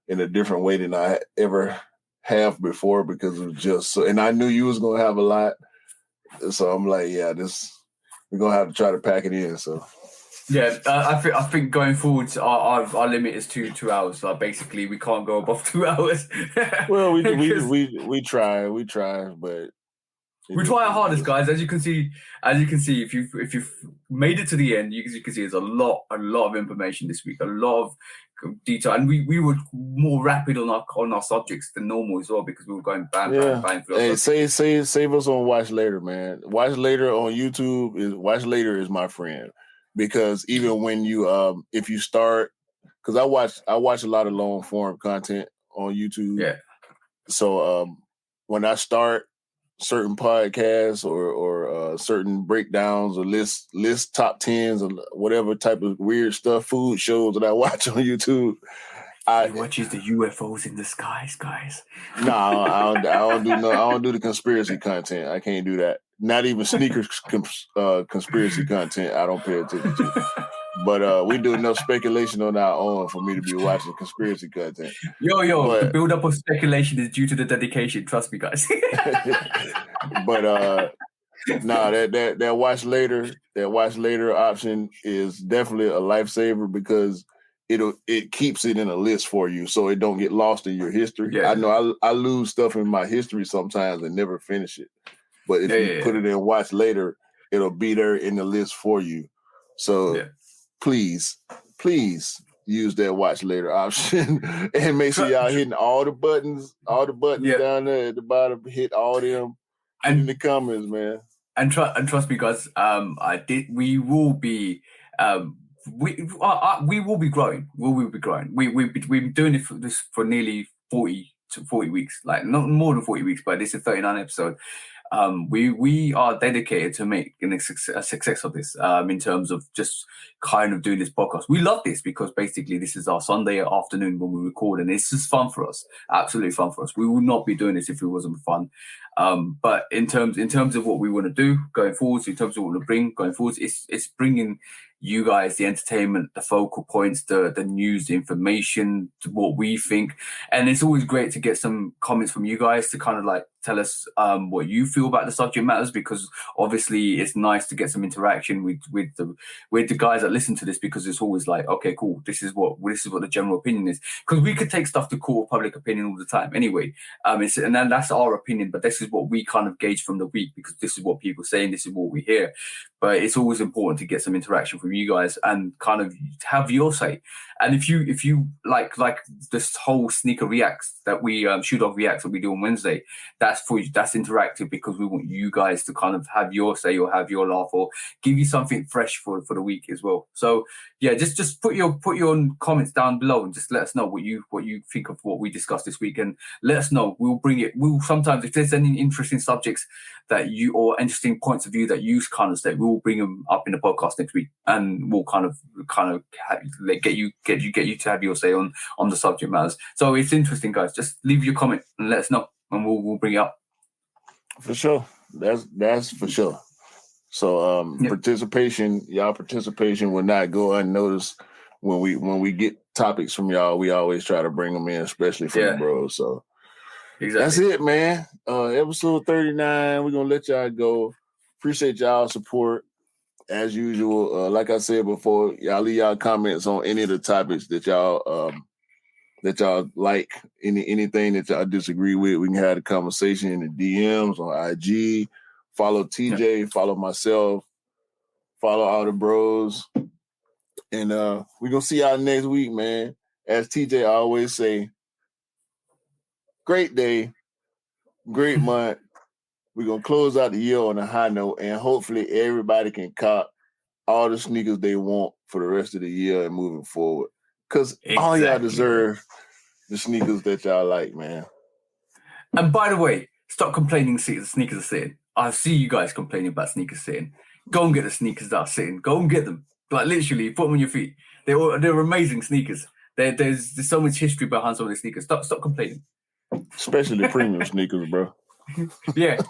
in a different way than I ever have before because it was just so, and I knew you was gonna have a lot. So I'm like, yeah, we're gonna have to try to pack it in. So yeah, I think going forward, our limit is 2 hours. So basically, we can't go above 2 hours. Well, we try, but we try our hardest, guys. As you can see, if you've made it to the end, you can see there's a lot of information this week, a lot of detail, and we were more rapid on our subjects than normal as well because we were going bang. Hey, save us on Watch Later, man. Watch Later on YouTube Watch Later is my friend because even when you if you start, because I watch a lot of long form content on YouTube. Yeah. So when I start certain podcasts or certain breakdowns or list top tens or whatever type of weird stuff, food shows that I watch on YouTube. He watches the UFOs in the skies, guys. No, I don't do the conspiracy content. I can't do that. Not even sneakers conspiracy content. I don't pay attention to. But we do enough speculation on our own for me to be watching conspiracy content. Yo, the build-up of speculation is due to the dedication. Trust me, guys. But that watch later option is definitely a lifesaver because it keeps it in a list for you so it don't get lost in your history. Yeah. I know I lose stuff in my history sometimes and never finish it. But if you put it in watch later, it'll be there in the list for you. So please use that watch later option and make sure y'all hitting all the buttons down there at the bottom. Hit all them in the comments, man. And trust me, guys. We will be. We will be growing. We will be growing. We've been doing it for nearly 40 weeks, like not more than 40 weeks, but this is 39 episode. we are dedicated to make a success of this in terms of just kind of doing this podcast. We love this because basically this is our Sunday afternoon when we record, and it's just fun for us, absolutely fun for us. We would not be doing this if it wasn't fun. But in terms of what we want to do going forwards, in terms of what we want to bring going forwards, it's bringing you guys the entertainment, the focal points, the news, the information, what we think. And it's always great to get some comments from you guys to kind of like tell us what you feel about the subject matters, because obviously it's nice to get some interaction with the guys that listen to this, because it's always like, okay, cool, this is what the general opinion is, because we could take stuff to court of public opinion all the time anyway, and then that's our opinion, but this is what we kind of gauge from the week, because this is what people say and this is what we hear. But it's always important to get some interaction from you guys and kind of have your say. And if you like this whole sneaker reacts that we shoot off reacts that we do on Wednesday, that's for you, that's interactive, because we want you guys to kind of have your say or have your laugh or give you something fresh for the week as well. So yeah, just put your comments down below and just let us know what you think of what we discussed this week, and let us know. We'll bring it. We'll sometimes, if there's any interesting subjects that you, or interesting points of view that you kind of say, we will bring them up in the podcast next week, and we'll kind of get you to have your say on the subject matters. So it's interesting, guys. Just leave your comment and let us know, and we'll bring it up. For sure. That's for sure. So y'all participation will not go unnoticed. When we get topics from y'all, we always try to bring them in, especially from the bros. So exactly. That's it, man. Episode 39. We're gonna let y'all go. Appreciate y'all support as usual. Like I said before, y'all leave y'all comments on any of the topics that y'all like, anything that y'all disagree with. We can have a conversation in the DMs on IG. Follow TJ, follow myself, follow all the bros. And we're gonna see y'all next week, man. As TJ always say, great day, great month. We're gonna close out the year on a high note, and hopefully everybody can cop all the sneakers they want for the rest of the year and moving forward. Because all y'all deserve the sneakers that y'all like, man. And by the way, stop complaining sneakers are sitting. I see you guys complaining about sneakers sitting. Go and get the sneakers that are sitting. Go and get them. Like literally, put them on your feet. They're amazing sneakers. There's so much history behind some of the sneakers. Stop complaining. Especially premium sneakers, bro. Yeah.